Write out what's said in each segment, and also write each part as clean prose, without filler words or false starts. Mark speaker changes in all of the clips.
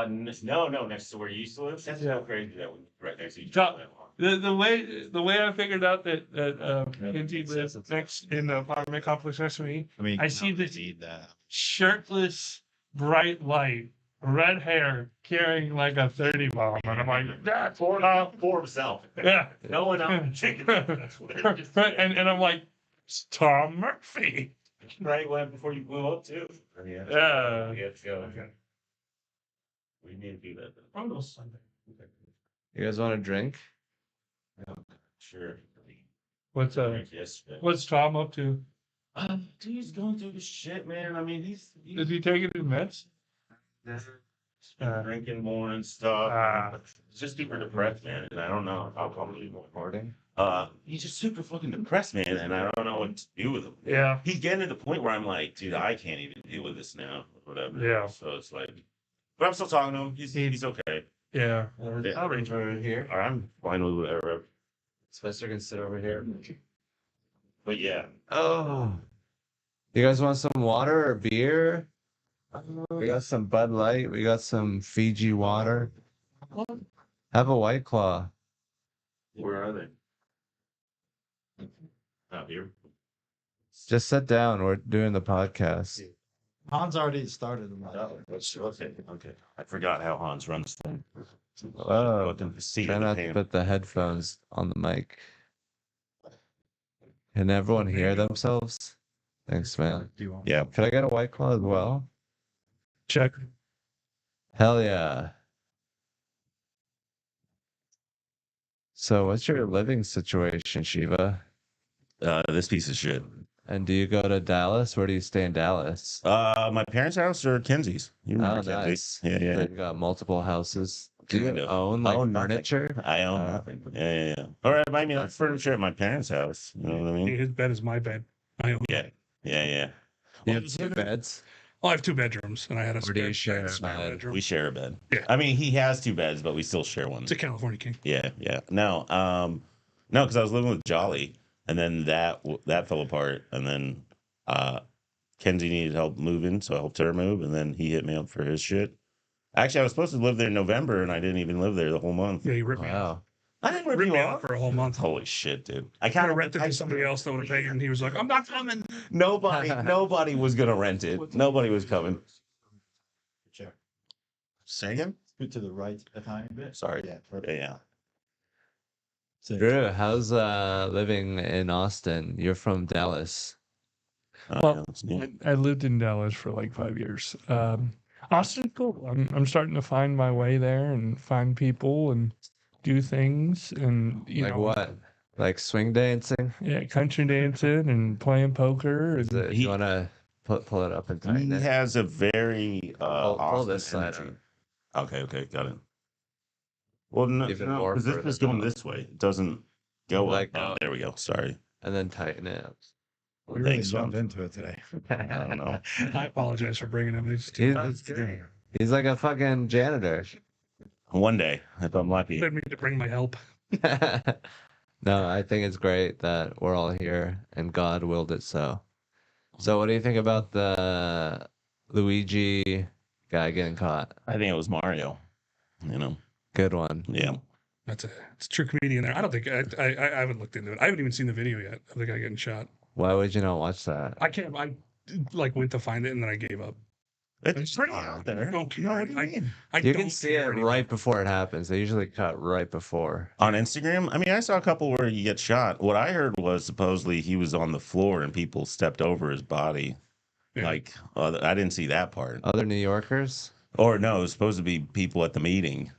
Speaker 1: No, next to where you used to live. That's so crazy that we right next to each
Speaker 2: So,
Speaker 1: other.
Speaker 2: the way I figured out that Kenzie lives next in the apartment complex next to me, I see this shirtless, bright light, red hair, carrying like a 30 bomb, and I'm like, that's
Speaker 1: For himself.
Speaker 2: yeah.
Speaker 1: No one else. That's weird.
Speaker 2: And I'm like, it's Tom Murphy.
Speaker 1: Right when before you blew up too.
Speaker 2: Yeah.
Speaker 1: We have to go. Okay. We need to do that.
Speaker 2: On Sunday.
Speaker 3: You guys want a drink?
Speaker 1: Sure.
Speaker 2: What's
Speaker 1: Yes.
Speaker 2: what's Tom up to?
Speaker 1: Dude, he's going through the shit, man. I mean, he's
Speaker 2: Is he taking his meds?
Speaker 1: drinking more and stuff. He's just super depressed, man. And I don't know how come he's recording. He's just super fucking depressed, man, and I don't know what to do with him.
Speaker 2: Yeah.
Speaker 1: He's getting to the point where I'm like, dude, I can't even deal with this now, or whatever.
Speaker 2: Yeah.
Speaker 1: So it's like, but I'm still talking to him. He's okay.
Speaker 2: Yeah.
Speaker 3: I'll reach over here.
Speaker 1: Or I'm fine with whatever.
Speaker 3: Spenser can sit over here.
Speaker 1: But yeah.
Speaker 3: Oh. You guys want some water or beer? We got some Bud Light. We got some Fiji water. Have a White Claw.
Speaker 1: Where are they? Out here.
Speaker 3: Just sit down. We're doing the podcast.
Speaker 4: Hans already started.
Speaker 1: Okay. I forgot how Hans runs things.
Speaker 3: Oh,
Speaker 1: See
Speaker 3: try not to put the headphones on the mic. Can everyone hear themselves? Thanks, man.
Speaker 1: Yeah.
Speaker 3: Could I get a White Claw as well?
Speaker 2: Check.
Speaker 3: Hell yeah. So what's your living situation, Shiva?
Speaker 1: This piece of shit.
Speaker 3: And do you go to Dallas? Where do you stay in Dallas?
Speaker 1: My parents' house or Kenzie's? You
Speaker 3: Oh,
Speaker 1: remember
Speaker 3: nice.
Speaker 1: Kenzie's? Yeah.
Speaker 3: So you got multiple houses. Do you
Speaker 1: Kind of.
Speaker 3: own like
Speaker 1: Own nothing.
Speaker 3: furniture?
Speaker 1: I own nothing. Yeah. Or I mean, that's furniture at my parents' house. You know what I mean?
Speaker 2: His bed is my bed. I own.
Speaker 1: Yeah.
Speaker 3: You have two beds?
Speaker 2: Well, I have two bedrooms, and I had a
Speaker 3: Or do you share a
Speaker 2: spare
Speaker 3: bed?
Speaker 2: bedroom.
Speaker 1: We share a bed.
Speaker 2: Yeah.
Speaker 1: I mean, he has two beds, but we still share one.
Speaker 2: It's a California king.
Speaker 1: Yeah. No, because I was living with Jolly, and then that fell apart, and then Kenzie needed help moving, so I helped her move, and then he hit me up for his shit. Actually, I was supposed to live there in November, and I didn't even live there the whole month.
Speaker 2: Yeah, you ripped me off.
Speaker 3: Wow.
Speaker 1: I didn't rip
Speaker 2: Ripped
Speaker 1: you
Speaker 2: me
Speaker 1: off
Speaker 2: off for a whole month.
Speaker 1: Holy shit, dude! I
Speaker 2: I
Speaker 1: kind of
Speaker 2: rented to somebody else that would have paid, and he was like, "I'm not coming."
Speaker 1: Nobody was gonna rent it. Nobody was coming.
Speaker 4: Chair.
Speaker 1: Say again?
Speaker 4: Scoot to the right a tiny bit.
Speaker 1: Sorry.
Speaker 4: Yeah. Perfect.
Speaker 1: Yeah.
Speaker 4: So,
Speaker 3: Drew, how's living in Austin? You're from Dallas.
Speaker 2: Well,
Speaker 1: that's neat.
Speaker 2: I lived in Dallas for like 5 years. Austin's cool. I'm starting to find my way there and find people and do things and
Speaker 3: Like what? Like swing dancing?
Speaker 2: Yeah, country dancing and playing poker.
Speaker 3: Is it, you want to pull it up and tighten
Speaker 1: He
Speaker 3: it?
Speaker 1: has a very
Speaker 3: Pull
Speaker 1: Austin
Speaker 3: this side
Speaker 1: energy.
Speaker 3: out.
Speaker 1: Okay, got it. Well, no,
Speaker 3: Even more
Speaker 1: because this
Speaker 3: further
Speaker 1: is going
Speaker 3: down.
Speaker 1: this way. It doesn't go
Speaker 3: Like
Speaker 1: up. Oh,
Speaker 3: that.
Speaker 1: there we go. Sorry.
Speaker 3: And then tighten it up.
Speaker 4: we really
Speaker 1: Thanks,
Speaker 4: jumped
Speaker 1: man.
Speaker 4: into it today.
Speaker 1: I don't know.
Speaker 2: I apologize for bringing him.
Speaker 3: He's like a fucking janitor.
Speaker 1: One day, if I'm lucky.
Speaker 2: Led me to bring my help.
Speaker 3: No, I think it's great that we're all here and God willed it so. So what do you think about the Luigi guy getting caught?
Speaker 1: I think it was Mario. You know.
Speaker 3: Good one.
Speaker 1: Yeah.
Speaker 2: It's a true comedian there. I don't think I haven't looked into it. I haven't even seen the video yet of the guy getting shot.
Speaker 3: Why would you not watch that?
Speaker 2: I can't. I like went to find it and then I gave up.
Speaker 1: It's pretty out there.
Speaker 2: I don't
Speaker 1: You know what
Speaker 2: care.
Speaker 1: I mean?
Speaker 2: I
Speaker 3: You
Speaker 2: don't
Speaker 3: can see it
Speaker 2: care anymore.
Speaker 3: right before it happens. They usually cut right before.
Speaker 1: On Instagram, I mean, I saw a couple where he gets shot. What I heard was supposedly he was on the floor and people stepped over his body.
Speaker 2: Yeah.
Speaker 1: Like, I didn't see that part.
Speaker 3: Other New Yorkers?
Speaker 1: Or no, it was supposed to be people at the meeting.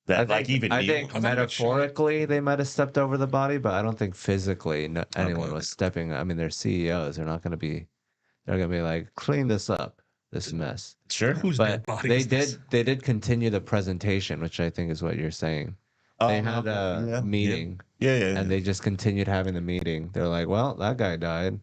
Speaker 1: That like even
Speaker 3: I
Speaker 1: knew.
Speaker 3: think metaphorically they might have stepped over the body, but I don't think physically anyone
Speaker 1: Okay.
Speaker 3: was stepping. I mean, they're CEOs. They're not going to be. They're going to be like, clean this up, this mess.
Speaker 1: Sure.
Speaker 2: Whose
Speaker 3: But
Speaker 2: dead body
Speaker 3: they
Speaker 2: is this?
Speaker 3: did continue the presentation, which I think is what you're saying. They had a meeting,
Speaker 1: Yeah.
Speaker 3: and they just continued having the meeting. They're like, well, that guy died.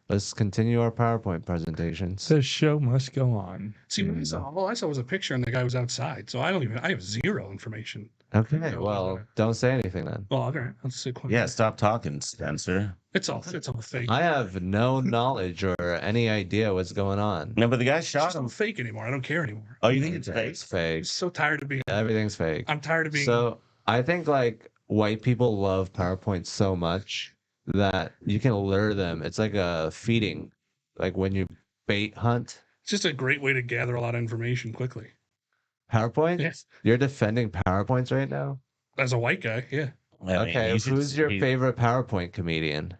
Speaker 3: let's continue our PowerPoint presentations.
Speaker 2: The show must go on.
Speaker 5: See, what I saw, all I saw was a picture and the guy was outside. So I have zero information.
Speaker 3: Okay,
Speaker 5: No,
Speaker 3: well,
Speaker 5: no.
Speaker 3: don't say anything then.
Speaker 5: Well, okay, let's see.
Speaker 1: Yeah, stop talking, Spencer.
Speaker 5: It's all fake.
Speaker 3: I have no knowledge or any idea what's going on.
Speaker 1: No, but the guy
Speaker 5: It's
Speaker 1: shot
Speaker 5: just
Speaker 1: him.
Speaker 5: not fake anymore. I don't care anymore.
Speaker 1: Oh, you think it's fake?
Speaker 3: It's fake.
Speaker 5: I'm so tired of being.
Speaker 3: Everything's fake.
Speaker 5: I'm tired of being.
Speaker 3: So I think like white people love PowerPoint so much that you can lure them. It's like a feeding, like when you bait hunt.
Speaker 5: It's just a great way to gather a lot of information quickly.
Speaker 3: PowerPoint?
Speaker 5: Yes.
Speaker 3: You're defending PowerPoints right now?
Speaker 5: As a white guy, yeah.
Speaker 1: I mean,
Speaker 3: Okay, who's your favorite PowerPoint comedian?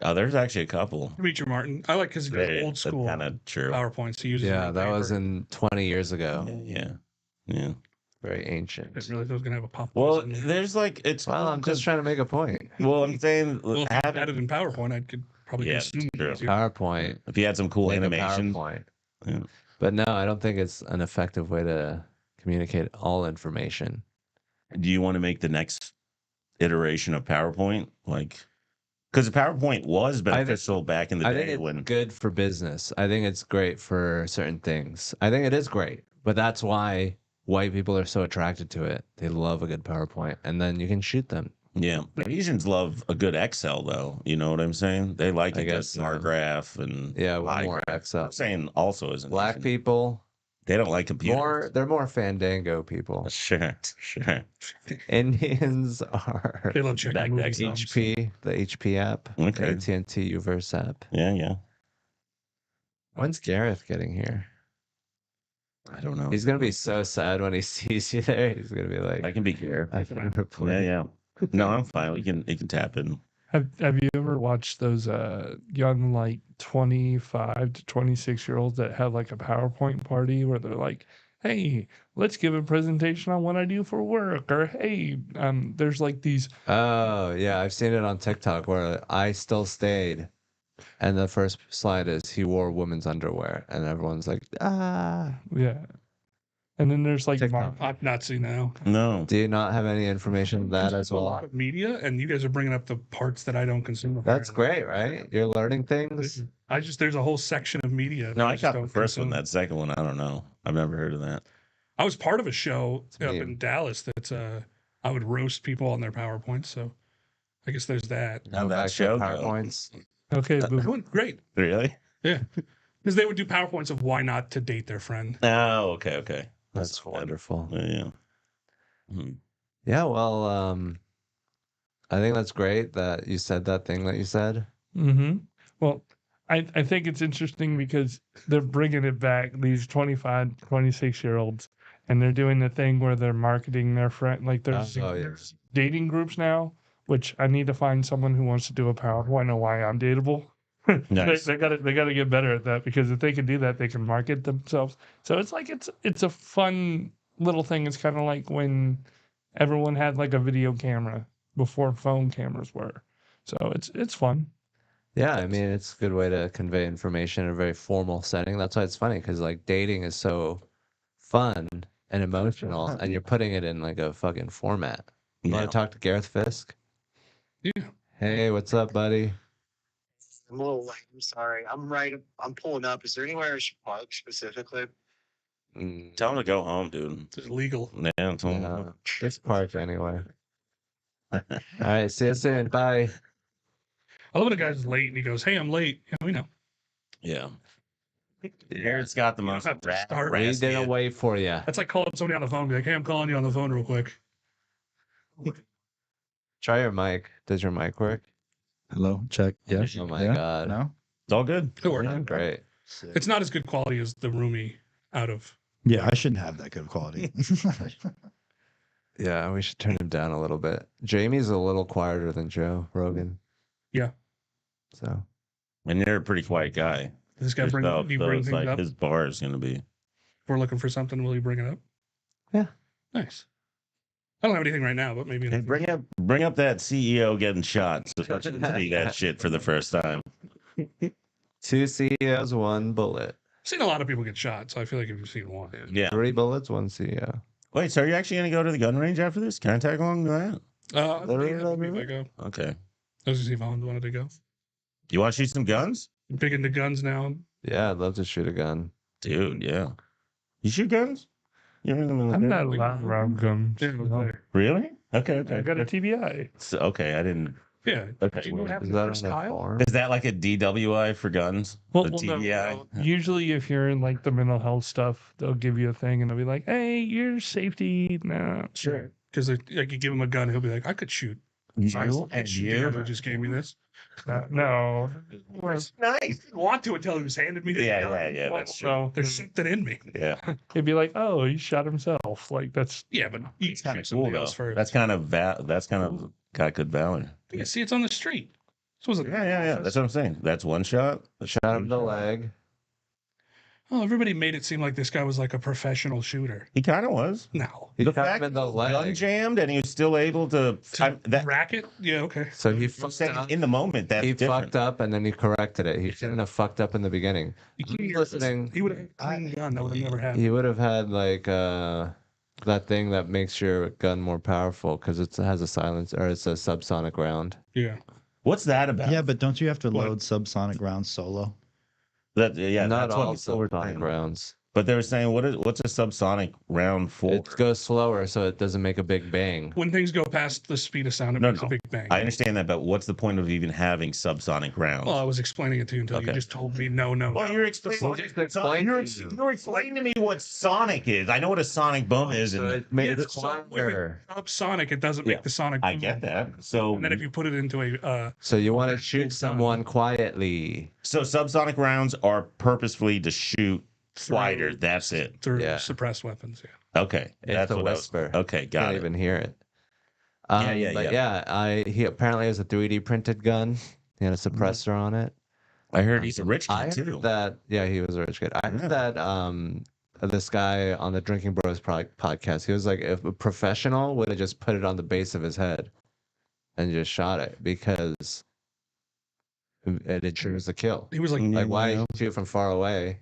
Speaker 1: Oh, there's actually a couple.
Speaker 5: Demetri Martin. I like his old school
Speaker 1: Kind of true.
Speaker 5: PowerPoints. He uses.
Speaker 3: Yeah,
Speaker 5: on
Speaker 3: that was
Speaker 5: paper.
Speaker 3: in 20 years ago.
Speaker 1: Yeah.
Speaker 3: Very
Speaker 5: I
Speaker 3: ancient.
Speaker 5: didn't realize I was gonna have a pop.
Speaker 1: Well,
Speaker 5: quiz in there.
Speaker 1: there's like it's.
Speaker 3: Well, I'm just trying to make a point.
Speaker 1: Well, I'm saying
Speaker 5: Well, if you
Speaker 1: have
Speaker 5: had it in PowerPoint, I could probably
Speaker 1: Yeah,
Speaker 5: consume
Speaker 1: true.
Speaker 5: it.
Speaker 3: PowerPoint.
Speaker 1: if you had some cool
Speaker 3: Make a
Speaker 1: animation.
Speaker 3: PowerPoint.
Speaker 1: Yeah.
Speaker 3: But no, I don't think it's an effective way to communicate all information.
Speaker 1: Do you want to make the next iteration of PowerPoint like? Because PowerPoint was beneficial back in the
Speaker 3: I
Speaker 1: day
Speaker 3: think it's
Speaker 1: when.
Speaker 3: good for business. I think it's great for certain things. I think it is great, but that's why white people are so attracted to it. They love a good PowerPoint, and then you can shoot them.
Speaker 1: Yeah, Asians love a good Excel though. You know what I'm saying? They like
Speaker 3: I
Speaker 1: a good
Speaker 3: guess so.
Speaker 1: bar graph and
Speaker 3: Yeah, one
Speaker 1: pie
Speaker 3: more
Speaker 1: graph.
Speaker 3: Excel.
Speaker 1: I'm saying also as an
Speaker 3: Black
Speaker 1: Asian,
Speaker 3: people,
Speaker 1: they don't like computers.
Speaker 3: they're more Fandango people.
Speaker 1: Sure.
Speaker 3: Indians are
Speaker 5: They love checking
Speaker 1: Back
Speaker 5: movie
Speaker 1: next
Speaker 5: films.
Speaker 3: HP, the HP app,
Speaker 1: Okay.
Speaker 3: AT&T Uverse app.
Speaker 1: Yeah.
Speaker 3: When's Gareth getting here?
Speaker 1: I don't know.
Speaker 3: He's gonna be so sad when he sees you there. He's gonna be like,
Speaker 1: I can be here.
Speaker 3: I can replace.
Speaker 1: Yeah. No, I'm fine. You can tap in.
Speaker 2: Have you ever watched those young like 25 to 26-year-olds that have like a PowerPoint party where they're like, "Hey, let's give a presentation on what I do for work," or "Hey, there's like these."
Speaker 3: Oh yeah, I've seen it on TikTok where I still stayed, and the first slide is he wore women's underwear, and everyone's like, ah.
Speaker 2: Yeah, and then there's like
Speaker 3: TikTok.
Speaker 5: I've not seen that.
Speaker 1: No.
Speaker 3: Do you not have any information of that as
Speaker 5: A lot
Speaker 3: well?
Speaker 5: of media, and you guys are bringing up the parts that I don't consume.
Speaker 3: That's
Speaker 5: apparently.
Speaker 3: great, right? You're learning things.
Speaker 5: There's a whole section of media.
Speaker 1: No,
Speaker 5: that
Speaker 1: I
Speaker 5: just
Speaker 1: got
Speaker 5: don't
Speaker 1: the first one.
Speaker 5: consume.
Speaker 1: That second one, I don't know. I've never heard of that.
Speaker 5: I was part of a show
Speaker 3: a
Speaker 5: up
Speaker 3: meme.
Speaker 5: in Dallas that I would roast people on their PowerPoints. So I guess there's that.
Speaker 1: How'd
Speaker 3: Go
Speaker 1: that
Speaker 3: back to
Speaker 1: show go?
Speaker 3: PowerPoints.
Speaker 2: Okay,
Speaker 5: It
Speaker 2: boo.
Speaker 5: went great.
Speaker 1: Really?
Speaker 5: Yeah. Because they would do PowerPoints of why not to date their friend.
Speaker 1: Oh, okay.
Speaker 3: That's wonderful.
Speaker 1: Yeah. Hmm.
Speaker 3: Yeah, well, I think that's great that you said that thing that you said.
Speaker 2: Mm-hmm. Well, I think it's interesting because they're bringing it back, these 25, 26-year-olds, and they're doing the thing where they're marketing their friend. Like there's
Speaker 3: yes.
Speaker 2: dating groups now, which I need to find someone who wants to do a PowerPoint on why I'm dateable.
Speaker 1: Nice.
Speaker 2: They gotta get better at that, because if they can do that, they can market themselves. So it's like it's a fun little thing. It's kind of like when everyone had like a video camera before phone cameras were. So it's fun.
Speaker 3: Yeah, I mean, it's a good way to convey information in a very formal setting. That's why it's funny, because like dating is so fun and emotional, and you're putting it in like a fucking format. You
Speaker 1: Yeah.
Speaker 3: want to talk to Gareth Fiske?
Speaker 5: Yeah.
Speaker 3: Hey, what's up, buddy?
Speaker 6: I'm a little late. I'm sorry. I'm pulling up. Is there anywhere I should park specifically?
Speaker 3: Mm,
Speaker 1: Tell him to go home, dude.
Speaker 5: It's illegal.
Speaker 1: Yeah, tell him.
Speaker 3: no, just park anyway. All right, see you soon. Bye.
Speaker 5: I love when a guy's late and he goes, "Hey, I'm late." Yeah, we know.
Speaker 1: Yeah. Garrett's got the
Speaker 5: You don't
Speaker 1: most
Speaker 5: have to start.
Speaker 3: We didn't wait for you.
Speaker 5: That's like calling somebody on the phone. Be like, "Hey, I'm calling you on the phone real quick."
Speaker 3: Try your mic. Does your mic work?
Speaker 4: Hello, check. Yes.
Speaker 3: Oh my
Speaker 4: Yeah?
Speaker 3: God.
Speaker 4: No.
Speaker 1: It's all good.
Speaker 5: It worked.
Speaker 3: Yeah, great.
Speaker 5: It's not as good quality as the roomie out of.
Speaker 4: Yeah, I shouldn't have that good of quality.
Speaker 3: Yeah, we should turn him down a little bit. Jamie's a little quieter than Joe Rogan.
Speaker 5: Yeah.
Speaker 3: So
Speaker 1: And you're a pretty quiet guy.
Speaker 5: Does this guy bring?
Speaker 1: So
Speaker 5: Do you bring
Speaker 1: it's
Speaker 5: things
Speaker 1: like
Speaker 5: up?
Speaker 1: his bar is going to be.
Speaker 5: If we're looking for something, will you bring it up?
Speaker 3: Yeah.
Speaker 5: Nice. I don't have anything right now, but maybe. in
Speaker 1: Hey,
Speaker 5: the
Speaker 1: bring up that CEO getting shot. So I should see that shit for the first time.
Speaker 3: 2 CEOs, 1 bullet.
Speaker 5: I've seen a lot of people get shot, so I feel like if you've seen one.
Speaker 1: Yeah.
Speaker 3: 3 bullets, 1 CEO.
Speaker 1: Wait, so are you actually going to go to the gun range after this? Can I tag along to that?
Speaker 5: Maybe if I go.
Speaker 1: Okay.
Speaker 5: I was gonna see if Holland wanted to go.
Speaker 1: You want to shoot some guns?
Speaker 5: Big into guns now.
Speaker 3: Yeah, I'd love to shoot a gun.
Speaker 1: Dude, yeah. You shoot guns? You're in the military?
Speaker 2: I'm not allowed around guns.
Speaker 5: Yeah,
Speaker 2: No.
Speaker 1: Really? Okay,
Speaker 2: I got a TBI.
Speaker 1: So, okay, I didn't.
Speaker 5: Yeah.
Speaker 1: Okay.
Speaker 5: Do you know what happened
Speaker 3: Is
Speaker 5: to
Speaker 3: that
Speaker 5: Chris
Speaker 3: on a
Speaker 5: Kyle?
Speaker 3: farm?
Speaker 1: Is that like a DWI for guns?
Speaker 2: Well,
Speaker 1: A
Speaker 2: no,
Speaker 1: TBI?
Speaker 2: usually if you're in like the mental health stuff, they'll give you a thing and they'll be like, "Hey, your safety." Nah.
Speaker 1: Sure.
Speaker 5: Because like you give him a gun, he'll be like, I could shoot.
Speaker 1: You
Speaker 5: I
Speaker 1: and
Speaker 5: shoot the
Speaker 1: you?
Speaker 5: guy who just gave me this.
Speaker 2: No.
Speaker 1: Nice.
Speaker 5: I want to until he was handed me the gun.
Speaker 1: Yeah, that's true.
Speaker 2: So
Speaker 5: There's something in me.
Speaker 1: Yeah.
Speaker 2: it'd be like, "Oh, he shot himself." Like that's
Speaker 5: Yeah, but you
Speaker 1: It's kind
Speaker 5: shoot
Speaker 1: of
Speaker 5: somebody
Speaker 1: cool though.
Speaker 5: else first.
Speaker 1: That's kind of got good valor.
Speaker 5: Yeah, see, it's on the street. This wasn't.
Speaker 1: Yeah. That's what I'm saying. That's one shot.
Speaker 3: Shot him in the leg.
Speaker 5: Oh, everybody made it seem like this guy was like a professional shooter.
Speaker 1: He kind of was.
Speaker 5: No.
Speaker 3: He
Speaker 1: The
Speaker 3: shot
Speaker 1: fact
Speaker 3: him in the
Speaker 1: gun
Speaker 3: leg.
Speaker 1: jammed and he was still able to. That
Speaker 5: Racket? Yeah, okay.
Speaker 3: So he
Speaker 1: I'm
Speaker 3: fucked
Speaker 1: saying
Speaker 3: up.
Speaker 1: in the moment. That's
Speaker 3: He
Speaker 1: different.
Speaker 3: fucked up and then he corrected it. He shouldn't have fucked up in the beginning.
Speaker 5: You can't
Speaker 3: I'm
Speaker 5: hear
Speaker 3: listening.
Speaker 5: He would have had a clean gun. That would have never happened.
Speaker 3: He would have had like that thing that makes your gun more powerful because it has a silence or it's a subsonic round.
Speaker 5: Yeah.
Speaker 1: What's that about?
Speaker 4: Yeah, but don't you have to
Speaker 5: What?
Speaker 4: load subsonic rounds solo?
Speaker 1: Not
Speaker 3: Not
Speaker 1: that's
Speaker 3: all
Speaker 1: what people were
Speaker 3: subsonic
Speaker 1: saying.
Speaker 3: rounds.
Speaker 1: But they were saying, what's a subsonic round for?
Speaker 3: It goes slower so it doesn't make a big bang.
Speaker 5: When things go past the speed of sound, it
Speaker 1: No,
Speaker 5: makes
Speaker 1: no.
Speaker 5: a big bang.
Speaker 1: I understand that, but what's the point of even having subsonic rounds?
Speaker 5: Well, I was explaining it to you until you
Speaker 1: Okay.
Speaker 5: just told me no.
Speaker 1: Well, you're explaining. You're explaining to me what sonic is. I know what a sonic boom is,
Speaker 3: So
Speaker 1: and
Speaker 3: it made
Speaker 5: Yeah,
Speaker 3: it
Speaker 5: so
Speaker 3: quieter.
Speaker 5: Subsonic, it doesn't
Speaker 1: Yeah,
Speaker 5: make the sonic.
Speaker 1: I
Speaker 5: boom.
Speaker 1: get that. So,
Speaker 5: And then if you put it into a
Speaker 3: So you want to shoot someone quietly.
Speaker 1: so subsonic rounds are purposefully to shoot
Speaker 5: Through-
Speaker 1: quieter. That's it.
Speaker 5: through
Speaker 3: Yeah.
Speaker 5: suppressed weapons, yeah.
Speaker 1: Okay,
Speaker 3: It's
Speaker 1: that's
Speaker 3: a
Speaker 1: what I was-
Speaker 3: whisper.
Speaker 1: Okay, got
Speaker 3: Can't
Speaker 1: it.
Speaker 3: even hear it.
Speaker 1: Yeah,
Speaker 3: But yeah, he apparently has a 3D printed gun. He had a suppressor on it.
Speaker 1: I heard he's a rich
Speaker 3: I
Speaker 1: kid
Speaker 3: heard
Speaker 1: too.
Speaker 3: that. Yeah, he was a rich kid. I heard
Speaker 1: Yeah.
Speaker 3: that this guy on the Drinking Bros podcast, he was like, if a professional would have just put it on the base of his head and just shot it because it ensures the kill.
Speaker 5: He was like,
Speaker 3: Like, why shoot from far away?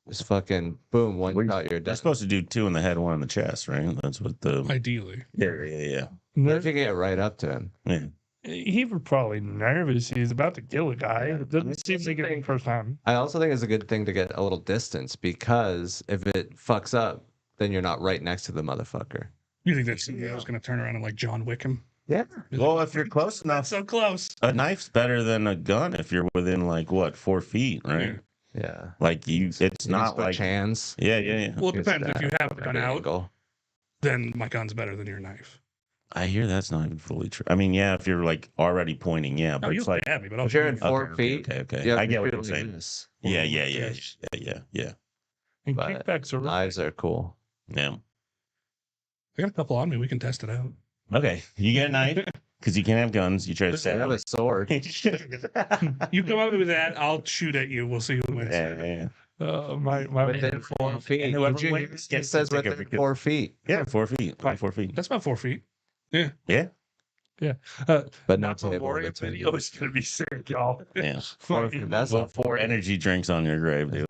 Speaker 3: Just fucking boom, one shot, you're
Speaker 1: They're
Speaker 3: dead.
Speaker 1: supposed to do two in the head, one in the chest, right? That's what the
Speaker 5: ideally.
Speaker 1: yeah.
Speaker 3: If you get right up to him.
Speaker 1: Yeah.
Speaker 2: He was probably nervous. He's about to kill a guy. It doesn't seem like it the first time.
Speaker 3: I also think it's a good thing to get a little distance because if it fucks up, then you're not right next to the motherfucker.
Speaker 5: You think that CEO is going to turn around and like John Wick him?
Speaker 3: Yeah.
Speaker 1: Well, if you're close
Speaker 5: Not
Speaker 1: enough,
Speaker 5: so close.
Speaker 1: a knife's better than a gun if you're within like what 4 feet, right?
Speaker 3: Yeah.
Speaker 1: Like it's not like
Speaker 3: hands.
Speaker 1: yeah.
Speaker 5: Well, it depends. If you have a gun out,
Speaker 3: Angle.
Speaker 5: then my gun's better than your knife.
Speaker 1: I hear that's not even fully true. I mean, yeah, if you're like already pointing, yeah,
Speaker 5: No,
Speaker 1: but
Speaker 5: you
Speaker 1: it's
Speaker 5: can
Speaker 1: like
Speaker 5: have me, but I'll
Speaker 3: If you're in
Speaker 5: shoot you.
Speaker 3: 4 feet,
Speaker 1: okay.
Speaker 3: you have
Speaker 1: I
Speaker 3: to
Speaker 1: get what
Speaker 3: shoot
Speaker 1: you're
Speaker 3: like
Speaker 1: saying.
Speaker 3: this.
Speaker 1: Yeah.
Speaker 2: And
Speaker 3: But
Speaker 2: kickbacks are
Speaker 3: Knives are cool.
Speaker 1: Yeah.
Speaker 5: I got a couple on me. We can test it out.
Speaker 1: Okay, you get a knife because you can't have guns. You try to
Speaker 3: They
Speaker 1: stab
Speaker 3: have a sword.
Speaker 5: You come up with that, I'll shoot at you. We'll see who wins.
Speaker 1: yeah.
Speaker 2: my
Speaker 3: Within 4 feet.
Speaker 1: And whoever
Speaker 3: Did you hear?
Speaker 1: wins
Speaker 3: It
Speaker 1: gets
Speaker 3: says
Speaker 1: to take
Speaker 3: within
Speaker 1: every kill.
Speaker 3: 4 feet.
Speaker 1: Yeah, 4 feet.
Speaker 2: Right.
Speaker 1: 4 feet.
Speaker 5: That's about 4 feet.
Speaker 1: Yeah.
Speaker 3: But no
Speaker 2: not
Speaker 3: table.
Speaker 2: boring
Speaker 3: between
Speaker 2: video
Speaker 3: you.
Speaker 2: is gonna be sick, y'all.
Speaker 1: Yeah.
Speaker 3: 4 feet. That's
Speaker 1: Well,
Speaker 3: not
Speaker 1: 4 energy drinks on your grave, dude.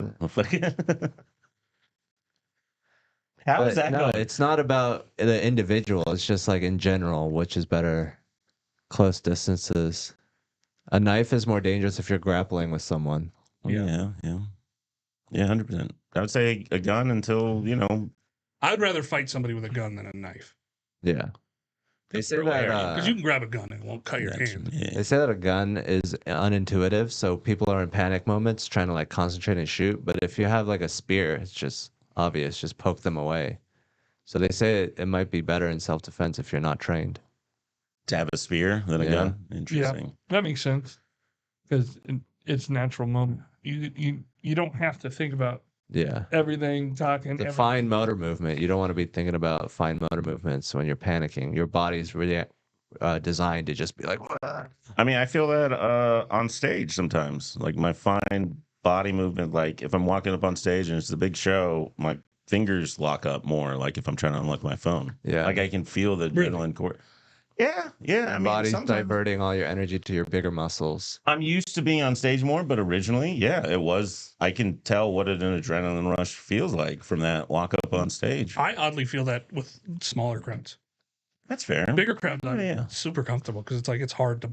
Speaker 1: How is
Speaker 3: But
Speaker 1: that
Speaker 3: no,
Speaker 1: going?
Speaker 3: it's not about the individual. It's just like in general, which is better. Close distances. A knife is more dangerous if you're grappling with someone.
Speaker 1: Yeah. 100%. I would say a gun until
Speaker 5: I'd rather fight somebody with a gun than a knife.
Speaker 3: Yeah. They say
Speaker 1: real area.
Speaker 3: that
Speaker 5: Because you can grab a gun and it won't cut your hand.
Speaker 1: Yeah.
Speaker 3: they say that a gun is unintuitive, so people are in panic moments trying to like concentrate and shoot. But if you have like a spear, it's just obvious, just poke them away. So they say it might be better in self-defense if you're not trained.
Speaker 1: To have a spear than a
Speaker 3: Yeah.
Speaker 1: gun. Interesting.
Speaker 2: That makes sense because it's natural moment. You don't have to think about
Speaker 3: Yeah.
Speaker 2: everything, talking.
Speaker 3: The fine motor movement. You don't want to be thinking about fine motor movements when you're panicking. Your body's really designed to just be like, "Wah."
Speaker 1: I mean, I feel that on stage sometimes. Like my fine body movement, like if I'm walking up on stage and it's a big show, my fingers lock up more. Like if I'm trying to unlock my phone.
Speaker 3: Yeah.
Speaker 1: Like I can feel the
Speaker 5: Really?
Speaker 1: adrenaline core. Yeah. I mean,
Speaker 3: body's
Speaker 1: sometimes
Speaker 3: diverting all your energy to your bigger muscles.
Speaker 1: I'm used to being on stage more, but originally, yeah, it was. I can tell what an adrenaline rush feels like from that walk up on stage.
Speaker 5: I oddly feel that with smaller crowds.
Speaker 1: That's fair.
Speaker 5: Bigger crowds, I'm
Speaker 1: Yeah.
Speaker 5: super comfortable because it's like it's hard to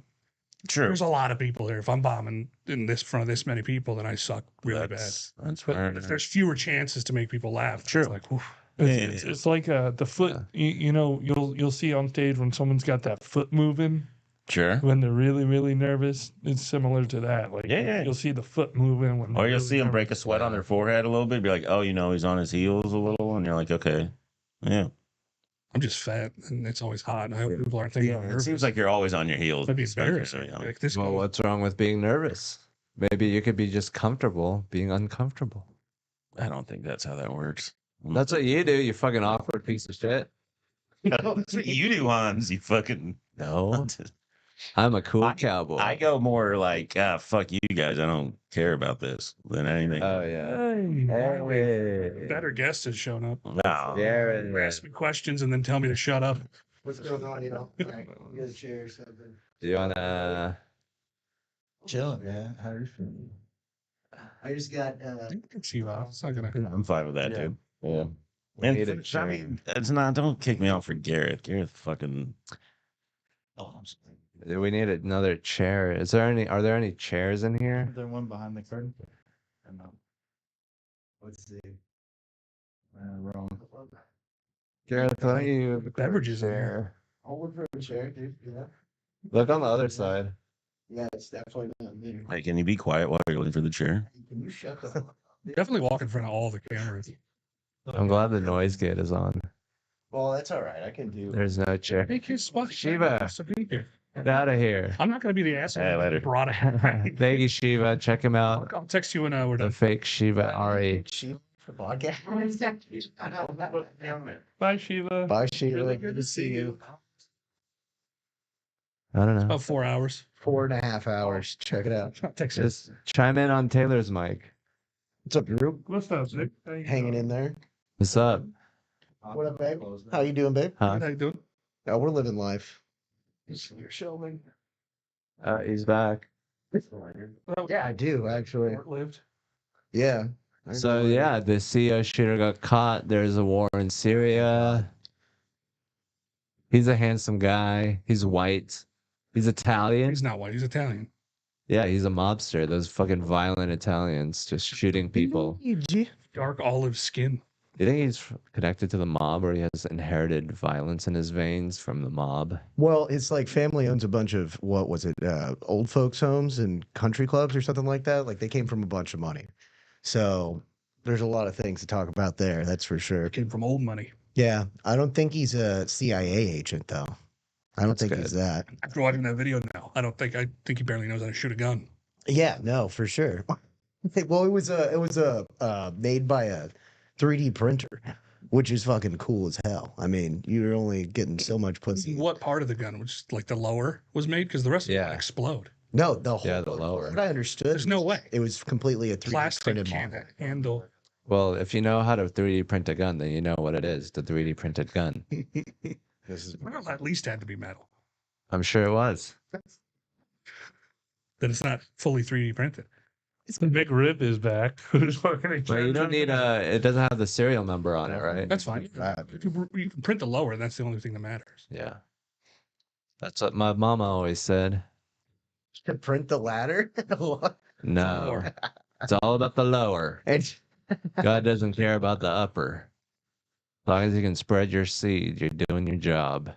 Speaker 1: True.
Speaker 5: There's a lot of people here. If I'm bombing in front of this many people, then I suck really bad.
Speaker 1: That's
Speaker 5: But
Speaker 1: fair.
Speaker 5: if there's fewer chances to make people laugh,
Speaker 1: True.
Speaker 5: it's like, oof.
Speaker 2: It's like the foot. You know, you'll see on stage when someone's got that foot moving
Speaker 1: Sure.
Speaker 2: when they're really really nervous. It's similar to that. Like you'll see the foot moving when.
Speaker 1: Or
Speaker 2: they're
Speaker 1: you'll
Speaker 2: really
Speaker 1: see him break a
Speaker 2: nervous.
Speaker 1: sweat on their forehead a little bit. Be like, oh, you know, he's on his heels a little, and you're like, okay, yeah.
Speaker 5: I'm just fat and it's always hot. And I hope people aren't thinking I'm
Speaker 1: It
Speaker 5: nervous.
Speaker 1: seems like you're always on your heels.
Speaker 5: That'd be
Speaker 1: Spencer,
Speaker 5: embarrassing.
Speaker 1: so, yeah.
Speaker 5: Like this
Speaker 3: Well,
Speaker 5: guy-
Speaker 3: what's wrong with being nervous? Maybe you could be just comfortable being uncomfortable.
Speaker 1: I don't think that's how that works.
Speaker 3: That's what you do, you fucking awkward piece of shit.
Speaker 1: No, that's what you do, Hans. You fucking
Speaker 3: No, I'm a cool
Speaker 1: I-
Speaker 3: cowboy.
Speaker 1: I go more like, fuck you guys. I don't care about this than anything.
Speaker 3: Oh yeah.
Speaker 2: Hey.
Speaker 5: better guest has shown up.
Speaker 1: No.
Speaker 3: Jared.
Speaker 5: Ask me questions and then tell me to shut up.
Speaker 6: What's going on? You know, right, get a chair or something.
Speaker 3: Do you wanna?
Speaker 4: Chilling, man. How are you feeling?
Speaker 6: I just got.
Speaker 5: You can see that. It's not gonna.
Speaker 1: I'm fine with that,
Speaker 6: Yeah.
Speaker 1: too. Yeah.
Speaker 3: We
Speaker 1: And
Speaker 3: need a
Speaker 1: I
Speaker 3: chair.
Speaker 1: mean, it's not. Don't kick me off for Gareth. Gareth fucking. Oh, I'm sorry.
Speaker 3: We need another chair. Is there any? Are there any chairs in here?
Speaker 4: Is there one behind the curtain? No.
Speaker 6: Let's see.
Speaker 4: Wrong.
Speaker 3: Gareth, why don't you
Speaker 5: The beverages in here.
Speaker 3: chair?
Speaker 6: I'll look for a chair, dude. Yeah.
Speaker 3: Look on the other side.
Speaker 6: Yeah, it's definitely not me.
Speaker 1: Hey, can you be quiet while you're looking for the chair?
Speaker 6: Can you shut the fuck up?
Speaker 5: Definitely walk in front of all the cameras.
Speaker 3: I'm glad the noise gate is on.
Speaker 6: Well, that's all right. I can do.
Speaker 3: There's no chair.
Speaker 5: Hey, kids, spot
Speaker 3: Shiva. Get out of here.
Speaker 5: I'm not gonna be the asshole.
Speaker 1: Hey, later.
Speaker 5: That brought it.
Speaker 3: Thank you, Shiva. Check him out.
Speaker 5: I'll text you when we're
Speaker 3: The
Speaker 5: done.
Speaker 3: fake Shiva Ari.
Speaker 6: She for podcast.
Speaker 2: Bye, Shiva.
Speaker 6: Bye, Sheila. Good to see you.
Speaker 3: I don't know.
Speaker 5: About 4 hours.
Speaker 6: 4.5 hours. Check it out.
Speaker 5: I'll text you.
Speaker 3: Just chime in on Taylor's mic.
Speaker 6: What's up, Drew?
Speaker 2: What's up, Nick? How you
Speaker 6: Hanging
Speaker 2: doing?
Speaker 6: in there.
Speaker 3: What's up?
Speaker 6: What up, babe? How you doing, babe?
Speaker 3: Huh?
Speaker 5: How you doing?
Speaker 6: Oh, we're living life.
Speaker 5: You're shelving.
Speaker 3: He's back.
Speaker 6: Yeah, I do actually.
Speaker 5: Short-lived.
Speaker 6: Yeah.
Speaker 3: So yeah, the CEO shooter got caught. There's a war in Syria. He's a handsome guy. He's white. He's Italian.
Speaker 5: He's not white. He's Italian.
Speaker 3: Yeah, he's a mobster. Those fucking violent Italians just shooting people.
Speaker 5: Dark olive skin.
Speaker 3: Do you think he's connected to the mob, or he has inherited violence in his veins from the mob?
Speaker 7: Well, it's like family owns a bunch of what was it, old folks' homes and country clubs or something like that. Like they came from a bunch of money, so there's a lot of things to talk about there. That's for sure.
Speaker 5: Came from old money.
Speaker 7: Yeah, I don't think he's a CIA agent though. I don't
Speaker 3: That's
Speaker 7: think
Speaker 3: good.
Speaker 7: he's that.
Speaker 5: After watching that video now, I think he barely knows how to shoot a gun.
Speaker 7: Yeah, no, for sure. Well, it was made by a 3D printer, which is fucking cool as hell. I mean, you're only getting so much pussy.
Speaker 5: What part of the gun, which like the lower, was made? Because the rest of it
Speaker 3: Yeah.
Speaker 5: would explode.
Speaker 7: No, the whole.
Speaker 3: Yeah, the lower.
Speaker 7: What I understood.
Speaker 5: There's no way.
Speaker 7: It was completely a 3D
Speaker 5: Plastic
Speaker 7: printed
Speaker 5: can
Speaker 7: model.
Speaker 5: handle.
Speaker 3: Well, if you know how to 3D print a gun, then you know what it is, the 3D printed gun.
Speaker 7: This is
Speaker 5: Well, at least had to be metal.
Speaker 3: I'm sure it was.
Speaker 5: That it's not fully 3D printed.
Speaker 2: The big rib is back.
Speaker 3: But you don't need it doesn't have the serial number on it, right?
Speaker 5: That's fine. You can print the lower. That's the only thing that matters.
Speaker 3: Yeah. That's what my mama always said.
Speaker 7: to print the ladder.
Speaker 3: No.
Speaker 5: Lower.
Speaker 3: It's all about the lower.
Speaker 7: And
Speaker 3: God doesn't care about the upper. As long as you can spread your seed, you're doing your job.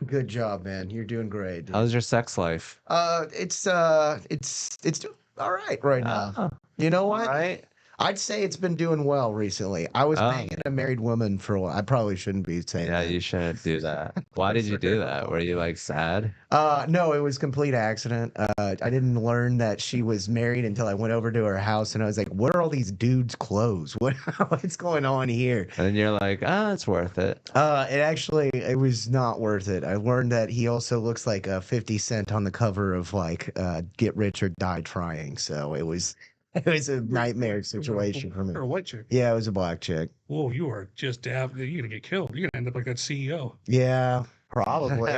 Speaker 7: good job, man. You're doing great.
Speaker 3: How's your sex life?
Speaker 7: It's doing all right now.
Speaker 3: Oh,
Speaker 7: You know what?
Speaker 3: right?
Speaker 7: I'd say it's been doing well recently. I was
Speaker 3: Oh.
Speaker 7: banging a married woman for a while. I probably shouldn't be saying
Speaker 3: Yeah,
Speaker 7: that.
Speaker 3: you shouldn't do that. Why did you do that? Were you like sad?
Speaker 7: No, it was complete accident. I didn't learn that she was married until I went over to her house and I was like, what are all these dudes' clothes? What's going on here?
Speaker 3: And then you're like, it's worth it.
Speaker 7: It was not worth it. I learned that he also looks like 50 Cent on the cover of like Get Rich or Die Trying. So it was a nightmare situation for me.
Speaker 5: Or a white chick.
Speaker 7: Yeah, it was a black chick.
Speaker 5: Whoa, you are just you're gonna get killed. You're gonna end up like that CEO.
Speaker 7: Yeah, probably.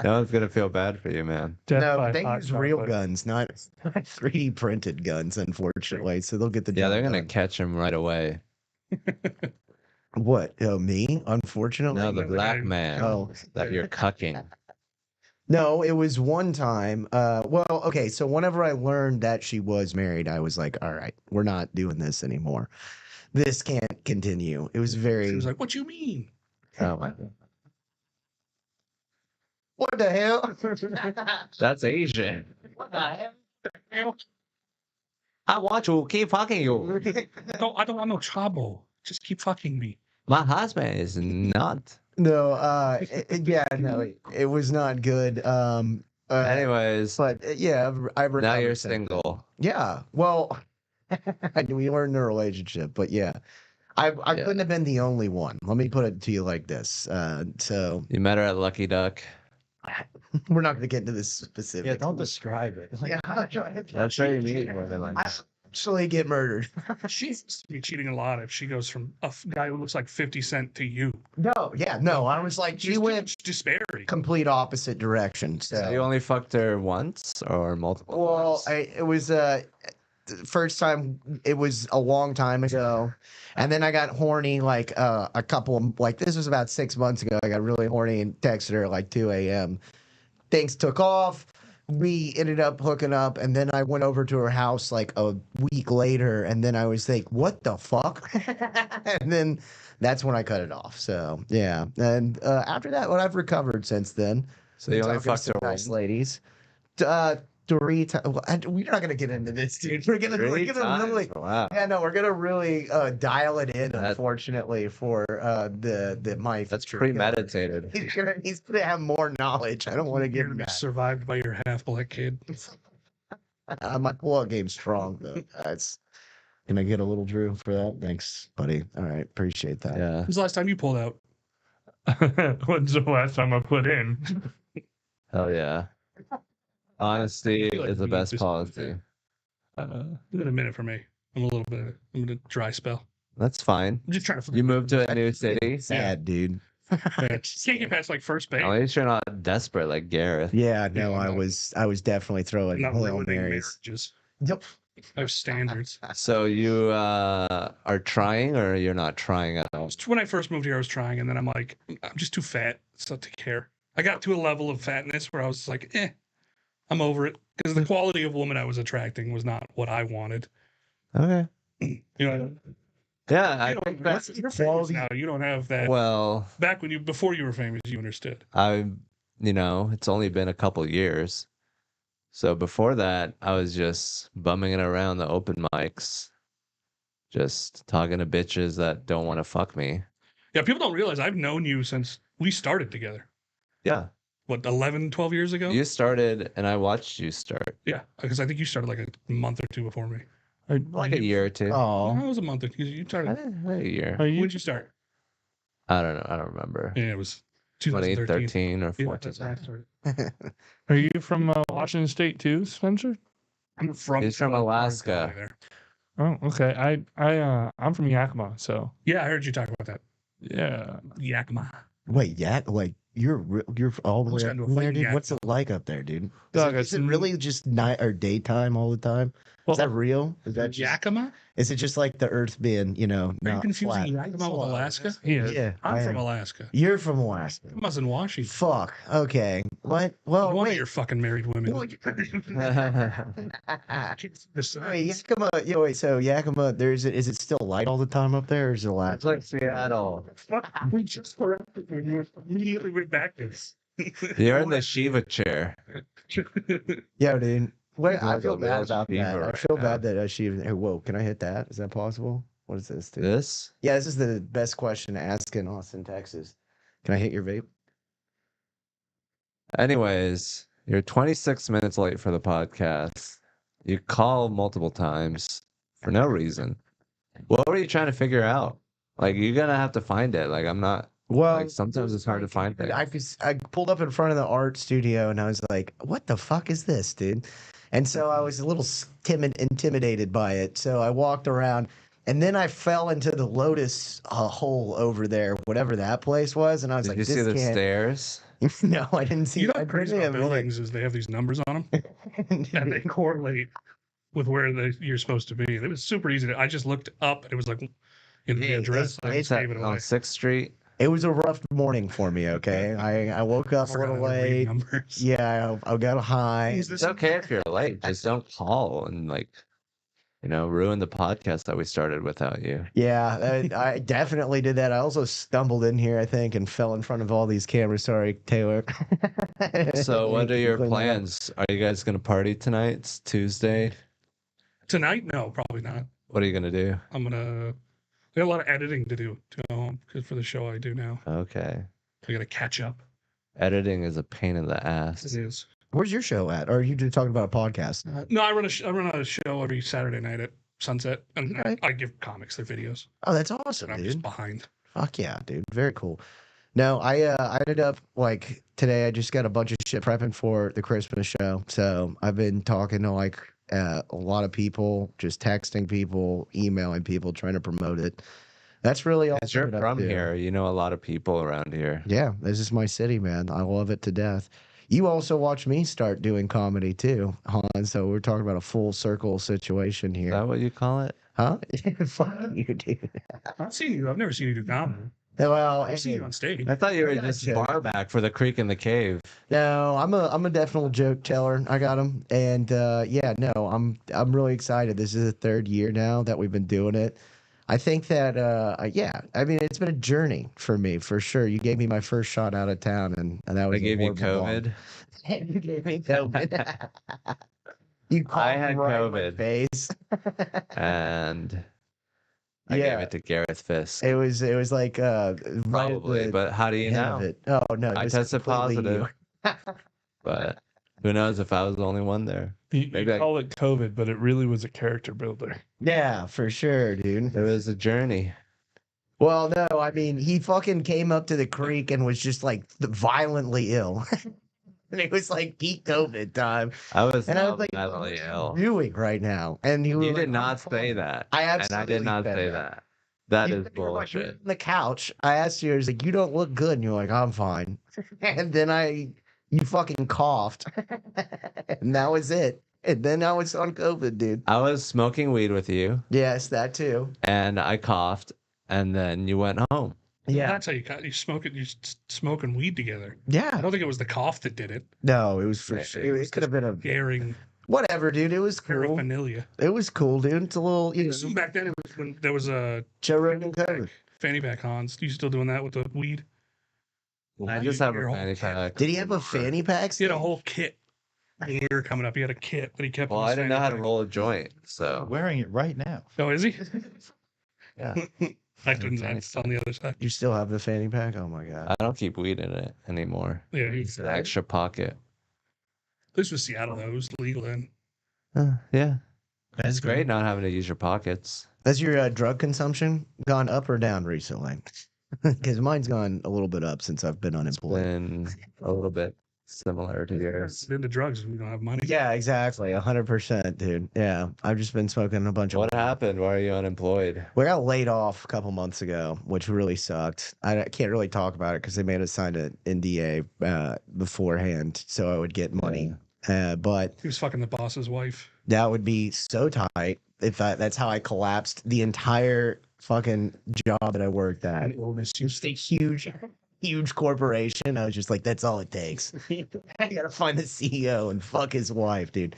Speaker 3: No one's gonna feel bad for you, man.
Speaker 2: Death
Speaker 7: No,
Speaker 2: by
Speaker 7: they
Speaker 2: hot
Speaker 7: use real
Speaker 2: chocolate.
Speaker 7: guns, not 3D printed guns, unfortunately. So they'll get the
Speaker 3: Yeah,
Speaker 7: job
Speaker 3: they're gonna
Speaker 7: done.
Speaker 3: catch him right away.
Speaker 7: What? Me? Unfortunately.
Speaker 3: No, the black man
Speaker 7: Oh.
Speaker 3: that you're cucking.
Speaker 7: No, it was one time. Well, okay, so whenever I learned that she was married, I was like, all right, we're not doing this anymore. This can't continue. It was
Speaker 5: She
Speaker 7: very.
Speaker 5: was like, "What you mean?"
Speaker 3: Oh my God.
Speaker 7: What the hell?
Speaker 3: That's Asian. What the hell? I want to keep fucking you.
Speaker 5: I don't want no trouble. Just keep fucking me.
Speaker 3: My husband is not.
Speaker 7: No, yeah, no, it was not good.
Speaker 3: Anyways,
Speaker 7: But yeah, I've
Speaker 3: now
Speaker 7: recovered
Speaker 3: you're
Speaker 7: since then.
Speaker 3: single.
Speaker 7: Yeah, well, we learned the relationship, but yeah, I
Speaker 3: Yeah.
Speaker 7: couldn't have been the only one. Let me put it to you like this. So
Speaker 3: You met her at Lucky Duck.
Speaker 7: we're not going to get into this specific.
Speaker 4: Yeah, don't describe it.
Speaker 7: Yeah,
Speaker 3: That's how you meet women like
Speaker 7: I
Speaker 3: that.
Speaker 7: actually get murdered.
Speaker 5: She's be cheating a lot if she goes from a guy who looks like 50 Cent to you.
Speaker 7: No, yeah, no. I was like, she
Speaker 5: There's too
Speaker 7: went
Speaker 5: much disparity.
Speaker 7: complete opposite direction. So
Speaker 3: You only fucked her once or multiple
Speaker 7: well,
Speaker 3: times?
Speaker 7: it was the first time. It was a long time ago, and then I got horny like a couple of like this was about 6 months ago. I got really horny and texted her at like 2 a.m. Things took off. We ended up hooking up, and then I went over to her house like a week later, and then I was like, "What the fuck?" And then that's when I cut it off. So yeah, and after that, what I've recovered since then.
Speaker 3: So you only
Speaker 7: Talking to
Speaker 3: fucked
Speaker 7: some
Speaker 3: her
Speaker 7: nice
Speaker 3: once?
Speaker 7: ladies. 3 times. We're not gonna get into this, dude. We're gonna
Speaker 3: Three
Speaker 7: really.
Speaker 3: times? Wow.
Speaker 7: Yeah, no, we're gonna really dial it in.
Speaker 3: That-
Speaker 7: Unfortunately, for the my.
Speaker 3: That's
Speaker 7: future killer.
Speaker 3: premeditated.
Speaker 7: He's gonna have more knowledge. I don't want to
Speaker 5: You're
Speaker 7: give him
Speaker 5: gonna be
Speaker 7: that.
Speaker 5: survived by your half black kid.
Speaker 7: My pull-out game's strong though. That's. Can I get a little Drew for that? Thanks, buddy. All right, appreciate that.
Speaker 3: Yeah.
Speaker 5: When's the last time you pulled out?
Speaker 2: When's the last time I put in?
Speaker 3: Hell yeah. Honesty
Speaker 5: feel like
Speaker 3: is the
Speaker 5: we
Speaker 3: best
Speaker 5: just-
Speaker 3: policy.
Speaker 5: Give it a minute for me. I'm in a dry spell.
Speaker 3: That's fine.
Speaker 5: I'm just trying to.
Speaker 3: You moved to a new city.
Speaker 7: Sad, dude.
Speaker 5: Can't get past like first base.
Speaker 3: At least you're not desperate like Gareth.
Speaker 7: Yeah, no,
Speaker 5: Yeah,
Speaker 7: I
Speaker 5: no.
Speaker 7: was definitely throwing
Speaker 5: I'm not
Speaker 7: Hail
Speaker 5: ruining
Speaker 7: Marys.
Speaker 5: marriages.
Speaker 7: Yep.
Speaker 5: I have standards.
Speaker 3: So you are trying or you're not trying at all?
Speaker 5: When I first moved here, I was trying, and then I'm like, I'm just too fat so to care. I got to a level of fatness where I was like, I'm over it because the quality of woman I was attracting was not what I wanted.
Speaker 3: Okay.
Speaker 5: You know,
Speaker 3: Yeah, I
Speaker 5: you know,
Speaker 3: think
Speaker 5: what's
Speaker 3: that's
Speaker 5: your famous now? You don't have that.
Speaker 3: well,
Speaker 5: Back before you were famous, you understood.
Speaker 3: it's only been a couple years. So before that, I was just bumming it around the open mics, just talking to bitches that don't want to fuck me.
Speaker 5: Yeah, people don't realize I've known you since we started together.
Speaker 3: Yeah.
Speaker 5: What, 11, 12 years ago?
Speaker 3: You started and I watched you start.
Speaker 5: Yeah, because I think you started like a month or two before me.
Speaker 3: Like a year or two.
Speaker 7: Oh,
Speaker 5: It was a month because you started.
Speaker 3: A year.
Speaker 5: When did you start?
Speaker 3: I don't know. I don't remember.
Speaker 5: Yeah, it was 2013.
Speaker 3: 2013 or
Speaker 5: Yeah,
Speaker 3: 14.
Speaker 5: that's when I started.
Speaker 2: Are you from Washington State too, Spencer?
Speaker 5: I'm from.
Speaker 3: He's from Alaska.
Speaker 5: There.
Speaker 2: Oh, okay. I'm from Yakima, so
Speaker 5: Yeah, I heard you talk about that.
Speaker 2: yeah.
Speaker 5: Yakima.
Speaker 7: wait, yeah, like you're all the
Speaker 5: Almost
Speaker 7: way
Speaker 5: got into
Speaker 7: up
Speaker 5: a fight
Speaker 7: there,
Speaker 5: in
Speaker 7: dude. What's it
Speaker 5: Yakima.
Speaker 7: like up there, dude?
Speaker 2: Dog,
Speaker 7: Is it
Speaker 2: it's-
Speaker 7: really just night or daytime all the time?
Speaker 2: Well,
Speaker 7: Is that real? Is that just,
Speaker 5: Yakima?
Speaker 7: is it just like the Earth being,
Speaker 5: Are you
Speaker 7: not
Speaker 5: confusing
Speaker 7: flat?
Speaker 5: Yakima with Alaska?
Speaker 2: yeah.
Speaker 7: Yeah,
Speaker 5: I'm
Speaker 7: I
Speaker 5: from
Speaker 7: am.
Speaker 5: Alaska.
Speaker 7: You're from Alaska.
Speaker 5: I was in Washington.
Speaker 7: Fuck. Okay. What?
Speaker 5: No
Speaker 7: Well,
Speaker 5: wonder
Speaker 7: wait.
Speaker 5: you're fucking married women.
Speaker 7: Wait,
Speaker 5: Besides,
Speaker 7: Yakima. Yeah, wait. So Yakima, is it still light all the time up there, or is it
Speaker 3: It's
Speaker 7: last?
Speaker 3: like Seattle.
Speaker 5: we just corrected you. You immediately went back to this.
Speaker 3: You're in the Shiva chair.
Speaker 7: Yeah, dude. Wait, I
Speaker 3: Like
Speaker 7: feel
Speaker 3: a
Speaker 7: bad
Speaker 3: little
Speaker 7: about that.
Speaker 3: fever
Speaker 7: I
Speaker 3: right
Speaker 7: feel
Speaker 3: now.
Speaker 7: bad that she. Hey, whoa, can I hit that? Is that possible? What is this, dude?
Speaker 3: This?
Speaker 7: Yeah, this is the best question to ask in Austin, Texas. Can I hit your vape?
Speaker 3: Anyways, you're 26 minutes late for the podcast. You call multiple times for no reason. What were you trying to figure out? Like, you're gonna have to find it. Like, I'm not.
Speaker 7: Well,
Speaker 3: Like, sometimes it's hard to find things.
Speaker 7: I pulled up in front of the art studio and I was like, "What the fuck is this, dude?" And so I was a little intimidated by it. So I walked around, and then I fell into the Lotus hole over there, whatever that place was. And I was
Speaker 3: Did
Speaker 7: like,
Speaker 3: you see
Speaker 7: "This
Speaker 3: the
Speaker 7: can't."
Speaker 3: stairs?
Speaker 7: No, I didn't see.
Speaker 5: You know
Speaker 7: I
Speaker 5: what's crazy
Speaker 7: didn't
Speaker 5: about
Speaker 7: admit it.
Speaker 5: buildings is they have these numbers on them, and they correlate with where you're supposed to be. It was super easy. I just looked up, and it was like in the
Speaker 7: Yeah,
Speaker 5: address. I
Speaker 7: it's
Speaker 5: just gave it
Speaker 3: On
Speaker 5: away.
Speaker 3: 6th Street?
Speaker 7: It was a rough morning for me. Okay, I woke up a
Speaker 5: Forgot
Speaker 7: little
Speaker 5: how to read
Speaker 7: late.
Speaker 5: numbers.
Speaker 7: Yeah, I got a high.
Speaker 3: It's okay if you're late. Just don't call and ruin the podcast that we started without you.
Speaker 7: Yeah, I definitely did that. I also stumbled in here, I think, and fell in front of all these cameras. Sorry, Taylor.
Speaker 3: So what are your
Speaker 7: Clean that up.
Speaker 3: plans? Are you guys gonna party tonight? It's Tuesday.
Speaker 5: Tonight? No, probably not.
Speaker 3: What are you gonna do?
Speaker 5: I got a lot of editing to do for the show I do now.
Speaker 3: Okay.
Speaker 5: I gotta catch up.
Speaker 3: Editing is a pain in the ass.
Speaker 5: It is.
Speaker 7: Where's your show at? Or are you just talking about a podcast?
Speaker 5: No, I run a show every Saturday night at sunset, and
Speaker 7: Okay.
Speaker 5: I give comics their videos.
Speaker 7: Oh, that's awesome,
Speaker 5: And I'm
Speaker 7: dude.
Speaker 5: just behind.
Speaker 7: Fuck yeah, dude. Very cool. No, I ended up like today. I just got a bunch of shit prepping for the Christmas show. So I've been talking to like a lot of people, just texting people, emailing people, trying to promote it. That's really all.
Speaker 3: Because you're
Speaker 7: I'm
Speaker 3: from
Speaker 7: up to.
Speaker 3: here, you know a lot of people around here.
Speaker 7: Yeah, this is my city, man. I love it to death. You also watched me start doing comedy too, Han. So we're talking about a full circle situation
Speaker 3: Is
Speaker 7: here.
Speaker 3: that what you call it?
Speaker 7: Huh? Fuck you, dude.
Speaker 5: I've seen you. I've never seen you do comedy.
Speaker 7: Well,
Speaker 5: I've seen you on stage.
Speaker 3: I thought you were
Speaker 7: I
Speaker 3: just
Speaker 7: gotcha.
Speaker 3: bar back for the creek in the cave.
Speaker 7: no, I'm a definite joke teller. I got him, and yeah, no, I'm really excited. This is the third year now that we've been doing it. I think that yeah, I mean it's been a journey for me for sure. You gave me my first shot out of town, and that was
Speaker 3: I gave you
Speaker 7: horrible bomb.
Speaker 3: COVID.
Speaker 7: You gave me COVID. You called
Speaker 3: I had
Speaker 7: me right in my
Speaker 3: COVID.
Speaker 7: face.
Speaker 3: And I
Speaker 7: Yeah.
Speaker 3: gave it to Gareth Fiske.
Speaker 7: It was like right at
Speaker 3: Probably,
Speaker 7: the
Speaker 3: but how do you
Speaker 7: end of
Speaker 3: know?
Speaker 7: it. Oh no, it
Speaker 3: I
Speaker 7: was
Speaker 3: tested
Speaker 7: completely
Speaker 3: positive.
Speaker 7: you.
Speaker 3: But who knows if I was the only one there?
Speaker 5: You
Speaker 3: Maybe I-
Speaker 5: call it COVID, but it really was a character builder.
Speaker 7: Yeah, for sure, dude.
Speaker 3: It was a journey.
Speaker 7: Well, no, I mean, he fucking came up to the creek and was just like violently ill. And it was like peak COVID time.
Speaker 3: I was
Speaker 7: And I was
Speaker 3: not
Speaker 7: like,
Speaker 3: mentally
Speaker 7: what are you
Speaker 3: ill.
Speaker 7: doing right now? And he was
Speaker 3: You
Speaker 7: like,
Speaker 3: did
Speaker 7: "I'm
Speaker 3: not say
Speaker 7: fine."
Speaker 3: that.
Speaker 7: I
Speaker 3: And I
Speaker 7: absolutely
Speaker 3: did not
Speaker 7: said
Speaker 3: say that. That
Speaker 7: You
Speaker 3: is
Speaker 7: said you were, like,
Speaker 3: bullshit.
Speaker 7: on the couch. I asked you, I was like, you don't look good. And you're like, I'm fine. And then you fucking coughed. And that was it. And then I was on COVID, dude.
Speaker 3: I was smoking weed with you,
Speaker 7: Yes, that too.
Speaker 3: and I coughed, and then you went home.
Speaker 7: Yeah.
Speaker 5: That's how you smoking weed together. I
Speaker 7: Yeah.
Speaker 5: don't think it was the cough that did it.
Speaker 7: No, it was for
Speaker 3: Maybe.
Speaker 7: sure. It could have been a
Speaker 5: Scaring
Speaker 7: whatever, dude. It was cool.
Speaker 5: paraphernalia.
Speaker 7: It was cool, dude. It's a little, you know,
Speaker 5: Back then, it was when there was a
Speaker 7: Joe Rogan COVID.
Speaker 5: fanny pack Hans. You still doing that with the weed?
Speaker 3: I just have
Speaker 5: Your
Speaker 3: a
Speaker 5: whole
Speaker 3: fanny
Speaker 5: kit.
Speaker 3: pack.
Speaker 7: Did he have a fanny pack?
Speaker 5: He had a whole kit. When we were coming up, he had a kit that he kept.
Speaker 3: Well,
Speaker 5: in
Speaker 3: I
Speaker 5: his
Speaker 3: didn't know
Speaker 5: fanny
Speaker 3: how to
Speaker 5: pack.
Speaker 3: roll a joint, so
Speaker 4: Wearing it right now.
Speaker 5: Oh, is he?
Speaker 3: yeah.
Speaker 5: I couldn't. It's on the other side.
Speaker 7: You still have the fanny pack? Oh my god.
Speaker 3: I don't keep weed in it anymore.
Speaker 5: Yeah,
Speaker 3: It's an extra pocket.
Speaker 5: this was Seattle though. It was legal then.
Speaker 3: Yeah,
Speaker 4: That's
Speaker 3: it's great not having to use your pockets.
Speaker 7: Has your drug consumption gone up or down recently? Because mine's gone a little bit up since I've been unemployed.
Speaker 3: Been a little bit similar to yours.
Speaker 5: Into drugs. We don't have money.
Speaker 7: Yeah, exactly. 100%, dude. Yeah. I've just been smoking a bunch of.
Speaker 3: What happened? Why are you unemployed?
Speaker 7: We got laid off a couple months ago, which really sucked. I can't really talk about it because they made us sign an NDA beforehand so I would get money. But
Speaker 5: He was fucking the boss's wife.
Speaker 7: that would be so tight if that's how I collapsed the entire fucking job that I worked at.
Speaker 5: And we'll miss you.
Speaker 7: Just a huge corporation. I was just like, that's all it takes. I gotta find the CEO and fuck his wife, dude.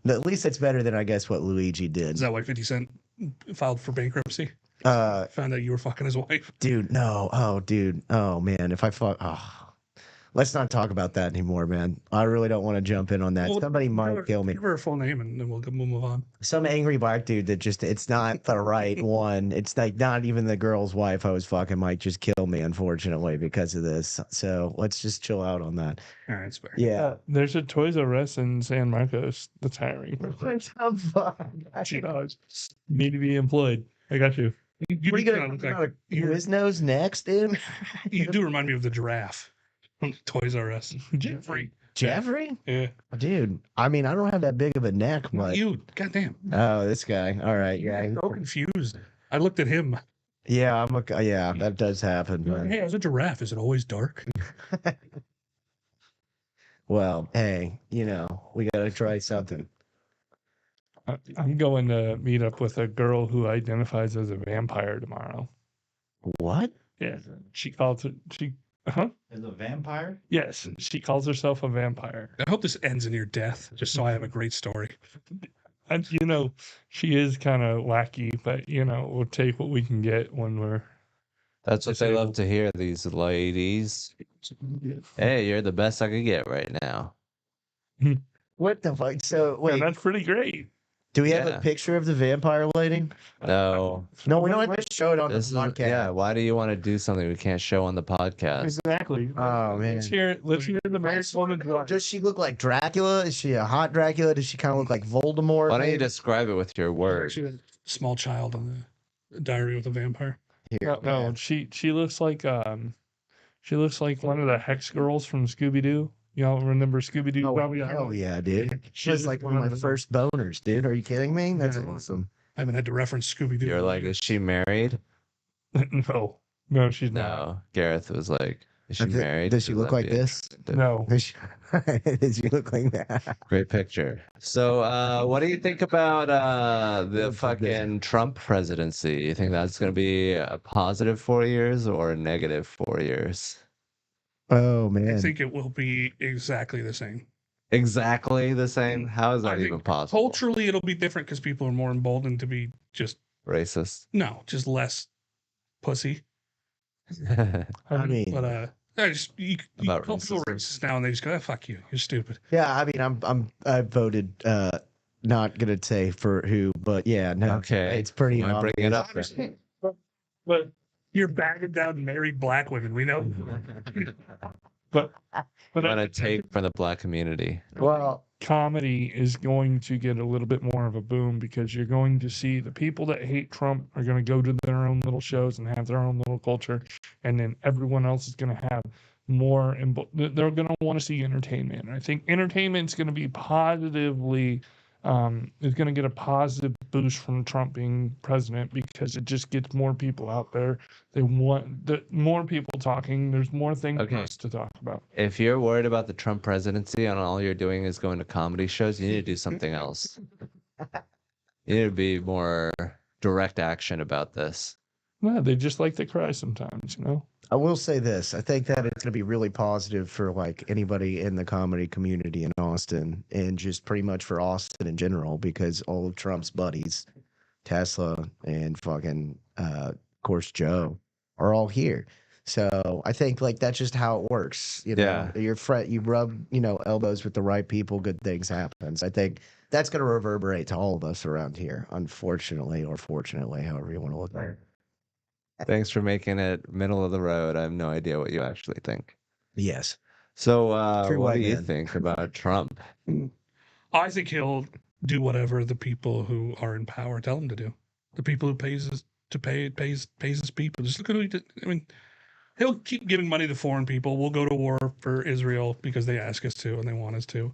Speaker 7: But at least it's better than I guess what Luigi did.
Speaker 5: Is that why 50 Cent filed for bankruptcy?
Speaker 7: Uh,
Speaker 5: Found out you were fucking his wife.
Speaker 7: dude, no. Oh, dude. Oh man, if I fuck. Oh. Let's not talk about that anymore, man. I really don't want to jump in on that.
Speaker 5: Well,
Speaker 7: Somebody might kill me.
Speaker 5: Give her a full name and then we'll move on.
Speaker 7: Some angry black dude that just, it's not the right one. It's like not even the girl's wife I was fucking might just kill me, unfortunately, because of this. So let's just chill out on that.
Speaker 5: All right, it's fair.
Speaker 7: Yeah.
Speaker 2: There's a Toys R Us in San Marcos that's hiring.
Speaker 7: What the fuck?
Speaker 2: $2. Need to be employed. I got you.
Speaker 5: You
Speaker 7: What are you
Speaker 5: do
Speaker 7: gonna
Speaker 5: look
Speaker 7: talk
Speaker 5: like,
Speaker 7: about? Quiznos next, dude?
Speaker 5: you do remind me of the giraffe from Toys R Us. Jeffrey.
Speaker 7: Jeffrey?
Speaker 5: Yeah.
Speaker 7: Dude, I mean, I don't have that big of a neck, but.
Speaker 5: You. Goddamn.
Speaker 7: Oh, this guy. All right. Yeah.
Speaker 5: I'm so confused. I looked at him.
Speaker 7: Yeah, yeah, that does happen. But,
Speaker 5: Hey, as a giraffe, is it always dark?
Speaker 7: well, hey, we got to try something.
Speaker 2: I'm going to meet up with a girl who identifies as a vampire tomorrow.
Speaker 7: What?
Speaker 2: Yeah, she calls it. She, huh?
Speaker 4: Is a vampire?
Speaker 2: Yes, she calls herself a vampire.
Speaker 5: I hope this ends in your death, just so I have a great story.
Speaker 2: And she is kind of wacky, but we'll take what we can get when we're.
Speaker 3: That's what they love to hear, these ladies. Hey, you're the best I could get right now.
Speaker 7: What the fuck? So
Speaker 2: Yeah,
Speaker 7: wait,
Speaker 2: that's pretty great.
Speaker 7: do we have
Speaker 3: Yeah.
Speaker 7: a picture of the vampire lady?
Speaker 3: No.
Speaker 7: No, we don't have to show it on the
Speaker 3: This is,
Speaker 7: podcast.
Speaker 3: yeah, why do you want to do something we can't show on the podcast?
Speaker 2: Exactly.
Speaker 7: Oh man.
Speaker 2: Let's hear the married woman.
Speaker 7: Does she look like Dracula? Is she a hot Dracula? Does she kind of look like Voldemort?
Speaker 3: Why don't you
Speaker 7: maybe?
Speaker 3: describe it with your words?
Speaker 5: She was a small child in the Diary with a Vampire.
Speaker 7: Here,
Speaker 2: No,
Speaker 7: man.
Speaker 2: she looks like one of the Hex girls from Scooby Doo. Y'all remember Scooby Doo?
Speaker 7: Oh, hell yeah, dude. She was like one of my first boners, dude. Are you kidding me? That's awesome.
Speaker 5: I haven't had to reference Scooby Doo.
Speaker 3: You're like, is she married?
Speaker 2: No, she's not.
Speaker 3: No. Gareth was like, is she married?
Speaker 7: Does she look like this?
Speaker 2: No.
Speaker 7: Does she look like that?
Speaker 3: Great picture. So, what do you think about the fucking Trump presidency? You think that's going to be a positive 4 years or a negative 4 years?
Speaker 7: Oh
Speaker 5: I
Speaker 7: man.
Speaker 5: think it will be exactly the same.
Speaker 3: Exactly the same? How is
Speaker 5: I
Speaker 3: that
Speaker 5: think
Speaker 3: even possible?
Speaker 5: Culturally, it'll be different because people are more emboldened to be just
Speaker 3: Racist.
Speaker 5: less pussy.
Speaker 7: I mean,
Speaker 5: But you
Speaker 3: About
Speaker 5: call people
Speaker 3: racism.
Speaker 5: racist now, and they just go, "Fuck you, you're stupid."
Speaker 7: yeah. I mean, I voted. Not gonna say for who, but yeah, no.
Speaker 3: Okay.
Speaker 7: It's pretty.
Speaker 3: Why bring it up?
Speaker 2: But
Speaker 5: You're bagging down married black women. We know.
Speaker 2: but
Speaker 3: I'm going to take from the black community.
Speaker 7: Well,
Speaker 2: comedy is going to get a little bit more of a boom because you're going to see the people that hate Trump are going to go to their own little shows and have their own little culture, and then everyone else is going to have more. They're going to want to see entertainment. I think entertainment is going to be positively. Is going to get a positive boost from Trump being president because it just gets more people out there. They want more people talking. There's more things for us to talk about.
Speaker 3: If you're worried about the Trump presidency and all you're doing is going to comedy shows, you need to do something else. You need to be more direct action about this.
Speaker 2: Yeah, they just like to cry sometimes,
Speaker 7: I will say this. I think that it's going to be really positive for like anybody in the comedy community in Austin and just pretty much for Austin in general because all of Trump's buddies, Tesla and fucking, of course, Joe, are all here. So I think like that's just how it works.
Speaker 3: Yeah.
Speaker 7: You rub, elbows with the right people, good things happens. I think that's going to reverberate to all of us around here, unfortunately or fortunately, however you want to look at it.
Speaker 3: Thanks for making it middle of the road. I have no idea what you actually think.
Speaker 7: Yes.
Speaker 3: So,
Speaker 7: True
Speaker 3: what
Speaker 7: white
Speaker 3: do you
Speaker 7: man.
Speaker 3: think about Trump?
Speaker 5: I think he'll do whatever the people who are in power tell him to do. The people who pays his people. Just look at who he did. I mean, he'll keep giving money to foreign people. We'll go to war for Israel because they ask us to and they want us to.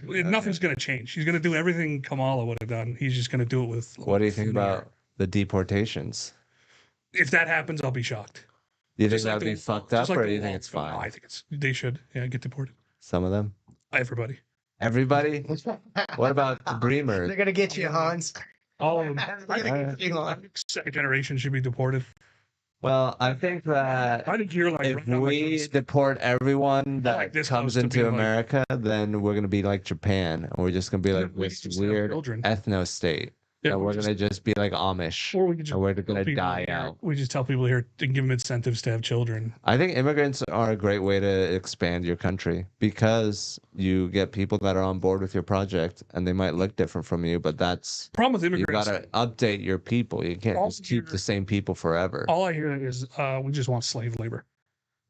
Speaker 5: Nothing's going to change. He's going to do everything Kamala would have done. He's just going to do it with.
Speaker 3: What do you think
Speaker 5: fear.
Speaker 3: about the deportations?
Speaker 5: If that happens, I'll be shocked.
Speaker 3: Do you think
Speaker 5: Just like
Speaker 3: that would be
Speaker 5: the-
Speaker 3: fucked
Speaker 5: just
Speaker 3: up,
Speaker 5: like
Speaker 3: or
Speaker 5: the
Speaker 3: do you think
Speaker 5: wall.
Speaker 3: it's fine?
Speaker 5: No, I think they should. Yeah, get deported.
Speaker 3: Some of them?
Speaker 5: Everybody.
Speaker 3: Everybody? What about the Dreamers?
Speaker 7: They're going to get you, Hans.
Speaker 2: All of them.
Speaker 7: They're gonna get you, Hans.
Speaker 5: Second generation should be deported.
Speaker 3: Well, I think that
Speaker 5: I think you're like
Speaker 3: if
Speaker 5: right now, like
Speaker 3: we
Speaker 5: this-
Speaker 3: deport everyone that
Speaker 5: like this
Speaker 3: comes
Speaker 5: close to
Speaker 3: into
Speaker 5: being like-
Speaker 3: America, then we're gonna be like Japan, and we're just gonna be like
Speaker 5: we
Speaker 3: this
Speaker 5: just have
Speaker 3: weird
Speaker 5: children.
Speaker 3: ethno state,
Speaker 5: Yeah,
Speaker 3: and
Speaker 5: we
Speaker 3: we're
Speaker 5: just-
Speaker 3: gonna just be like Amish,
Speaker 5: Or we could just
Speaker 3: and we're
Speaker 5: tell
Speaker 3: gonna
Speaker 5: people
Speaker 3: die
Speaker 5: here-
Speaker 3: out.
Speaker 5: We just tell people here to give them incentives to have children.
Speaker 3: I think immigrants are a great way to expand your country because you get people that are on board with your project, and they might look different from you, but that's
Speaker 5: Problem with
Speaker 3: you
Speaker 5: immigrants,
Speaker 3: gotta update your people. You can't
Speaker 5: All
Speaker 3: just keep
Speaker 5: here-
Speaker 3: the same people forever.
Speaker 5: all I hear is we just want slave labor.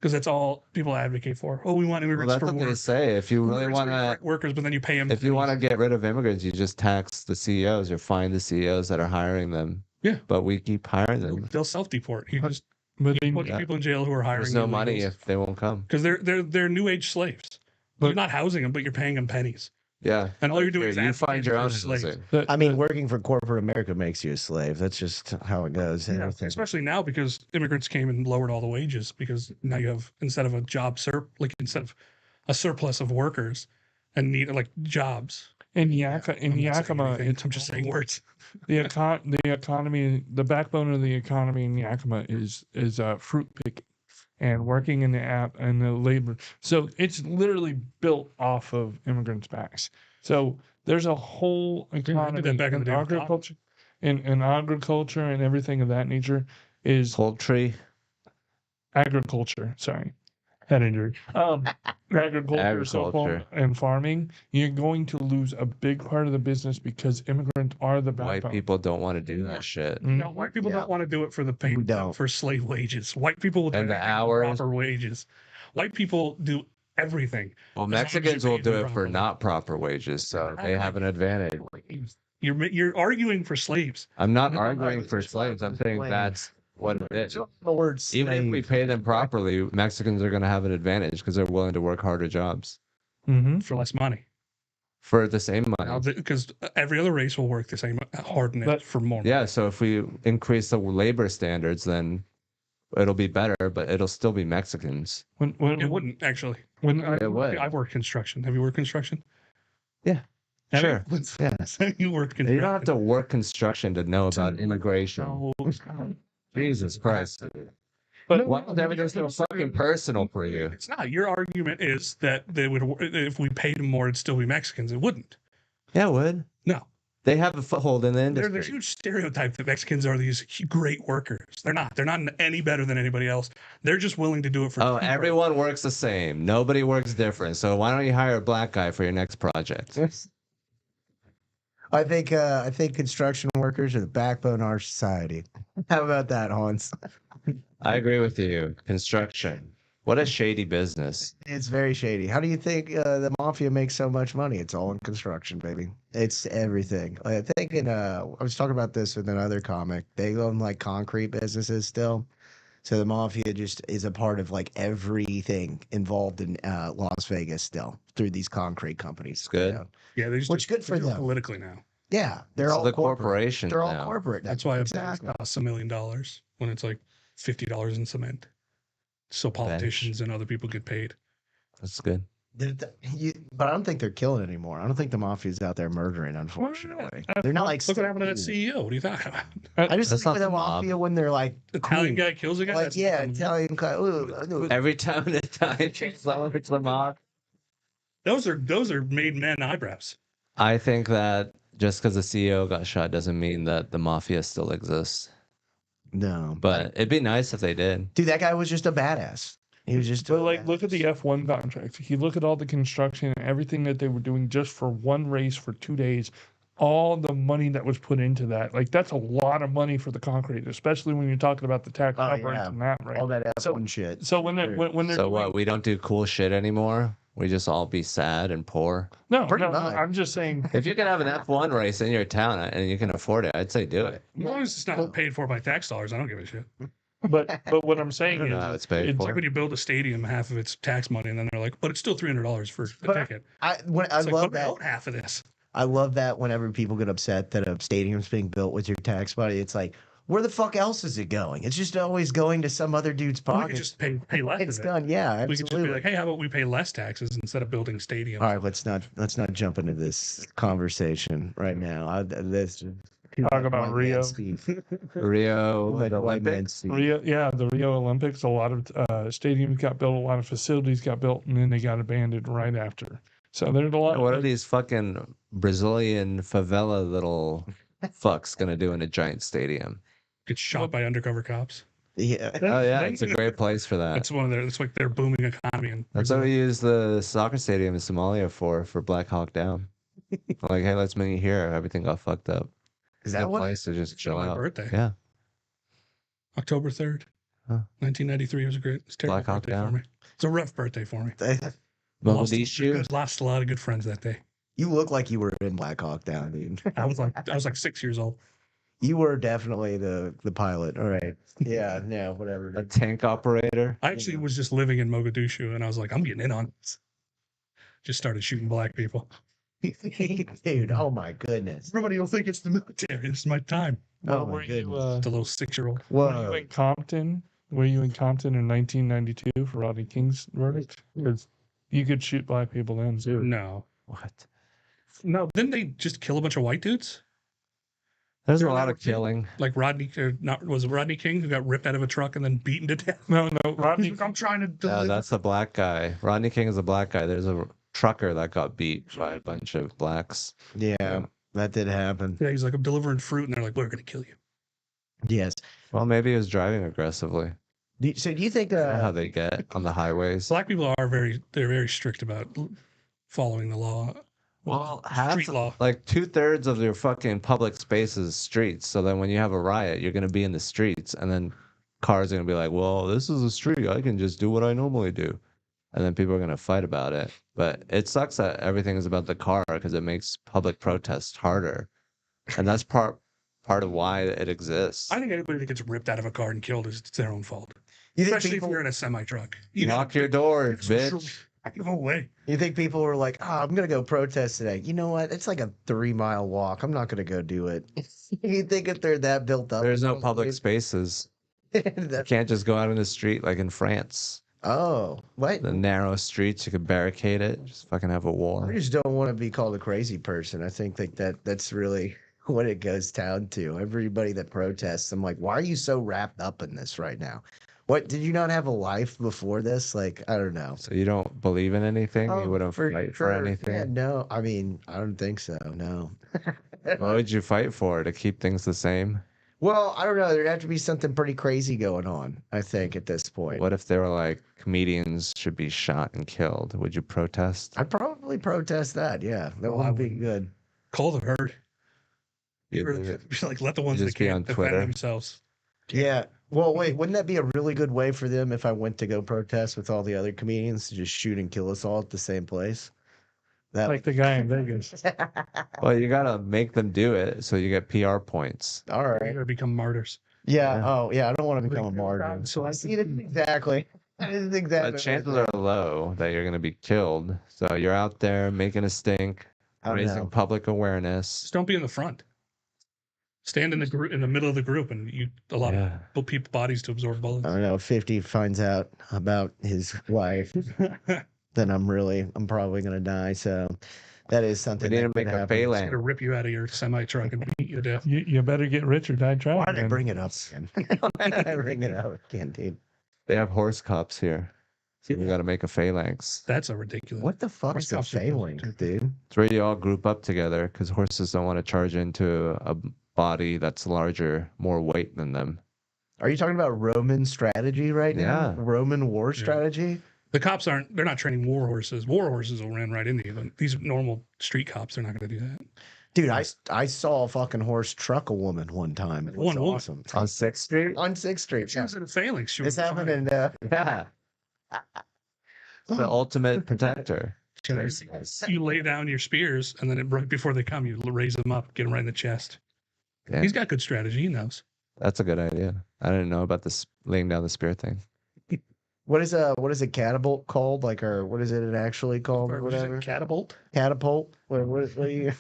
Speaker 5: Because that's all people advocate for. Oh, we want
Speaker 3: Well,
Speaker 5: immigrants
Speaker 3: that's
Speaker 5: for
Speaker 3: what they
Speaker 5: work.
Speaker 3: say. If you really want to
Speaker 5: workers, but then you pay them.
Speaker 3: If you want to get rid of immigrants, you just tax the CEOs or fine the CEOs that are hiring them.
Speaker 5: Yeah.
Speaker 3: But we keep hiring them.
Speaker 5: they'll self-deport. You just
Speaker 2: But
Speaker 5: put people in jail who are hiring.
Speaker 3: There's no money
Speaker 5: illegals.
Speaker 3: if they won't come.
Speaker 5: Because they're new age slaves. You're not housing them, but you're paying them pennies.
Speaker 3: Yeah.
Speaker 5: And all you're doing is
Speaker 3: You find
Speaker 5: advocating
Speaker 3: your
Speaker 5: for
Speaker 3: own
Speaker 5: slaves.
Speaker 3: housing.
Speaker 7: I mean, working for corporate America makes you a slave. That's just how it goes.
Speaker 5: Yeah,
Speaker 7: Everything.
Speaker 5: especially now because immigrants came and lowered all the wages because now you have instead of a surplus of workers and need like jobs.
Speaker 2: In Yakima,
Speaker 5: I'm just saying words.
Speaker 2: the economy, the backbone of the economy in Yakima is fruit picking and working in the app and the labor. So it's literally built off of immigrants' backs. So there's a whole economy
Speaker 5: back in the
Speaker 2: in
Speaker 5: day with
Speaker 2: agriculture, in agriculture and everything of that nature is
Speaker 3: Poultry.
Speaker 2: agriculture. Sorry, head injury. Agriculture,
Speaker 3: Agriculture.
Speaker 2: and farming. You're going to lose a big part of the business because immigrants are the
Speaker 3: White
Speaker 2: backbone.
Speaker 3: people don't want to do that shit.
Speaker 5: No, white people don't want to do it for the pay,
Speaker 7: We don't.
Speaker 5: for slave wages. White people will do
Speaker 3: And the
Speaker 5: anything for
Speaker 3: hours.
Speaker 5: proper wages. White people do everything.
Speaker 3: Well,
Speaker 5: As long as you
Speaker 3: Mexicans will
Speaker 5: pay
Speaker 3: do
Speaker 5: them
Speaker 3: it for
Speaker 5: properly.
Speaker 3: not proper wages, so they have an advantage.
Speaker 5: You're arguing for slaves.
Speaker 3: I'm not arguing for slaves. I'm saying that's what it is.
Speaker 7: The word
Speaker 3: Even if we
Speaker 7: slave.
Speaker 3: pay them properly, Mexicans are going to have an advantage because they're willing to work harder jobs
Speaker 2: Mm-hmm.
Speaker 5: For less money.
Speaker 3: for the same money.
Speaker 5: Because every other race will work the same hard and
Speaker 2: But-
Speaker 5: for more money.
Speaker 3: Yeah, so if we increase the labor standards, then it'll be better, but it'll still be Mexicans.
Speaker 5: It wouldn't actually.
Speaker 3: It would.
Speaker 5: I've worked construction. Have you worked construction?
Speaker 3: Yeah,
Speaker 5: Have
Speaker 3: sure.
Speaker 5: You?
Speaker 3: Yes.
Speaker 5: You worked construction.
Speaker 3: You don't have to work construction to know about immigration.
Speaker 5: No.
Speaker 3: Jesus Christ.
Speaker 2: But
Speaker 3: Why is everything so fucking personal for you?
Speaker 5: It's not. Your argument is that they would, if we paid them more, it'd still be Mexicans. It wouldn't.
Speaker 3: Yeah, it would.
Speaker 5: No.
Speaker 3: They have a foothold in the
Speaker 5: There's
Speaker 3: industry.
Speaker 5: a huge stereotype that Mexicans are these great workers. They're not. They're not any better than anybody else. They're just willing to do it for.
Speaker 3: Oh,
Speaker 5: cheaper.
Speaker 3: everyone works the same. Nobody works different. So why don't you hire a black guy for your next project?
Speaker 7: I think construction workers are the backbone of our society. How about that, Hans?
Speaker 3: I agree with you. Construction. What a shady business.
Speaker 7: It's very shady. How do you think the mafia makes so much money? It's all in construction, baby. It's everything. I think I was talking about this with another comic. They own like concrete businesses still. So the mafia just is a part of like everything involved in Las Vegas still through these concrete companies.
Speaker 3: It's good.
Speaker 7: You know?
Speaker 5: Yeah, they just
Speaker 7: Which
Speaker 5: do-
Speaker 7: good for
Speaker 5: they do it
Speaker 7: them.
Speaker 5: politically now.
Speaker 7: Yeah, they're
Speaker 3: It's
Speaker 7: all
Speaker 3: the
Speaker 7: corporate.
Speaker 3: corporation
Speaker 7: They're all
Speaker 3: now.
Speaker 7: corporate.
Speaker 5: That's why a bag
Speaker 7: exactly.
Speaker 5: costs $1 million when it's like $50 in cement. So politicians and other people get paid.
Speaker 3: That's good.
Speaker 7: But I don't think they're killing anymore. I don't think the mafia's out there murdering. Unfortunately, they're not like.
Speaker 5: Look what happened to that CEO. What are you talking about?
Speaker 7: I just
Speaker 3: That's
Speaker 7: think with
Speaker 3: not
Speaker 7: the
Speaker 3: the mob.
Speaker 7: mafia when they're like
Speaker 5: Italian
Speaker 7: cool.
Speaker 5: guy kills a guy.
Speaker 7: Like
Speaker 5: That's
Speaker 7: yeah,
Speaker 5: nothing.
Speaker 7: Italian guy. Ooh,
Speaker 3: Every time the time changes, it's the mob.
Speaker 5: Those are made men eyebrows.
Speaker 3: I think that just because the CEO got shot doesn't mean that the mafia still exists.
Speaker 7: no,
Speaker 3: But it'd be nice if they did.
Speaker 7: dude, that guy was just a badass. He was just.
Speaker 2: But like, look at the F1 contract. If you look at all the construction and everything that they were doing just for one race for 2 days, all the money that was put into that, like that's a lot of money for the concrete, especially when you're talking about the tax
Speaker 7: Oh,
Speaker 2: coverage
Speaker 7: yeah.
Speaker 2: and that, right?
Speaker 7: all that F1 shit.
Speaker 2: So when they're when they're
Speaker 3: So
Speaker 2: doing,
Speaker 3: what? We don't do cool shit anymore. We just all be sad and poor.
Speaker 2: no,
Speaker 7: Pretty
Speaker 2: no,
Speaker 7: much.
Speaker 2: I'm just saying.
Speaker 3: If you can have an F1 race in your town and you can afford it, I'd say do it.
Speaker 5: As long as it's not paid for by tax dollars, I don't give a shit.
Speaker 2: But what I'm saying
Speaker 3: I don't know
Speaker 2: is,
Speaker 3: how it's paid
Speaker 2: it's
Speaker 5: It's
Speaker 3: for.
Speaker 5: like when you build a stadium, half of it's tax money, and then they're like, but it's still $300 for the
Speaker 7: But
Speaker 5: ticket.
Speaker 7: I
Speaker 5: It's like,
Speaker 7: love
Speaker 5: but we
Speaker 7: that.
Speaker 5: own half of this.
Speaker 7: I love that whenever people get upset that a stadium's being built with your tax money, it's like, where the fuck else is it going? It's just always going to some other dude's
Speaker 5: We
Speaker 7: pocket.
Speaker 5: could just pay less
Speaker 7: It's
Speaker 5: of it.
Speaker 7: done. Yeah,
Speaker 5: We could just
Speaker 7: absolutely.
Speaker 5: be like, hey, how about we pay less taxes instead of building stadiums?
Speaker 7: All right, let's not jump into this conversation right now. Let's
Speaker 2: Talk about Rio.
Speaker 3: Rio
Speaker 7: Let a white man
Speaker 3: Olympics.
Speaker 7: speak.
Speaker 2: the Rio Olympics, a lot of stadiums got built, a lot of facilities got built, and then they got abandoned right after. So there's a lot.
Speaker 3: What are these fucking Brazilian favela little fucks gonna do in a giant stadium?
Speaker 5: Get shot by undercover cops.
Speaker 7: Yeah,
Speaker 3: Oh yeah, it's a great place for that.
Speaker 5: That's one of their. It's like their booming economy. And
Speaker 3: That's what we use the soccer stadium in Somalia for Black Hawk Down. Like, hey, let's meet here. Everything got fucked up.
Speaker 7: is
Speaker 3: Good
Speaker 7: that what?
Speaker 3: place to just chill
Speaker 5: my
Speaker 3: out.
Speaker 5: birthday.
Speaker 3: Yeah.
Speaker 5: October 3rd,
Speaker 3: Huh.
Speaker 5: 1993 was a great. It's a terrible
Speaker 3: Black Hawk
Speaker 5: birthday for
Speaker 3: Down.
Speaker 5: me. It's a rough birthday for me.
Speaker 3: Mogadishu.
Speaker 5: Lost a lot of good friends that day.
Speaker 7: You look like you were in Black Hawk Down, dude.
Speaker 5: I was like 6 years old.
Speaker 7: You were definitely the pilot. All right. Yeah. No. Whatever.
Speaker 3: A tank operator.
Speaker 5: I actually was just living in Mogadishu, and I was like, I'm getting in on this. Just started shooting black people.
Speaker 7: Dude. Oh my goodness.
Speaker 5: Everybody will think it's the military. This is my time.
Speaker 7: Oh
Speaker 2: were
Speaker 7: my
Speaker 2: you
Speaker 7: goodness.
Speaker 5: It's a little 6-year-old.
Speaker 2: were you
Speaker 7: Whoa.
Speaker 2: in Compton? Were you in Compton in 1992 for Rodney King's verdict? Because you could shoot black people then too.
Speaker 5: No.
Speaker 3: What?
Speaker 5: No, didn't they just kill a bunch of white dudes?
Speaker 3: There's a
Speaker 5: Remember
Speaker 3: lot
Speaker 5: that
Speaker 3: of
Speaker 5: too?
Speaker 3: killing.
Speaker 5: Like Rodney, was it Rodney King who got ripped out of a truck and then beaten to death?
Speaker 2: No, Rodney.
Speaker 5: He's like, I'm trying to
Speaker 3: No,
Speaker 5: deliver.
Speaker 3: that's a black guy. Rodney King is a black guy. There's a trucker that got beat by a bunch of blacks.
Speaker 7: Yeah, that did happen.
Speaker 5: Yeah, he's like, I'm delivering fruit, and they're like, we're gonna kill you.
Speaker 7: Yes.
Speaker 3: Well, maybe he was driving aggressively.
Speaker 7: So do you think
Speaker 3: You know how they get on the highways.
Speaker 5: Black people are very strict about following the law.
Speaker 3: Well,
Speaker 5: Street law.
Speaker 3: like 2/3 of your fucking public space is streets. So then when you have a riot, you're gonna be in the streets, and then cars are gonna be like, "Well, this is a street. I can just do what I normally do," and then people are gonna fight about it. But it sucks that everything is about the car because it makes public protest harder, and that's part of why it exists.
Speaker 5: I think anybody that gets ripped out of a car and killed is it's their own fault.
Speaker 7: You think
Speaker 5: Especially
Speaker 7: people,
Speaker 5: if you're in a semi truck.
Speaker 3: Lock your doors, bitch.
Speaker 5: No way.
Speaker 7: you think people were like, "Oh, I'm gonna go protest today." You know what? It's like a 3-mile walk. I'm not gonna go do it. You think if they're that built up?
Speaker 3: There's no public spaces. You
Speaker 7: That-
Speaker 3: can't just go out in the street like in France.
Speaker 7: oh, what?
Speaker 3: The narrow streets, you could barricade it. Just fucking have a
Speaker 7: I
Speaker 3: wall.
Speaker 7: just don't want to be called a crazy person. I think that's really what it goes down to. Everybody that protests, I'm like, why are you so wrapped up in this right now? What, did you not have a life before this? Like, I don't know.
Speaker 3: So you don't believe in anything? You wouldn't fight for anything?
Speaker 7: Yeah, no, I mean, I don't think so. No.
Speaker 3: What would you fight for? To keep things the same?
Speaker 7: Well, I don't know. There'd have to be something pretty crazy going on, I think, at this point.
Speaker 3: What if they were like, comedians should be shot and killed? Would you protest?
Speaker 7: I'd probably protest that. Yeah, that
Speaker 5: Well, I
Speaker 7: would be
Speaker 5: wouldn't.
Speaker 7: good.
Speaker 5: Call the herd.
Speaker 3: You'd
Speaker 5: Like, let the ones that
Speaker 3: just be on
Speaker 5: can't defend
Speaker 3: Twitter.
Speaker 5: themselves.
Speaker 7: Yeah. Well, wait, wouldn't that be a really good way for them if I went to go protest with all the other comedians to just shoot and kill us all at the same place? That
Speaker 2: Like the guy in Vegas.
Speaker 3: Well, you gotta make them do it so you get PR points.
Speaker 7: all
Speaker 5: They're
Speaker 7: right.
Speaker 5: gonna become martyrs.
Speaker 7: Yeah.
Speaker 3: Yeah.
Speaker 7: Oh, yeah. I don't want to become a martyr.
Speaker 5: So I
Speaker 7: See, that's exactly. That is exactly.
Speaker 3: But chances are low that you're gonna be killed. So you're out there making a stink,
Speaker 7: I don't
Speaker 3: raising
Speaker 7: know.
Speaker 3: public awareness.
Speaker 5: Just don't be in the front. Stand in the group in the middle of the group, and you a lot
Speaker 3: Yeah.
Speaker 5: of people bodies to absorb bullets.
Speaker 7: I don't know. If 50 finds out about his wife, then I'm probably gonna die. So that is
Speaker 3: We
Speaker 7: something.
Speaker 3: need
Speaker 7: that
Speaker 3: to
Speaker 7: could
Speaker 3: make a
Speaker 7: happen.
Speaker 5: It's
Speaker 3: phalanx.
Speaker 5: gonna rip you out of your semi truck and beat you to death.
Speaker 2: You better get rich or die trying.
Speaker 7: Why did I
Speaker 2: man.
Speaker 7: bring it up again? Why did I bring it up again, dude?
Speaker 3: They have horse cops here. So we gotta make a phalanx.
Speaker 5: That's a ridiculous.
Speaker 7: What the fuck is a
Speaker 5: Horse cops are
Speaker 7: phalanx, dude?
Speaker 3: It's where you all group up together because horses don't want to charge into a body that's larger, more weight than them.
Speaker 7: Are you talking about Roman strategy right now?
Speaker 3: Yeah.
Speaker 7: Roman war
Speaker 5: Yeah.
Speaker 7: strategy?
Speaker 5: The cops they're not training war horses. War horses will run right into you. But these normal street cops, they're not going to do that.
Speaker 7: Dude, I saw a fucking horse truck a woman one time. It was
Speaker 5: One woman?
Speaker 7: awesome.
Speaker 3: On 6th Street?
Speaker 7: On 6th Street.
Speaker 5: She was in a phalanx. She
Speaker 7: This
Speaker 5: was
Speaker 7: happened
Speaker 5: fine.
Speaker 7: in
Speaker 3: Yeah. The ultimate protector.
Speaker 5: You lay down your spears, and then right before they come, you raise them up, get them right in the chest.
Speaker 3: Yeah.
Speaker 5: He's got good strategy. He knows.
Speaker 3: That's a good idea. I didn't know about this laying down the spear thing.
Speaker 7: what is a catapult called? Like, or what is it actually called or
Speaker 5: Or was it
Speaker 7: whatever?
Speaker 5: catapult.
Speaker 7: Catapult? What are you?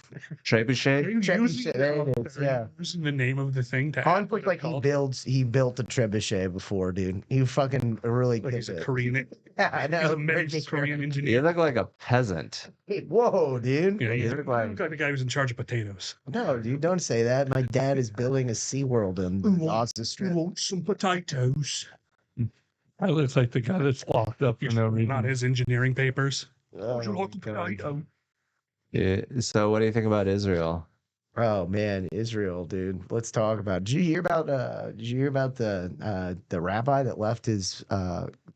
Speaker 3: Trebuchet?
Speaker 5: Are you
Speaker 7: Trebuchet,
Speaker 5: using,
Speaker 7: there it is,
Speaker 5: are you
Speaker 7: yeah.
Speaker 5: using the name of the thing to
Speaker 7: Han
Speaker 5: act
Speaker 7: looked
Speaker 5: what
Speaker 7: like
Speaker 5: it's
Speaker 7: he
Speaker 5: called?
Speaker 7: built a trebuchet before, dude. He fucking really
Speaker 5: Like
Speaker 7: did
Speaker 5: he's a
Speaker 7: it.
Speaker 5: Korean.
Speaker 7: Yeah, I
Speaker 5: He's
Speaker 7: know.
Speaker 5: a medieval Korean
Speaker 3: You
Speaker 5: engineer.
Speaker 3: look like a peasant.
Speaker 7: Whoa, dude.
Speaker 5: Yeah,
Speaker 3: You
Speaker 5: you
Speaker 3: look
Speaker 5: look like the guy who's in charge of potatoes.
Speaker 7: No, dude, don't say that. My dad is building a SeaWorld in Austin Strip.
Speaker 5: want some potatoes?
Speaker 2: I look like the guy that's locked up for no reason.
Speaker 5: Not his engineering papers.
Speaker 7: Oh,
Speaker 5: Would you like a
Speaker 7: God.
Speaker 5: potato?
Speaker 3: Yeah. So what do you think about Israel?
Speaker 7: Oh man, Israel, dude. Let's talk about. Did you hear about the rabbi that left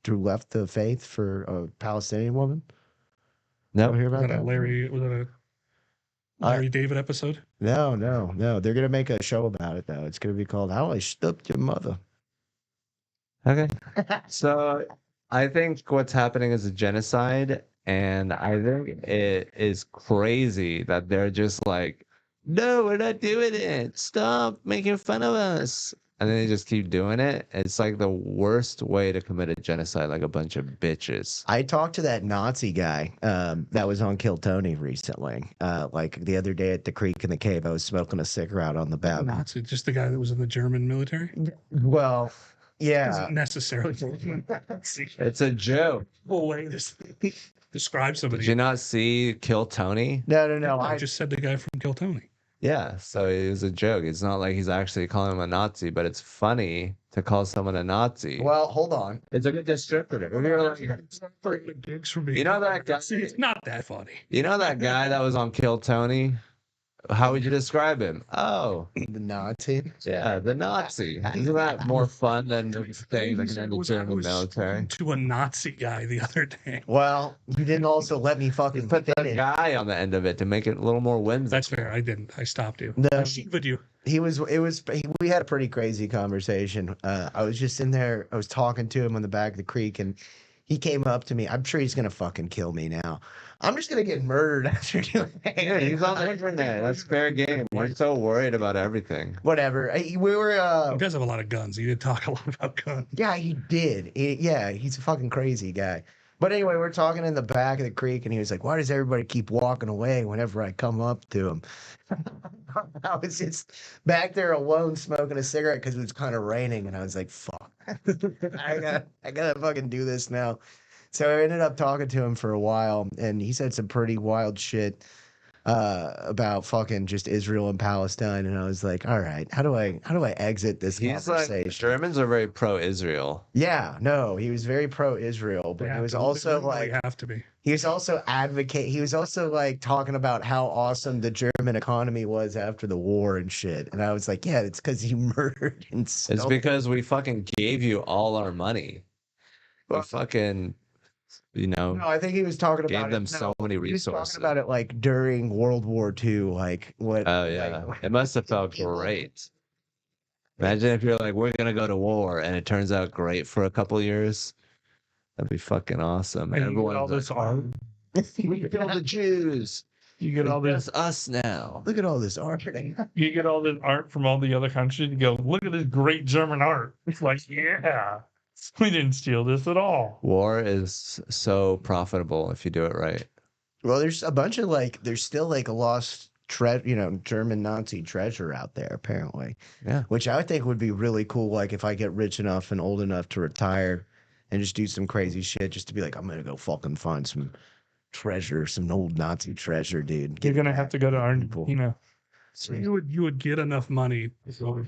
Speaker 7: left the faith for a Palestinian woman?
Speaker 3: No.
Speaker 7: Ever hear
Speaker 5: Was
Speaker 7: about
Speaker 5: that a
Speaker 7: that?
Speaker 5: Larry David episode?
Speaker 7: No. They're gonna make a show about it though. It's gonna be called "How I Stumped Your Mother."
Speaker 3: Okay. So I think what's happening is a genocide, and I think it is crazy that they're just like, no, we're not doing it. Stop making fun of us. And then they just keep doing it. It's like the worst way to commit a genocide, like a bunch of bitches.
Speaker 7: I talked to that Nazi guy that was on Kill Tony recently. Like the other day at the creek in the cave, I was smoking a cigarette on the balcony.
Speaker 5: Nazi, just the guy that was in the German military?
Speaker 7: Well, yeah.
Speaker 5: Isn't necessarily Nazi.
Speaker 3: It's a joke.
Speaker 5: Well, wait, Describe
Speaker 3: Did
Speaker 5: somebody.
Speaker 3: you not see Kill Tony?
Speaker 7: No.
Speaker 5: I just said the guy from Kill Tony.
Speaker 3: Yeah, so it was a joke. It's not like he's actually calling him a Nazi, but it's funny to call someone a Nazi.
Speaker 7: Well, hold on.
Speaker 3: It's a good descriptor.
Speaker 5: Gigs for me.
Speaker 3: You know that guy?
Speaker 5: It's not that funny.
Speaker 3: You know that guy that was on Kill Tony? How would you describe him? Oh,
Speaker 7: The Nazi.
Speaker 3: yeah, the Nazi. Isn't that more fun than the thing in the German military?
Speaker 5: To a Nazi guy the other day.
Speaker 7: Well, you didn't also let me fucking
Speaker 3: Put that
Speaker 7: finish.
Speaker 3: guy on the end of it to make it a little more whimsical.
Speaker 5: That's fair. I didn't. I stopped you.
Speaker 7: No.
Speaker 5: I sheeped you.
Speaker 7: We had a pretty crazy conversation. I was just in there, I was talking to him on the back of the creek, and he came up to me. I'm sure he's gonna fucking kill me now. I'm just gonna get murdered after doing
Speaker 3: Yeah, he's on the internet. That's fair game. We're so worried about everything.
Speaker 7: whatever. We were
Speaker 5: He does have a lot of guns. He did talk a lot about guns.
Speaker 7: yeah, he did. Yeah, he's a fucking crazy guy. But anyway, we're talking in the back of the creek, and he was like, "Why does everybody keep walking away whenever I come up to him?" I was just back there alone smoking a cigarette because it was kind of raining, and I was like, "Fuck, I gotta fucking do this now." So I ended up talking to him for a while, and he said some pretty wild shit about fucking just Israel and Palestine, and I was like, "All right, how do I exit this
Speaker 3: He's
Speaker 7: conversation?"
Speaker 3: like, Germans are very pro-Israel.
Speaker 7: Yeah, no, he was very pro-Israel, but
Speaker 5: They
Speaker 7: he
Speaker 5: have
Speaker 7: was
Speaker 5: to-
Speaker 7: also
Speaker 5: they
Speaker 7: like,
Speaker 5: have to be.
Speaker 7: he was also like talking about how awesome the German economy was after the war and shit. And I was like, yeah, it's because you murdered and
Speaker 3: It's
Speaker 7: stole.
Speaker 3: because we fucking gave you all our money. We
Speaker 7: Well-
Speaker 3: fucking,
Speaker 7: No, I think he was talking
Speaker 3: gave
Speaker 7: about
Speaker 3: them
Speaker 7: it.
Speaker 3: so many
Speaker 7: He was
Speaker 3: resources.
Speaker 7: talking about it like during World War II, like what?
Speaker 3: Oh yeah,
Speaker 7: like,
Speaker 3: it must have felt great. Imagine if you're like, we're gonna go to war, and it turns out great for a couple years. That'd be fucking awesome.
Speaker 5: And you get all
Speaker 3: Everyone's
Speaker 5: this
Speaker 3: like,
Speaker 5: art.
Speaker 3: we killed the Jews.
Speaker 5: You get all this.
Speaker 3: It's us now.
Speaker 7: Look at all this art.
Speaker 5: You get all this art from all the other countries. You go, look at this great German art. It's like, yeah, we didn't steal this at all.
Speaker 3: War is so profitable if you do it right.
Speaker 7: Well, there's a bunch of like, there's still like a lost German Nazi treasure out there, apparently.
Speaker 3: Yeah.
Speaker 7: Which I think would be really cool. Like if I get rich enough and old enough to retire and just do some crazy shit, just to be like, I'm gonna go fucking find some treasure, some old Nazi treasure, dude.
Speaker 5: You're gonna have to go to
Speaker 7: people.
Speaker 5: Argentina. So you would get enough money to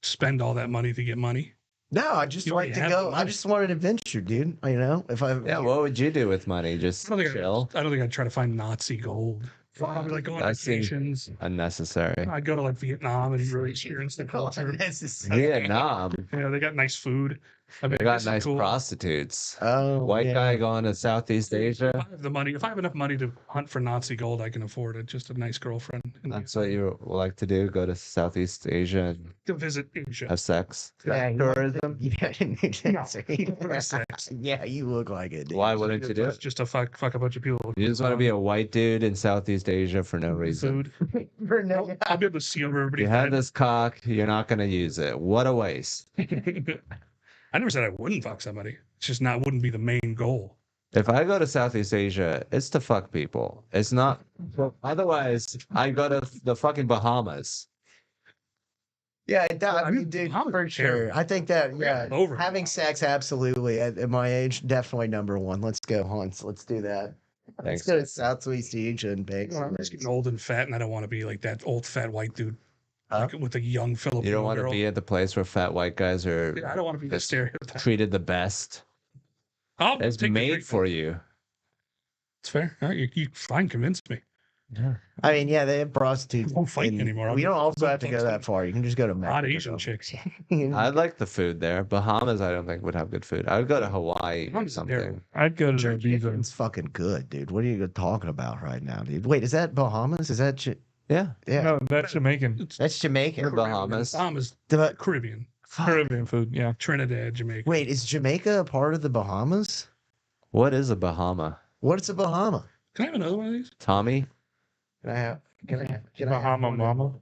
Speaker 5: spend all that money to get money.
Speaker 7: No, I just
Speaker 5: You
Speaker 7: like
Speaker 5: already
Speaker 7: to
Speaker 5: have
Speaker 7: go.
Speaker 5: the
Speaker 7: I
Speaker 5: money.
Speaker 7: just want an adventure, dude. You know, if I
Speaker 3: Yeah, what would you do with money? Just
Speaker 5: I don't think
Speaker 3: chill?
Speaker 5: I don't think I'd try to find Nazi gold. Probably like go on
Speaker 3: That seems-
Speaker 5: vacations.
Speaker 3: Unnecessary.
Speaker 5: I'd go to like Vietnam and really experience the culture.
Speaker 3: Vietnam.
Speaker 5: Yeah, they got nice food. I mean,
Speaker 3: They got
Speaker 5: this is
Speaker 3: nice
Speaker 5: cool.
Speaker 3: prostitutes.
Speaker 7: Oh,
Speaker 3: White
Speaker 7: yeah.
Speaker 3: guy going to Southeast
Speaker 5: If
Speaker 3: Asia.
Speaker 5: I have the money, if I have enough money to hunt for Nazi gold, I can afford it. Just a nice girlfriend and
Speaker 3: That's what you would like to do? Go to Southeast Asia and
Speaker 5: to visit Asia.
Speaker 3: have sex?
Speaker 7: Yeah,
Speaker 3: Tourism?
Speaker 7: Yeah,
Speaker 5: No, sex.
Speaker 7: yeah, you look like it. Dude.
Speaker 3: Why wouldn't you do it?
Speaker 5: Just to fuck a bunch of people.
Speaker 3: You just want to be a white dude in Southeast Asia for no reason.
Speaker 5: food.
Speaker 7: For no-
Speaker 5: I'll be able to see over everybody's
Speaker 3: You have
Speaker 5: head.
Speaker 3: this cock, you're not going to use it. What a waste.
Speaker 5: I never said I wouldn't fuck somebody. It's just not wouldn't be the main goal.
Speaker 3: If I go to Southeast Asia, it's to fuck people. It's not. Otherwise, I go to the fucking Bahamas.
Speaker 7: Yeah, it does. I
Speaker 5: I mean,
Speaker 7: mean, dude,
Speaker 5: I'm
Speaker 7: for sure.
Speaker 5: terrible.
Speaker 7: I think that, yeah,
Speaker 5: Over.
Speaker 7: having sex, absolutely. At my age, definitely number one. Let's go, Hans. Let's do that.
Speaker 3: Thanks.
Speaker 7: Let's go to Southeast Asia and bake.
Speaker 5: I'm just getting old and fat, and I don't want to be like that old fat white dude
Speaker 7: Huh?
Speaker 5: like, with a young Filipino
Speaker 3: You don't want to
Speaker 5: girl.
Speaker 3: be at the place where fat white guys are
Speaker 5: Yeah, I don't want to be the
Speaker 3: Just
Speaker 5: stereotype.
Speaker 3: treated the best.
Speaker 5: I'll
Speaker 3: It's
Speaker 5: take the
Speaker 3: made
Speaker 5: treatment.
Speaker 3: for you.
Speaker 5: It's fair. All right, you fine convinced me.
Speaker 7: I mean, yeah, they have prostitutes.
Speaker 5: I won't fight
Speaker 7: in-
Speaker 5: anymore.
Speaker 7: We don't also
Speaker 5: I'm
Speaker 7: have to go that far. You can just go to Mexico.
Speaker 5: Hot Asian chicks.
Speaker 3: I like the food there. Bahamas, I don't think would have good food. I would go to Hawaii or something.
Speaker 5: I'd go to
Speaker 7: Jerky
Speaker 5: Ibiza.
Speaker 7: chicken's fucking good, dude. What are you talking about right now, dude? Wait, is that Bahamas? Is that
Speaker 3: Yeah,
Speaker 7: yeah?
Speaker 2: No, that's Jamaican.
Speaker 7: That's Jamaican.
Speaker 3: the Bahamas.
Speaker 5: Bahamas,
Speaker 7: The-
Speaker 5: Caribbean,
Speaker 7: fuck.
Speaker 2: Caribbean food. Yeah.
Speaker 5: Trinidad, Jamaica.
Speaker 7: Wait, is Jamaica a part of the Bahamas?
Speaker 3: What is a Bahama?
Speaker 7: What's a Bahama?
Speaker 5: Can I have another one of these?
Speaker 3: Tommy?
Speaker 7: Can I have? Can I have
Speaker 2: Bahama
Speaker 7: one?
Speaker 2: Mama.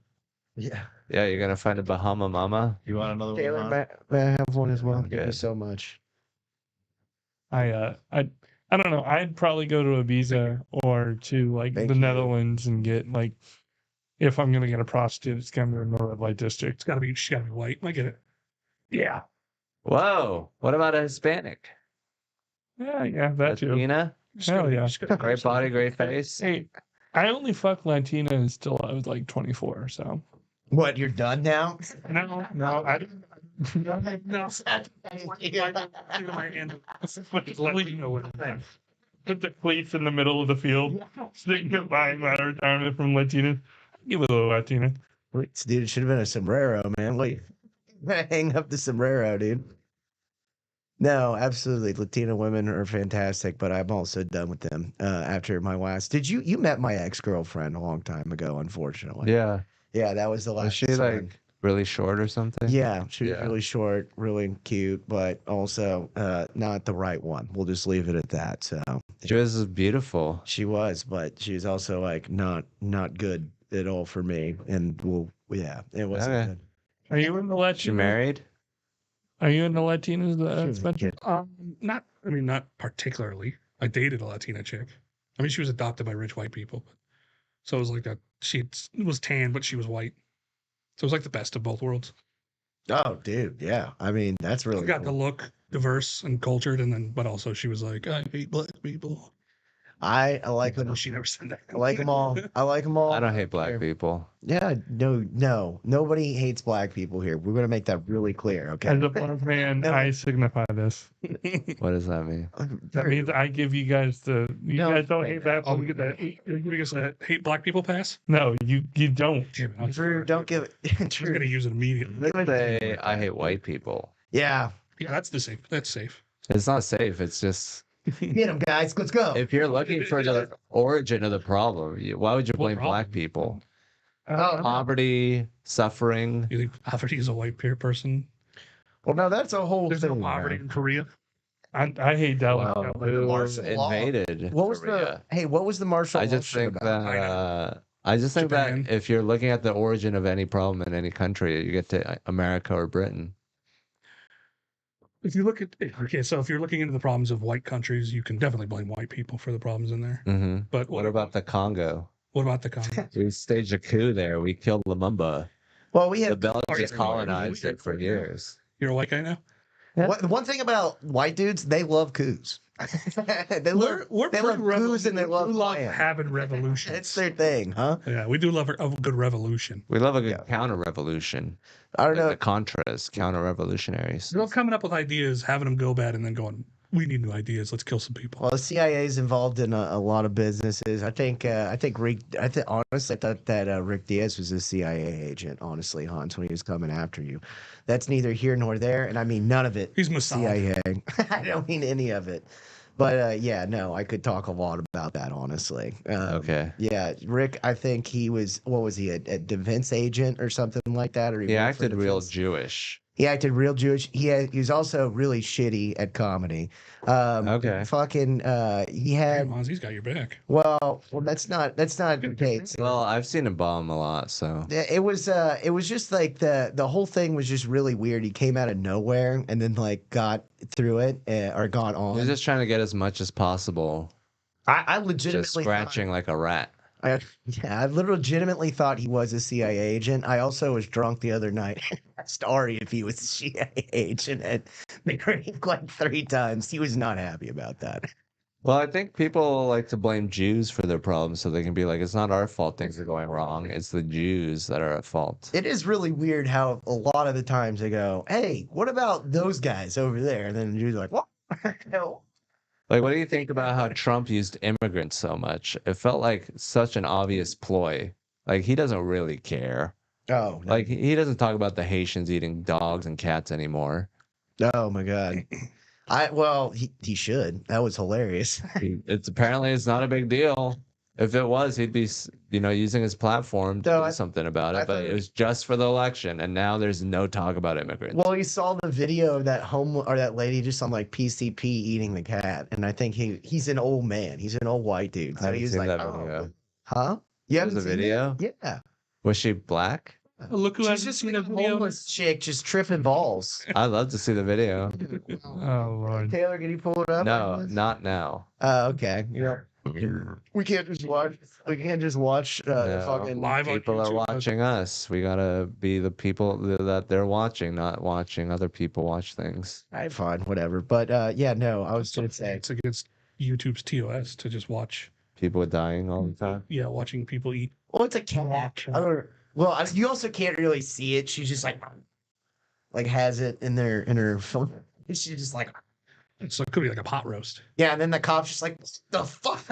Speaker 7: Yeah.
Speaker 3: Yeah, you're gonna find a Bahama mama.
Speaker 4: You want another
Speaker 7: Taylor,
Speaker 4: one?
Speaker 7: may I have one as well? Thank you
Speaker 3: Good.
Speaker 7: so much.
Speaker 2: I don't know. I'd probably go to Ibiza or to like
Speaker 7: Thank
Speaker 2: the
Speaker 7: you.
Speaker 2: Netherlands and get like, if I'm gonna get a prostitute, it's gonna be in the red light district.
Speaker 5: It's gotta be. She's gotta be white. I get it.
Speaker 2: Yeah.
Speaker 3: Whoa. What about a Hispanic?
Speaker 2: Yeah, that too.
Speaker 3: Latina?
Speaker 2: Hell yeah.
Speaker 3: Great body, great face.
Speaker 2: Hey, I only fuck Latinas till I was like 24. So
Speaker 7: What? You're done now?
Speaker 2: no, I no. Put the cleats in the middle of the field. Stick to buying my retirement from Latinas. Give it a little Latina.
Speaker 7: Wait, dude, it should have been a sombrero, man. Wait, hang up the sombrero, dude. No, absolutely. Latina women are fantastic, but I'm also done with them after my last. You met my ex-girlfriend a long time ago, unfortunately.
Speaker 3: Yeah.
Speaker 7: Yeah, that was the last
Speaker 3: Was she
Speaker 7: one.
Speaker 3: like really short or something?
Speaker 7: Yeah, she was
Speaker 3: Yeah.
Speaker 7: really short, really cute, but also not the right one. We'll just leave it at that. So
Speaker 3: She was beautiful.
Speaker 7: she was, but she was also like not good at all for me. And it wasn't
Speaker 3: Okay.
Speaker 7: good.
Speaker 2: Are you in the Latinas?
Speaker 3: She married?
Speaker 2: Are you in the Latinas?
Speaker 7: She was a
Speaker 2: Spencer?
Speaker 7: kid.
Speaker 5: Not particularly. I dated a Latina chick. I mean, she was adopted by rich white people. So it was like that. She was tan, but she was white. So it was like the best of both worlds.
Speaker 7: Oh, dude, yeah. I mean, that's really
Speaker 5: Got the
Speaker 7: cool.
Speaker 5: look, diverse and cultured, and then, but also she was like, I hate black people.
Speaker 7: I like them.
Speaker 5: She never said that.
Speaker 7: I like them all. I like them all.
Speaker 3: I don't hate black people.
Speaker 7: Yeah, no. Nobody hates black people here. We're gonna make that really clear, okay?
Speaker 2: As a black man,
Speaker 7: No.
Speaker 2: I signify this.
Speaker 3: What does that mean?
Speaker 2: That means I give you guys the. You
Speaker 7: No.
Speaker 2: guys don't hate that.
Speaker 5: Oh, we get that. You're gonna say hate black people pass?
Speaker 2: No, you don't.
Speaker 5: Damn it, I was
Speaker 7: Drew, don't give it.
Speaker 5: I was
Speaker 7: Drew.
Speaker 5: gonna use it immediately.
Speaker 3: Let's say I hate white people.
Speaker 7: Yeah,
Speaker 5: Yeah, that's the safe. That's safe.
Speaker 3: It's not safe. It's just
Speaker 7: get them, guys. Let's go.
Speaker 3: if you're looking for the origin of the problem, why would you
Speaker 5: What
Speaker 3: blame
Speaker 5: problem?
Speaker 3: black people?
Speaker 7: Oh,
Speaker 3: Poverty, suffering.
Speaker 5: You think poverty is a white peer person?
Speaker 7: well, no, that's a whole
Speaker 5: There's
Speaker 7: thing.
Speaker 5: no poverty
Speaker 7: man.
Speaker 5: in Korea.
Speaker 2: I hate that
Speaker 3: Well,
Speaker 2: one.
Speaker 3: who
Speaker 7: martial law.
Speaker 3: invaded
Speaker 7: What was
Speaker 3: Korea?
Speaker 7: what was the martial
Speaker 3: I
Speaker 7: law
Speaker 3: just
Speaker 7: shit
Speaker 3: think
Speaker 7: about?
Speaker 3: that I just think
Speaker 5: Japan.
Speaker 3: that if you're looking at the origin of any problem in any country, you get to America or Britain.
Speaker 5: If you look at so if you're looking into the problems of white countries, you can definitely blame white people for the problems in there.
Speaker 3: Hmm.
Speaker 5: But
Speaker 3: What about the Congo?
Speaker 5: what about the Congo?
Speaker 3: We staged a coup there. We killed Lumumba.
Speaker 7: Well, we
Speaker 3: The
Speaker 7: have
Speaker 3: Belgians
Speaker 5: yeah.
Speaker 3: colonized it for years.
Speaker 5: You're a white guy now.
Speaker 7: one thing about white dudes, they love coups. they love
Speaker 5: We're
Speaker 7: they love
Speaker 5: pretty
Speaker 7: coups and they love
Speaker 5: we love
Speaker 7: plans.
Speaker 5: having revolutions.
Speaker 7: It's their thing, huh?
Speaker 5: Yeah, we do love a good revolution.
Speaker 3: We love a good
Speaker 7: Yeah.
Speaker 3: counter-revolution.
Speaker 7: I don't
Speaker 3: Like
Speaker 7: know.
Speaker 3: the Contras, counter-revolutionaries.
Speaker 5: They're coming up with ideas, having them go bad, and then going, "We need new ideas. Let's kill some people."
Speaker 7: Well, the CIA is involved in a lot of businesses. I think honestly, I thought that Rick Diaz was a CIA agent. Honestly, Hans, when he was coming after you, that's neither here nor there, and I mean none of it.
Speaker 5: He's Mossad.
Speaker 7: CIA. I don't mean any of it. But yeah, no, I could talk a lot about that, honestly.
Speaker 3: Okay.
Speaker 7: Yeah, Rick, I think he was, what was he, a defense agent or something like that? Or
Speaker 3: He
Speaker 7: worked for
Speaker 3: acted real
Speaker 7: defense?
Speaker 3: Jewish.
Speaker 7: He acted real Jewish. He was also really shitty at comedy.
Speaker 3: Okay.
Speaker 7: Fucking, he had,
Speaker 5: He's got your back.
Speaker 7: well, that's not the case.
Speaker 3: Well, I've seen him bomb a lot, so.
Speaker 7: Yeah, it was just like the whole thing was just really weird. He came out of nowhere and then like got through it or got on.
Speaker 3: He's just trying to get as much as possible,
Speaker 7: I
Speaker 3: just
Speaker 7: legitimately
Speaker 3: scratching like a rat.
Speaker 7: I legitimately thought he was a CIA agent. I also was drunk the other night. Asked Ari if he was a CIA agent, and they drank like 3 times. He was not happy about that.
Speaker 3: Well, I think people like to blame Jews for their problems so they can be like, it's not our fault things are going wrong. It's the Jews that are at fault.
Speaker 7: It is really weird how a lot of the times they go, "Hey, what about those guys over there?" And then the Jews are like, "What?" No.
Speaker 3: Like, what do you think about how Trump used immigrants so much? It felt like such an obvious ploy. Like, he doesn't really care.
Speaker 7: Oh, no.
Speaker 3: Like, he doesn't talk about the Haitians eating dogs and cats anymore.
Speaker 7: Oh my God. He should. That was hilarious.
Speaker 3: It's not a big deal. If it was, he'd be, using his platform to
Speaker 7: No,
Speaker 3: do something about
Speaker 7: I
Speaker 3: it. But
Speaker 7: thought-
Speaker 3: it was just for the election, and now there's no talk about immigrants.
Speaker 7: Well, you saw the video of that lady just on like PCP eating the cat, and I think he's an old man. He's an old white dude.
Speaker 3: I
Speaker 7: So
Speaker 3: haven't
Speaker 7: he's
Speaker 3: seen
Speaker 7: like,
Speaker 3: that
Speaker 7: "Oh,
Speaker 3: video.
Speaker 7: huh? You
Speaker 3: There's
Speaker 7: haven't
Speaker 3: a
Speaker 7: seen that?
Speaker 3: video?
Speaker 7: Yeah.
Speaker 3: Was she black?
Speaker 2: Look who
Speaker 7: She's
Speaker 2: hasn't
Speaker 7: just
Speaker 2: seen
Speaker 7: a
Speaker 2: a video.
Speaker 7: homeless chick just tripping balls.
Speaker 3: I'd love to see the video.
Speaker 2: Oh Lord.
Speaker 7: Taylor, can you pull it up?
Speaker 3: No, not now.
Speaker 7: Okay. We can't just watch. We can't just watch the
Speaker 3: No.
Speaker 7: fucking.
Speaker 5: Live on
Speaker 3: People are
Speaker 5: YouTube.
Speaker 3: watching us. We gotta be the people that they're watching, not watching other people watch things.
Speaker 7: Fine, whatever. But yeah, no, I was gonna say.
Speaker 5: It's against YouTube's TOS to just watch.
Speaker 3: People dying all the time.
Speaker 5: Yeah, watching people eat.
Speaker 7: Well, it's a cat. You also can't really see it. She's just like has it in her phone. She's just like,
Speaker 5: So it could be like a pot roast.
Speaker 7: yeah. And then the cop's just like, what the fuck?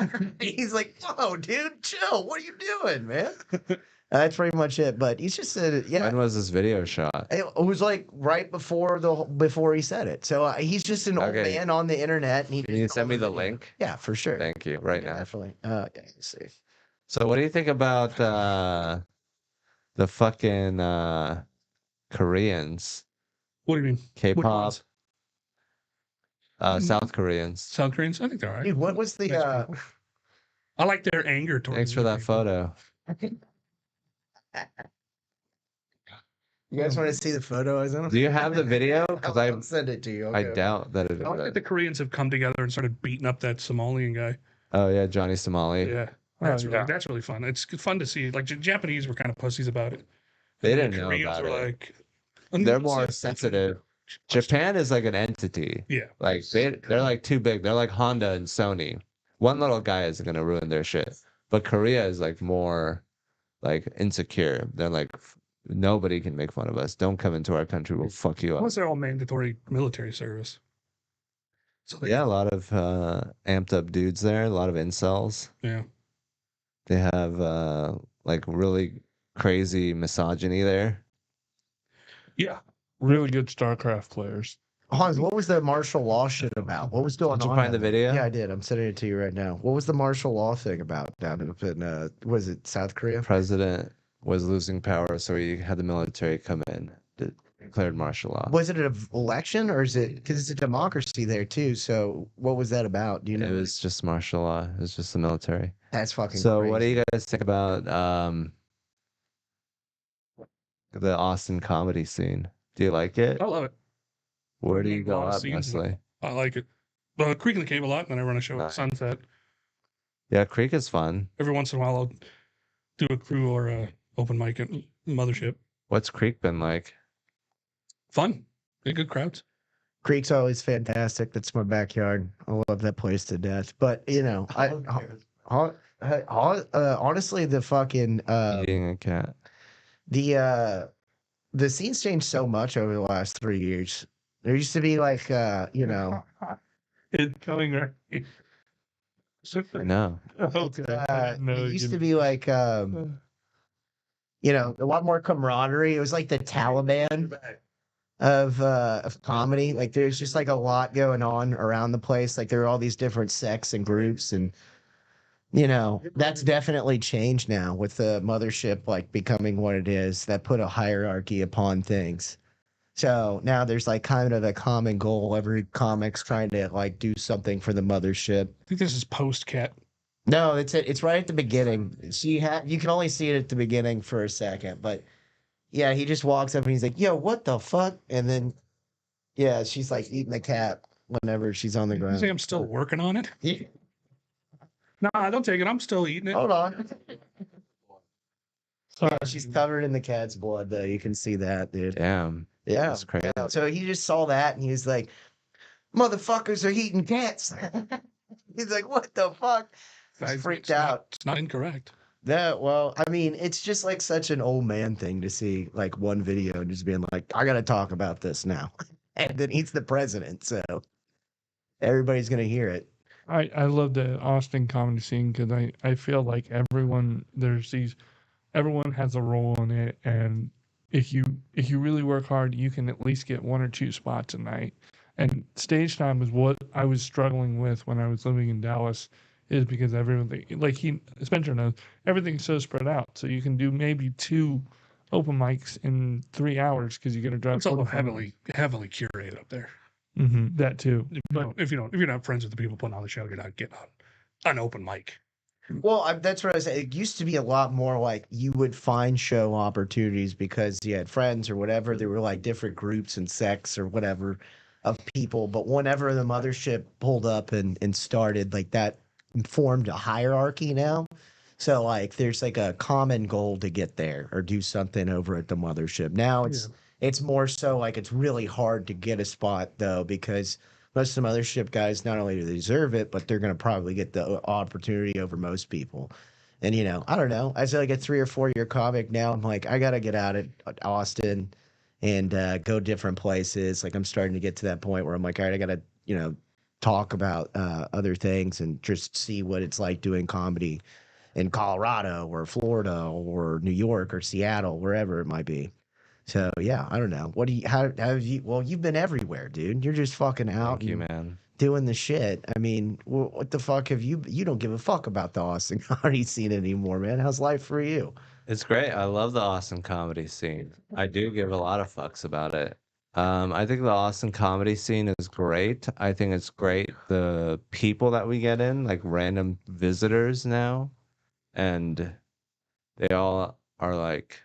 Speaker 7: He's like, whoa, dude, chill. What are you doing, man? That's pretty much it. But he's just said it. Yeah.
Speaker 3: When was this video shot?
Speaker 7: It was like right before he said it. So he's just an old
Speaker 3: Okay.
Speaker 7: man on the internet. And
Speaker 3: Can you send me the link?
Speaker 7: Yeah, for sure.
Speaker 3: Thank you. Right
Speaker 7: Yeah,
Speaker 3: now.
Speaker 7: definitely. Yeah, let's see.
Speaker 3: So what do you think about the fucking Koreans?
Speaker 5: What do you mean? Which
Speaker 3: K-pop?
Speaker 5: ones?
Speaker 3: South Koreans.
Speaker 5: South Koreans? I think they're all right.
Speaker 7: Dude, what was the
Speaker 5: I like their anger towards
Speaker 3: Thanks for that photo.
Speaker 7: you guys want to see the photo I was in?
Speaker 3: Do you have the video? Because
Speaker 7: I'll send it to you.
Speaker 3: I
Speaker 7: Okay.
Speaker 3: doubt that it
Speaker 5: I like that the Koreans have come together and started beating up that Somalian guy.
Speaker 3: Oh yeah, Johnny Somali.
Speaker 5: Yeah. That's really fun. It's fun to see. Like, Japanese were kind of pussies about it.
Speaker 3: They
Speaker 5: And
Speaker 3: didn't
Speaker 5: the
Speaker 3: know
Speaker 5: Koreans
Speaker 3: about
Speaker 5: were
Speaker 3: it.
Speaker 5: like,
Speaker 3: They're more sensitive. Japan is like an entity.
Speaker 5: Yeah.
Speaker 3: Like they're like too big. They're like Honda and Sony. One little guy isn't gonna ruin their shit. But Korea is like more like insecure. They're like nobody can make fun of us. Don't come into our country. We'll fuck you up.
Speaker 5: Plus, they're all mandatory military service. So
Speaker 3: Yeah, a lot of amped up dudes there. A lot of incels.
Speaker 5: Yeah.
Speaker 3: They have like really crazy misogyny there.
Speaker 5: Yeah.
Speaker 2: Really good StarCraft players.
Speaker 7: Hans, what was the martial law shit about? What was going
Speaker 3: Did
Speaker 7: on?
Speaker 3: you find the
Speaker 7: down there?
Speaker 3: video?
Speaker 7: Yeah, I did. I'm sending it to you right now. What was the martial law thing about down in was it South Korea?
Speaker 3: President was losing power, so he had the military come in, declared martial law.
Speaker 7: Was it an election or is it because it's a democracy there too? So what was that about? Do you know?
Speaker 3: It was just martial law. It was just the military.
Speaker 7: That's fucking.
Speaker 3: So
Speaker 7: crazy.
Speaker 3: what do you guys think about the Austin comedy scene? Do you like it?
Speaker 5: I love it.
Speaker 3: Where do you
Speaker 5: A
Speaker 3: go
Speaker 5: lot of
Speaker 3: up,
Speaker 5: scenes.
Speaker 3: Leslie?
Speaker 5: I like it. Creek in the Cave a lot, and then I run a show at
Speaker 3: Nice.
Speaker 5: Sunset.
Speaker 3: Yeah, Creek is fun.
Speaker 5: Every once in a while, I'll do a crew or a open mic at Mothership.
Speaker 3: What's Creek been like?
Speaker 5: Fun. Get good crowds.
Speaker 7: Creek's always fantastic. That's my backyard. I love that place to death. But you know, honestly, the fucking
Speaker 3: Eating a cat.
Speaker 7: the scene's changed so much over the last 3 years. There used to be like you know,
Speaker 2: It's coming right.
Speaker 3: I know.
Speaker 2: Okay.
Speaker 7: it used to be like you know, a lot more camaraderie. It was like the Taliban of comedy. Like there's just like a lot going on around the place. Like there are all these different sects and groups, and you know, that's definitely changed now with the Mothership like becoming what it is. That put a hierarchy upon things. So now there's like kind of a common goal. Every comic's trying to like do something for the Mothership.
Speaker 5: I think this is post-cat.
Speaker 7: No, it's right at the beginning. So you can only see it at the beginning for a second, but yeah, he just walks up and he's like, "Yo, what the fuck?" And then yeah, she's like eating the cat whenever she's on the
Speaker 5: You
Speaker 7: ground.
Speaker 5: think I'm still working on it?
Speaker 7: Yeah.
Speaker 5: Nah, don't take it. I'm still eating it.
Speaker 7: Hold on.
Speaker 2: Sorry.
Speaker 7: She's covered in the cat's blood, though. You can see that, dude.
Speaker 3: Damn.
Speaker 7: Yeah.
Speaker 3: That's crazy.
Speaker 7: Yeah. So he just saw that and he was like, "Motherfuckers are eating cats." He's like, "What the fuck?" He's freaked out.
Speaker 5: It's not incorrect.
Speaker 7: That well, I mean, it's just like such an old man thing to see like one video and just being like, "I gotta talk about this now," and then he's the president, so everybody's gonna hear it.
Speaker 2: I love the Austin comedy scene because I feel like everyone has a role in it, and if you really work hard, you can at least get 1 or 2 spots a night. And stage time is what I was struggling with when I was living in Dallas, is because everything, like Spenser knows, everything's so spread out. So you can do maybe 2 open mics in 3 hours because you got to drive.
Speaker 5: It's all heavily curated up there.
Speaker 2: Mm-hmm, that too.
Speaker 5: But if you're not friends with the people putting on the show, you're not getting on an open mic.
Speaker 7: Well, that's what I was saying. It used to be a lot more like you would find show opportunities because you had friends or whatever. There were like different groups and sects or whatever of people. But whenever the Mothership pulled up and started, like that formed a hierarchy now. So like there's like a common goal to get there or do something over at the Mothership. Now it's more so like it's really hard to get a spot though, because But some other ship guys, not only do they deserve it, but they're going to probably get the opportunity over most people. And, you know, I don't know. As like a 3 or 4 year comic now, I'm like, I got to get out of Austin and go different places. Like, I'm starting to get to that point where I'm like, all right, I got to, you know, talk about other things and just see what it's like doing comedy in Colorado or Florida or New York or Seattle, wherever it might be. So yeah, I don't know. What do you? How have you? Well, you've been everywhere, dude. You're just fucking out
Speaker 3: Thank you,
Speaker 7: and
Speaker 3: man.
Speaker 7: doing the shit. I mean, what the fuck have you? You don't give a fuck about the Austin comedy scene anymore, man. How's life for you?
Speaker 3: It's great. I love the Austin comedy scene. I do give a lot of fucks about it. I think the Austin comedy scene is great. I think it's great the people that we get in, like random visitors now, and they all are like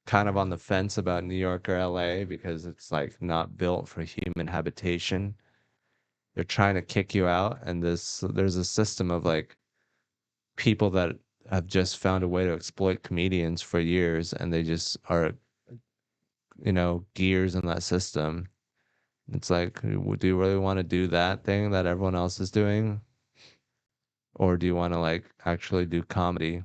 Speaker 3: kind of on the fence about New York or LA because it's like not built for human habitation. They're trying to kick you out, and there's a system of like people that have just found a way to exploit comedians for years, and they just are, you know, gears in that system. It's like, do you really want to do that thing that everyone else is doing, or do you want to like actually do comedy?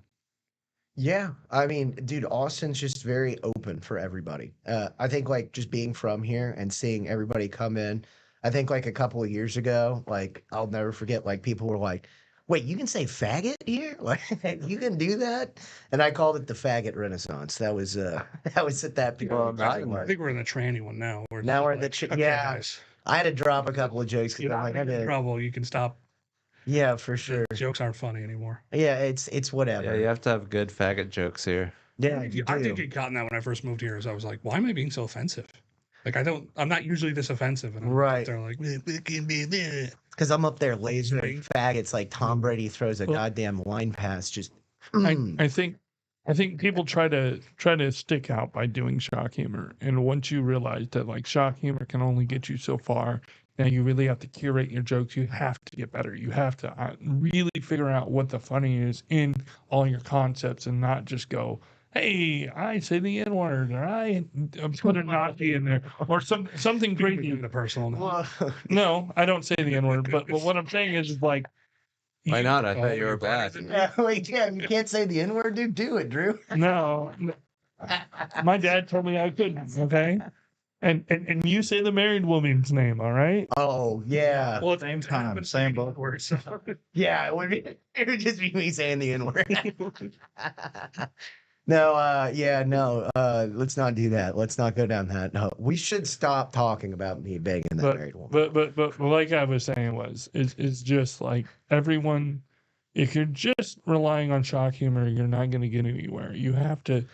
Speaker 7: Yeah, I mean, dude, Austin's just very open for everybody. I think like just being from here and seeing everybody come in. I think like a couple of years ago, like I'll never forget, like people were like, "Wait, you can say faggot here? Like you can do that?" And I called it the faggot renaissance. That was that was at that period.
Speaker 3: Well,
Speaker 7: of
Speaker 3: not
Speaker 7: time.
Speaker 5: I think we're in the tranny one now.
Speaker 7: Now we're in the
Speaker 5: like,
Speaker 7: ch-
Speaker 5: okay,
Speaker 7: yeah.
Speaker 5: guys,
Speaker 7: I had to drop a couple of jokes
Speaker 5: you
Speaker 7: because I'm like, I
Speaker 5: get in
Speaker 7: did.
Speaker 5: trouble. You can stop.
Speaker 7: Yeah, for
Speaker 5: The
Speaker 7: sure.
Speaker 5: jokes aren't funny anymore.
Speaker 7: Yeah, it's
Speaker 3: Yeah,
Speaker 7: whatever.
Speaker 3: you have to have good faggot jokes here.
Speaker 7: Yeah, you
Speaker 5: I did
Speaker 7: do.
Speaker 5: get caught in that when I first moved here. As I was like, why am I being so offensive? Like I'm not usually this offensive, and I'm
Speaker 7: Right.
Speaker 5: they're like, "Meh, meh, meh, meh."
Speaker 7: Because I'm up there lasering
Speaker 5: Right.
Speaker 7: faggots like Tom Brady throws a
Speaker 2: Well,
Speaker 7: goddamn line pass. Just
Speaker 2: I think people try to stick out by doing shock humor, and once you realize that like shock humor can only get you so far, now you really have to curate your jokes. You have to get better. You have to really figure out what the funny is in all your concepts, and not just go, "Hey, I say the N word," or "I put a Nazi in there," or something crazy.
Speaker 5: In the personal. Now.
Speaker 7: well,
Speaker 2: No, I don't say the N word, but what I'm saying is like.
Speaker 3: Why not? I thought you
Speaker 5: your
Speaker 3: were bad.
Speaker 5: bodies in-
Speaker 7: yeah, wait, yeah, you can't say the N word, dude. Do it, Drew.
Speaker 2: No, my dad told me I couldn't. Okay, and you say the married woman's name, all right?
Speaker 7: Oh yeah,
Speaker 5: Well, it's
Speaker 4: Same time, same both.
Speaker 5: words.
Speaker 7: yeah. It would just be me saying the N word. No, yeah, no. Let's not do that. Let's not go down that. No, we should stop talking about me banging that
Speaker 2: But
Speaker 7: married woman.
Speaker 2: but like I was saying it's just like everyone. If you're just relying on shock humor, you're not going to get anywhere. You have to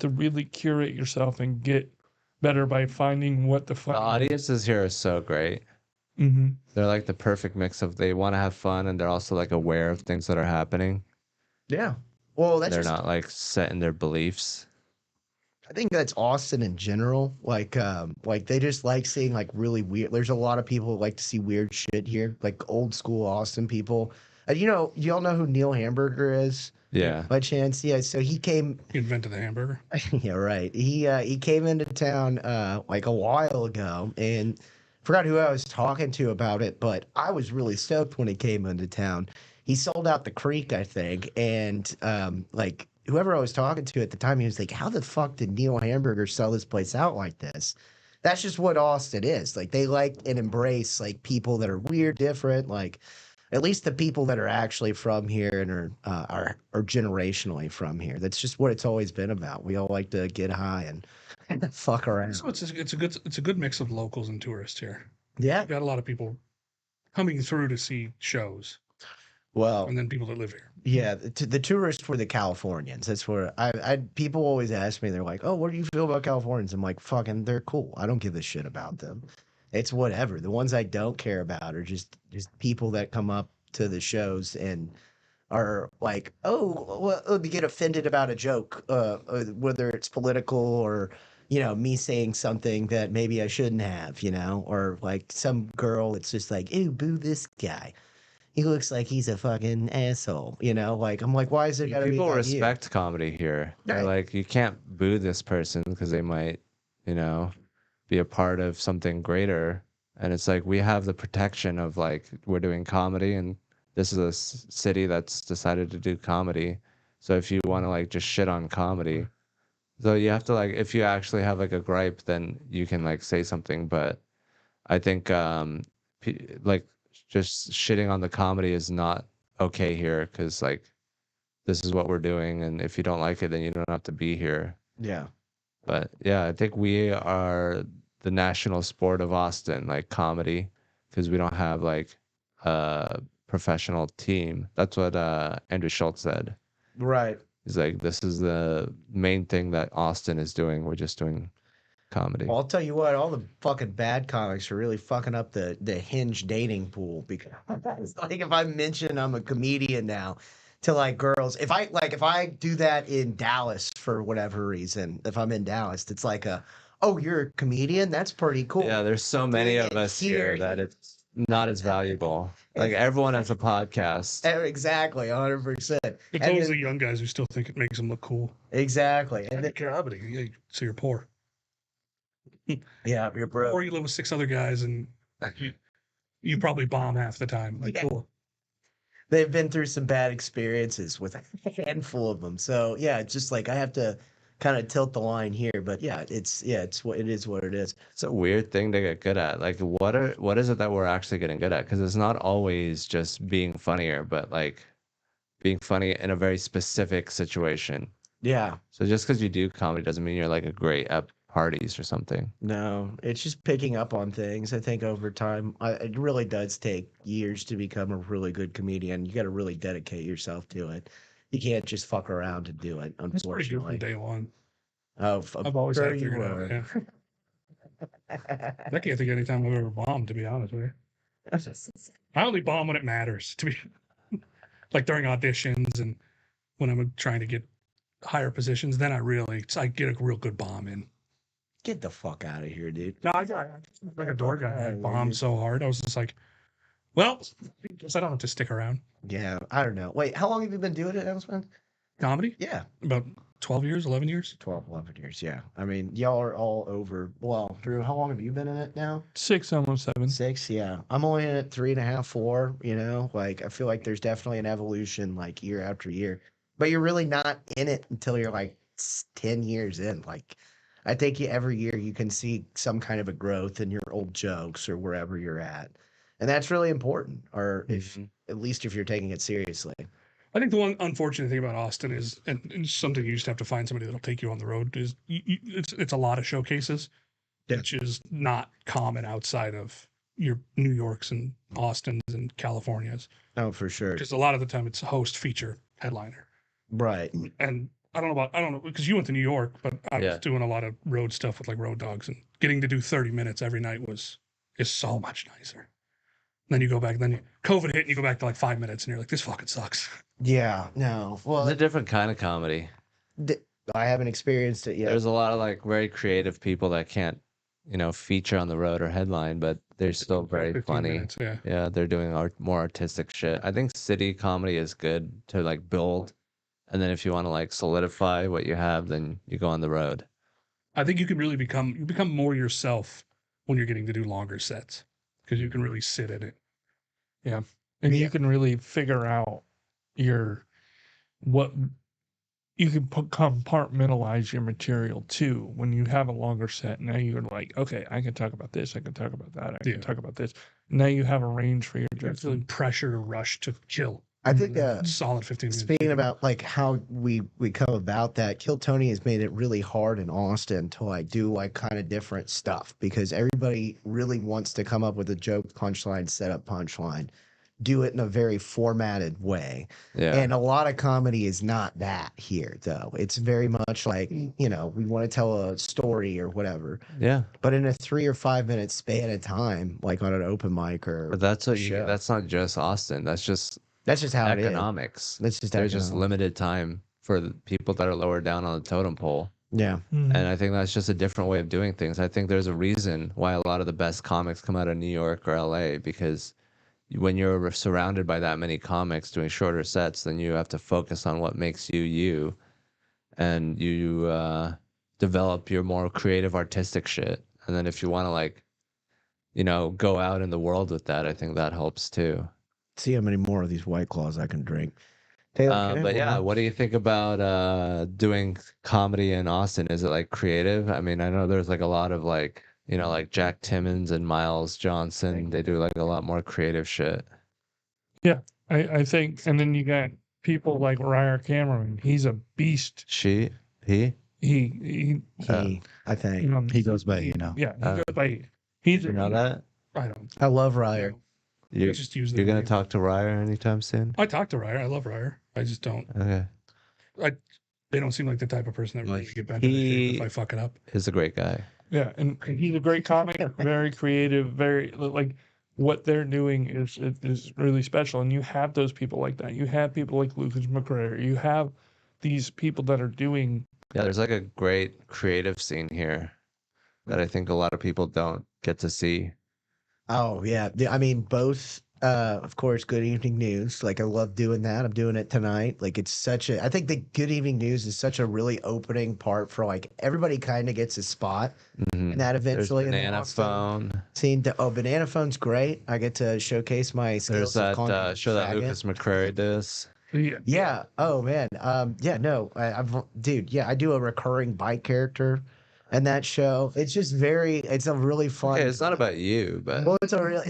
Speaker 2: really curate yourself and get better by finding what the
Speaker 3: The
Speaker 2: funny.
Speaker 3: audiences here are so great.
Speaker 2: Mm-hmm.
Speaker 3: They're like the perfect mix of they want to have fun and they're also like aware of things that are happening.
Speaker 7: Yeah. Well, that's
Speaker 3: They're
Speaker 7: just.
Speaker 3: not like set in their beliefs.
Speaker 7: I think that's Austin in general. Like they just like seeing like really weird. There's a lot of people who like to see weird shit here, like old school Austin people. You know, y'all know who Neil Hamburger is
Speaker 3: Yeah.
Speaker 7: by chance? Yeah. So he came.
Speaker 5: He invented the hamburger.
Speaker 7: Yeah, right. He came into town like a while ago, and forgot who I was talking to about it, but I was really stoked when he came into town. He sold out the Creek, I think, and like whoever I was talking to at the time, he was like, "How the fuck did Neil Hamburger sell this place out like this?" That's just what Austin is. Like they like and embrace like people that are weird, different, like at least the people that are actually from here and are generationally from here. That's just what it's always been about. We all like to get high and fuck around.
Speaker 5: So it's a good mix of locals and tourists here.
Speaker 7: Yeah.
Speaker 5: You got a lot of people coming through to see shows,
Speaker 7: Well,
Speaker 5: and then people that live here.
Speaker 7: yeah, the tourists were the Californians. That's where I people always ask me, they're like, "Oh, what do you feel about Californians?" I'm like, "Fucking, they're cool. I don't give a shit about them. It's whatever." The ones I don't care about are just people that come up to the shows and are like, "Oh, well, they get offended about a joke, whether it's political or." You know, me saying something that maybe I shouldn't have, you know, or like some girl, it's just like, ew, boo this guy. He looks like he's a fucking asshole, you know? Like, I'm like, why is it gotta be
Speaker 3: People
Speaker 7: about you?
Speaker 3: respect comedy here. They're
Speaker 7: Right.
Speaker 3: like, you can't boo this person because they might, you know, be a part of something greater. And it's like we have the protection of like we're doing comedy, and this is a city that's decided to do comedy. So if you want to like just shit on comedy, so you have to like if you actually have like a gripe, then you can like say something. But I think like just shitting on the comedy is not okay here because like this is what we're doing, and if you don't like it, then you don't have to be here.
Speaker 7: Yeah.
Speaker 3: But yeah, I think we are the national sport of Austin, like comedy, because we don't have like a professional team. That's what Andrew Schultz said.
Speaker 7: Right.
Speaker 3: He's like, this is the main thing that Austin is doing. We're just doing comedy.
Speaker 7: Well, I'll tell you what, all the fucking bad comics are really fucking up the Hinge dating pool because like if I mention I'm a comedian now to like girls, if I do that in Dallas for whatever reason, if I'm in Dallas, it's like oh, you're a comedian? That's pretty cool.
Speaker 3: Yeah, there's so many of us here that it's not as valuable. Like everyone has a podcast.
Speaker 7: Exactly, 100%.
Speaker 5: It's always the young guys who still think it makes them look cool.
Speaker 7: Exactly. And then,
Speaker 5: comedy, yeah, so you're poor.
Speaker 7: yeah, you're broke.
Speaker 5: Or you live with 6 other guys and you probably bomb half the time. Like, cool.
Speaker 7: They've been through some bad experiences with a handful of them. So yeah, it's just like I have to kind of tilt the line here. But yeah, it's what it is. What it is.
Speaker 3: It's a weird thing to get good at. Like, what is it that we're actually getting good at? Because it's not always just being funnier, but like being funny in a very specific situation.
Speaker 7: Yeah.
Speaker 3: So just because you do comedy doesn't mean you're like a great at parties or something.
Speaker 7: No, it's just picking up on things. I think over time, it really does take years to become a really good comedian. You got to really dedicate yourself to it. You can't just fuck around and do it.
Speaker 5: It's pretty good
Speaker 7: Unfortunately,
Speaker 5: from day one.
Speaker 7: Oh,
Speaker 5: I've always had it
Speaker 7: sure you
Speaker 5: figured out.
Speaker 7: were.
Speaker 5: Yeah. I can't think of any time I've ever bombed, to be honest with you. I only bomb when it matters, to be like during auditions and when I'm trying to get higher positions. Then I get a real good bomb in.
Speaker 7: Get the fuck out of here, dude.
Speaker 5: No, I like a door guy. I bombed so hard. I was just like, well, I guess I don't have to stick around.
Speaker 7: Yeah, I don't know. Wait, how long have you been doing it, Elsman?
Speaker 5: Comedy?
Speaker 7: Yeah.
Speaker 5: About 12 years, 11 years?
Speaker 7: 12, 11 years, yeah. I mean, y'all are all over. Well, Drew, how long have you been in it now?
Speaker 2: 6, almost 7.
Speaker 7: 6, yeah. I'm only in it 3.5, 4, you know? Like, I feel like there's definitely an evolution, like, year after year. But you're really not in it until you're, like, 10 years in. Like, I think every year you can see some kind of a growth in your old jokes or wherever you're at. And that's really important, or if at least if you're taking it seriously.
Speaker 5: I think the one unfortunate thing about Austin is, and it's something you just have to find somebody that'll take you on the road, is it's a lot of showcases, which is not common outside of your New Yorks and Austins and Californias.
Speaker 7: Oh, for sure.
Speaker 5: Because a lot of the time it's host, feature, headliner.
Speaker 7: Right.
Speaker 5: And I don't know, because you went to New York, but I was doing a lot of road stuff with like Road Dogs, and getting to do 30 minutes every night is so much nicer. Then you go back, then COVID hit, and you go back to like 5 minutes, and you're like, this fucking sucks.
Speaker 7: Yeah, no. Well,
Speaker 3: It's a different kind of comedy.
Speaker 7: I haven't experienced it yet.
Speaker 3: There's a lot of like very creative people that can't, feature on the road or headline, but they're still very
Speaker 5: 15
Speaker 3: funny.
Speaker 5: minutes, yeah.
Speaker 3: Yeah, they're doing more artistic shit. I think city comedy is good to like build, and then if you want to like solidify what you have, then you go on the road.
Speaker 5: I think you can really become more yourself when you're getting to do longer sets, because you can really sit in it.
Speaker 2: Yeah. And you can really figure out what you can compartmentalize your material too. When you have a longer set, now you're like, okay, I can talk about this, I can talk about that, I can talk about this. Now you have a range for your jokes.
Speaker 5: Feeling pressure to rush to kill.
Speaker 7: I think
Speaker 5: Solid 15 minutes.
Speaker 7: speaking about like how we come about that, Kill Tony has made it really hard in Austin to like do like kind of different stuff because everybody really wants to come up with a joke, punchline, setup, punchline, do it in a very formatted way.
Speaker 3: Yeah.
Speaker 7: And a lot of comedy is not that here though. It's very much like, we want to tell a story or whatever.
Speaker 3: Yeah.
Speaker 7: But in a 3 or 5 minute span of time, like on an open mic or
Speaker 3: But that's
Speaker 7: show.
Speaker 3: that's not just Austin. That's just
Speaker 7: how
Speaker 3: economics.
Speaker 7: That's just
Speaker 3: There's just
Speaker 7: economics.
Speaker 3: limited time for the people that are lower down on the totem pole.
Speaker 7: Yeah.
Speaker 3: And I think that's just a different way of doing things. I think there's a reason why a lot of the best comics come out of New York or LA, because when you're surrounded by that many comics doing shorter sets, then you have to focus on what makes you you, and you develop your more creative artistic shit. And then if you want to like, go out in the world with that. I think that helps too.
Speaker 7: See how many more of these White Claws I can drink. Taylor,
Speaker 3: But yeah, what do you think about doing comedy in Austin? Is it like creative? I mean, I know there's like a lot of like, like Jack Timmons and Miles Johnson. They do like a lot more creative shit.
Speaker 2: Yeah, I think, and then you got people like Ryer Cameron. He's a beast.
Speaker 3: He?
Speaker 2: He
Speaker 7: I think.
Speaker 4: He goes by,
Speaker 2: Yeah, he goes by. He's
Speaker 3: You know that?
Speaker 2: I don't.
Speaker 7: I love Ryer.
Speaker 3: You
Speaker 2: just use
Speaker 3: You're gonna
Speaker 2: name.
Speaker 3: talk to Ryer anytime soon?
Speaker 2: I talk to Ryer. I love Ryer. I just don't.
Speaker 3: Okay.
Speaker 2: They don't seem like the type of person that
Speaker 3: Well,
Speaker 2: really get bent out of shape if I fuck it up.
Speaker 3: He's a great guy.
Speaker 2: Yeah, and he's a great comic, very creative, very like what they're doing is really special. And you have those people like that. You have people like Lucas McCrary. You have these people that are doing.
Speaker 3: Yeah, there's like a great creative scene here that I think a lot of people don't get to see.
Speaker 7: Oh yeah, I mean both. Of course, Good Evening News. Like I love doing that. I'm doing it tonight. Like it's such a. I think the Good Evening News is such a really opening part for like everybody kind of gets a spot.
Speaker 3: Mhm.
Speaker 7: And that eventually
Speaker 3: There's
Speaker 7: in the
Speaker 3: Banana
Speaker 7: Austin
Speaker 3: Phone.
Speaker 7: scene. Banana Phone's great. I get to showcase my
Speaker 3: There's
Speaker 7: skills. of
Speaker 3: that
Speaker 7: calling people
Speaker 3: show that
Speaker 7: faggot.
Speaker 3: Lucas McCrary does.
Speaker 7: Yeah. Oh man. Yeah. No. Dude. Yeah. I do a recurring bike character, and that show. It's just very. It's a really fun.
Speaker 3: Okay, it's not about you, but
Speaker 7: Well, it's a real.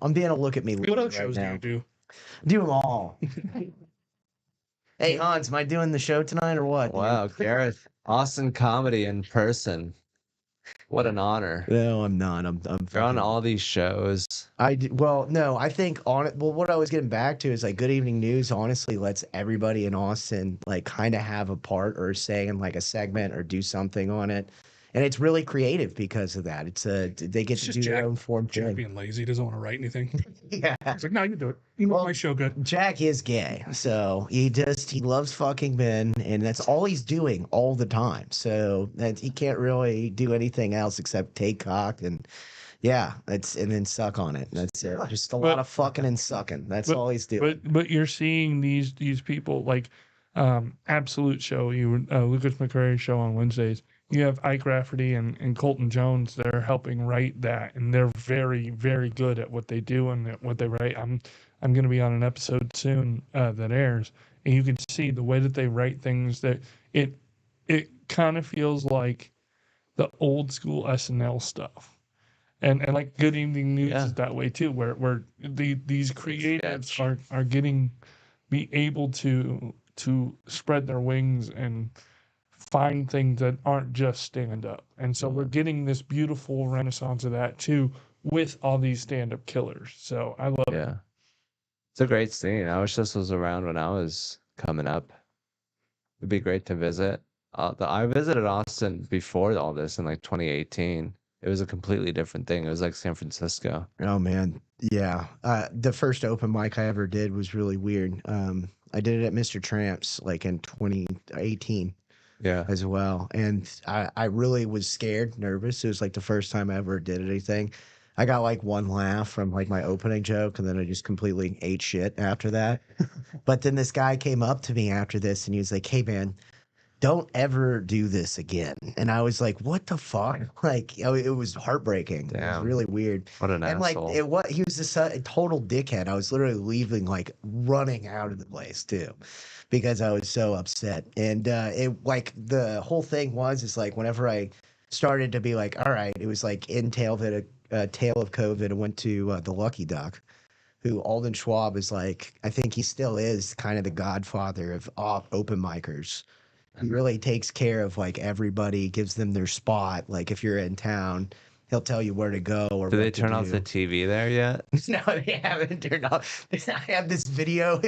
Speaker 7: I'm being a look at me.
Speaker 2: What other
Speaker 7: right
Speaker 2: shows
Speaker 7: now.
Speaker 2: do you do?
Speaker 7: Do them all. Hey Hans, am I doing the show tonight or what? dude?
Speaker 3: wow, Gareth, Austin comedy in person. What an honor.
Speaker 7: No, I'm not. I'm
Speaker 3: You're on
Speaker 7: fucking-
Speaker 3: all these shows.
Speaker 7: Well, no, I think on it. Well, what I was getting back to is like Good Evening News. Honestly, lets everybody in Austin like kind of have a part or say in like a segment or do something on it, and it's really creative because of that. They get
Speaker 2: It's
Speaker 7: to
Speaker 2: just
Speaker 7: do their
Speaker 2: Jack-
Speaker 7: own form
Speaker 2: Jack
Speaker 7: thing.
Speaker 2: being lazy, doesn't want to write anything.
Speaker 7: Yeah.
Speaker 2: It's like, no, you do it. You know
Speaker 7: Well,
Speaker 2: my show good.
Speaker 7: Jack is gay, so he loves fucking men, and that's all he's doing all the time. So that he can't really do anything else except take cock and and then suck on it. That's it. Just a lot of fucking and sucking. That's all he's doing.
Speaker 2: But you're seeing these people like Absolute Show, Lucas McCrary show on Wednesdays. You have Ike Rafferty and Colton Jones that are helping write that, and they're very, very good at what they do and what they write. I'm going to be on an episode soon that airs, and you can see the way that they write things. That it kind of feels like the old school SNL stuff, and like Good Evening News is that way too, where these creatives are be able to spread their wings and find things that aren't just stand up. And so we're getting this beautiful renaissance of that too with all these stand-up killers. So I love it.
Speaker 3: It's a great scene. I wish this was around when I was coming up. It'd be great to visit. I visited Austin before all this in like 2018. It was a completely different thing. It was like San Francisco.
Speaker 7: Oh man, yeah. The first open mic I ever did was really weird. I did it at Mr. Tramp's like in 2018.
Speaker 3: Yeah.
Speaker 7: As well. And I really was scared, nervous. It was like the first time I ever did anything. I got like one laugh from like my opening joke, and then I just completely ate shit after that. But then this guy came up to me after this and he was like, "Hey man, don't ever do this again." And I was like, "What the fuck?" Like it was heartbreaking. It was
Speaker 3: Damn.
Speaker 7: really weird.
Speaker 3: What an
Speaker 7: And like
Speaker 3: asshole.
Speaker 7: he was just a total dickhead. I was literally leaving, like running out of the place too, because I was so upset. And it like the whole thing is like whenever I started to be like, all right, it was like in tail of COVID. I went to the Lucky Duck, who Alden Schwab is like, I think he still is kind of the godfather of open micers. He really takes care of like everybody, gives them their spot. Like if you're in town, he'll tell you where to go or
Speaker 3: Did
Speaker 7: what
Speaker 3: they
Speaker 7: to
Speaker 3: turn off
Speaker 7: do.
Speaker 3: the TV there yet?
Speaker 7: No, they haven't turned off. I have this video.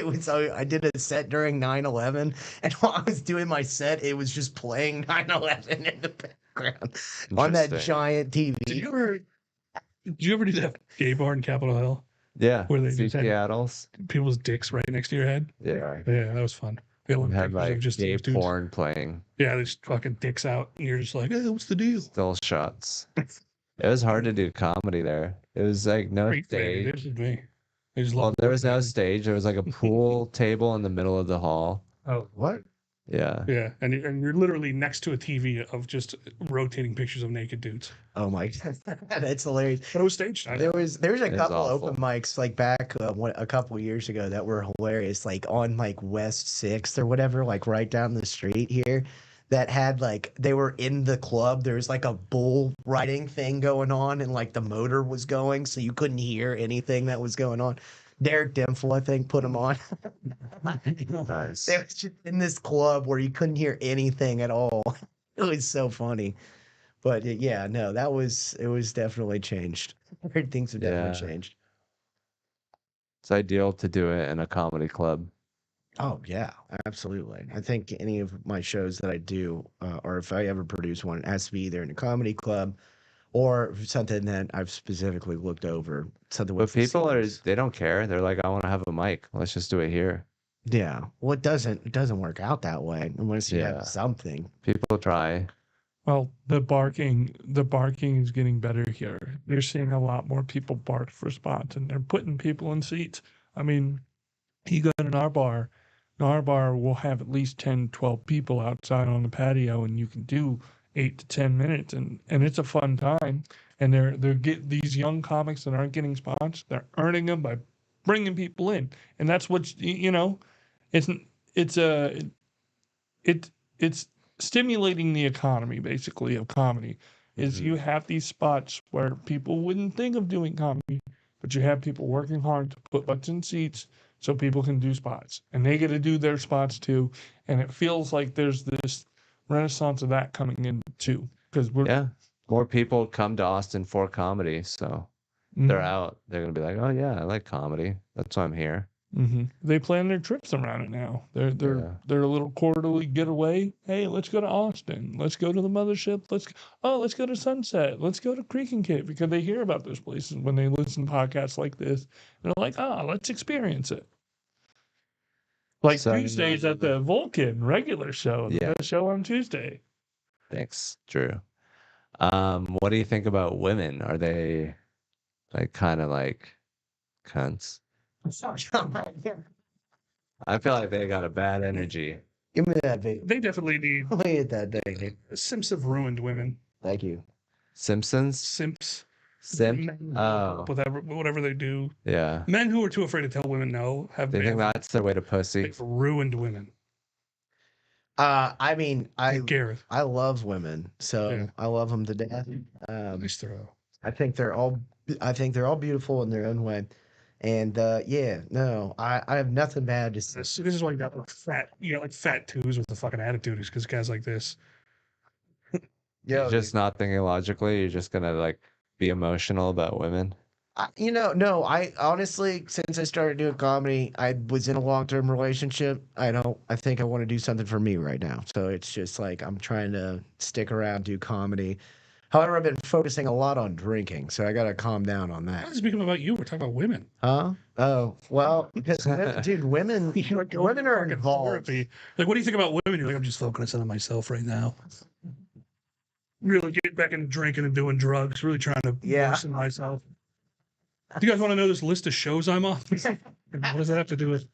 Speaker 7: I did a set during 9/11, and while I was doing my set, it was just playing 9/11 in the background on that
Speaker 3: Interesting.
Speaker 7: giant TV.
Speaker 2: Did you ever do that gay bar in Capitol Hill?
Speaker 3: Yeah.
Speaker 2: Where they just had
Speaker 3: Seattle's.
Speaker 2: people's dicks right next to your head?
Speaker 3: Yeah.
Speaker 2: Yeah, that was fun. We
Speaker 3: We had
Speaker 2: pictures of
Speaker 3: like
Speaker 2: just
Speaker 3: gay
Speaker 2: these dudes.
Speaker 3: porn playing.
Speaker 2: Yeah, they just fucking dicks out, and you're just like, hey, what's the deal?
Speaker 3: Still shots. It was hard to do comedy there. It was like no
Speaker 2: Great
Speaker 3: stage.
Speaker 2: This is me. They just
Speaker 3: Well,
Speaker 2: love
Speaker 3: there was no
Speaker 2: working.
Speaker 3: stage. There was like a pool table in the middle of the hall.
Speaker 2: Oh,
Speaker 4: What?
Speaker 3: Yeah.
Speaker 5: Yeah, and you're literally next to a TV of just rotating pictures of naked dudes.
Speaker 7: Oh my god, that's hilarious.
Speaker 5: But it was staged. I
Speaker 7: There
Speaker 5: know.
Speaker 7: was a
Speaker 3: It's
Speaker 7: couple
Speaker 3: awful.
Speaker 7: open mics like back a couple years ago that were hilarious, like on like West Sixth or whatever, like right down the street here. That had like they were in the club. There was like a bull riding thing going on, and like the motor was going, so you couldn't hear anything that was going on. Derek Dimple, I think, put them on.
Speaker 3: Nice.
Speaker 7: They was just in this club where you couldn't hear anything at all. It was so funny. But yeah, no, it was definitely changed. Things have definitely
Speaker 3: Yeah.
Speaker 7: changed.
Speaker 3: It's ideal to do it in a comedy club.
Speaker 7: Oh yeah, absolutely. I think any of my shows that I do, or if I ever produce one, it has to be either in a comedy club or something that I've specifically looked over. Something
Speaker 3: But
Speaker 7: with
Speaker 3: people
Speaker 7: facilities.
Speaker 3: they don't care. They're like, I want to have a mic. Let's just do it here.
Speaker 7: Yeah. Well, it doesn't work out that way unless you
Speaker 3: Yeah.
Speaker 7: have something.
Speaker 3: People try.
Speaker 5: Well, the barking is getting better here. You're seeing a lot more people bark for spots, and they're putting people in seats. I mean, you go in our bar, we'll have at least 10, 12 people outside on the patio, and you can do 8 to 10 minutes, and it's a fun time. And they're get these young comics that aren't getting spots, they're earning them by bringing people in, and that's what you know. It's it's a it's stimulating the economy basically of comedy. Is
Speaker 3: Mhm.
Speaker 5: you have these spots where people wouldn't think of doing comedy, but you have people working hard to put butts in seats so people can do spots, and they get to do their spots too. And it feels like there's this renaissance of that coming in too, because we're
Speaker 3: Yeah. More people come to Austin for comedy, so they're out. They're gonna be like, oh yeah, I like comedy. That's why I'm here.
Speaker 5: They plan their trips around it now.
Speaker 3: Yeah.
Speaker 5: They're a little quarterly getaway. Hey, let's go to Austin. Let's go to the mothership. Let's go to Sunset. Let's go to Creek and Kit, because they hear about those places when they listen to podcasts like this. They're like, let's experience it. Like
Speaker 3: So-
Speaker 5: Tuesdays at the Vulcan regular show.
Speaker 3: Yeah.
Speaker 5: The show on Tuesday.
Speaker 3: Thanks, Drew. What do you think about women? Are they like kind of like cunts? I feel like they got a bad energy.
Speaker 7: Give me that baby.
Speaker 5: They definitely need.
Speaker 7: Look at that baby.
Speaker 5: Simps have ruined women.
Speaker 7: Thank you.
Speaker 3: Simpsons?
Speaker 5: Simps.
Speaker 3: Simp?
Speaker 5: Men,
Speaker 3: Oh,
Speaker 5: whatever they do.
Speaker 3: yeah.
Speaker 5: Men who are too afraid to tell women no have
Speaker 3: They think that's their way to pussy.
Speaker 5: they've ruined women.
Speaker 7: I mean,
Speaker 5: Like Gareth.
Speaker 7: I love women, so
Speaker 5: Yeah.
Speaker 7: I love them to death.
Speaker 5: Nice throw.
Speaker 7: I think they're all beautiful in their own way. And yeah, no, I have nothing bad to say.
Speaker 5: This is why you got like fat twos with the fucking attitude, is because guys like this.
Speaker 3: You're just not thinking logically. You're just gonna like be emotional about women.
Speaker 7: No, I honestly, since I started doing comedy, I was in a long-term relationship. I think I want to do something for me right now. So it's just like I'm trying to stick around, do comedy. However, I've been focusing a lot on drinking, so I got to calm down on
Speaker 5: We're
Speaker 7: that.
Speaker 5: not speaking about you. We're talking about women.
Speaker 7: Huh? Oh, well, because dude, women are
Speaker 5: Fucking
Speaker 7: involved.
Speaker 5: therapy. Like, what do you think about women? You're like, I'm just focusing on myself right now. Really get back into drinking and doing drugs. Really trying to worsen myself. Do you guys want to know this list of shows I'm on? What does that have to do with?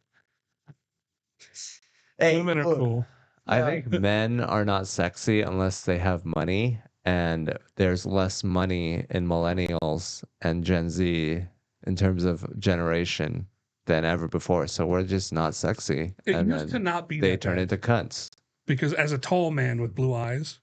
Speaker 7: Hey,
Speaker 5: Women are
Speaker 7: look,
Speaker 5: cool.
Speaker 3: I think men are not sexy unless they have money, and there's less money in millennials and Gen Z in terms of generation than ever before. So we're just not sexy.
Speaker 5: It
Speaker 3: and
Speaker 5: used to
Speaker 3: then
Speaker 5: not be
Speaker 3: they
Speaker 5: that
Speaker 3: turn
Speaker 5: bad,
Speaker 3: into cunts.
Speaker 5: because as a tall man with blue eyes,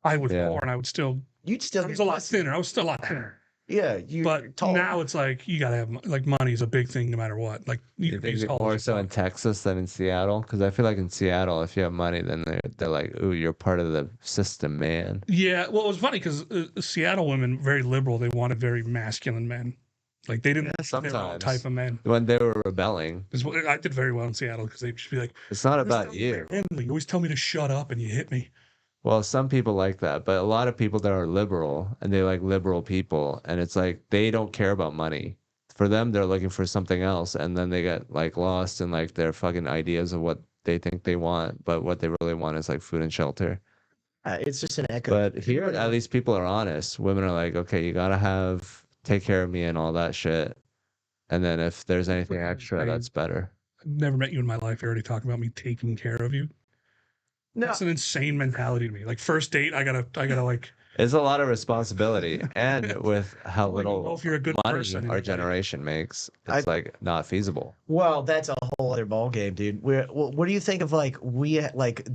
Speaker 5: I would
Speaker 3: Yeah.
Speaker 5: fall and I would still.
Speaker 7: you'd still
Speaker 5: I
Speaker 7: get
Speaker 5: was a lot
Speaker 7: pussy.
Speaker 5: thinner. I was still a lot thinner.
Speaker 7: Yeah, you're
Speaker 5: But
Speaker 7: tall.
Speaker 5: now it's like you gotta have like money is a big thing no matter what. Like you
Speaker 3: You
Speaker 5: can be
Speaker 3: think
Speaker 5: as
Speaker 3: it's
Speaker 5: tall
Speaker 3: more
Speaker 5: as
Speaker 3: so
Speaker 5: you
Speaker 3: in
Speaker 5: want.
Speaker 3: Texas than in Seattle? Because I feel like in Seattle, if you have money, then they're like, ooh, you're part of the system, man.
Speaker 5: Yeah, well, it was funny because Seattle women very liberal. They wanted very masculine men. Like they didn't
Speaker 3: Yeah,
Speaker 5: want their own
Speaker 3: sometimes.
Speaker 5: type of men.
Speaker 3: When they were rebelling,
Speaker 5: I did very well in Seattle because they'd just be like,
Speaker 3: it's not
Speaker 5: "This
Speaker 3: about
Speaker 5: sounds
Speaker 3: you.
Speaker 5: manly. You always tell me to shut up and you hit me."
Speaker 3: Well, some people like that, but a lot of people that are liberal and they like liberal people, and it's like they don't care about money. For them, they're looking for something else, and then they get like lost in like their fucking ideas of what they think they want, but what they really want is like food and shelter.
Speaker 7: It's just an echo.
Speaker 3: But here, at least people are honest. Women are like, okay, you gotta take care of me and all that shit. And then if there's anything extra, that's better.
Speaker 5: I've never met you in my life. You're already talking about me taking care of you. That's an insane mentality to me. Like first date, I gotta like.
Speaker 3: It's a lot of responsibility, and with how
Speaker 5: I don't even know
Speaker 3: little
Speaker 5: if you're a good
Speaker 3: money
Speaker 5: person
Speaker 3: our
Speaker 5: anyway.
Speaker 3: generation makes, it's like not feasible.
Speaker 7: Well, that's a whole other ball game, dude. What do you think of like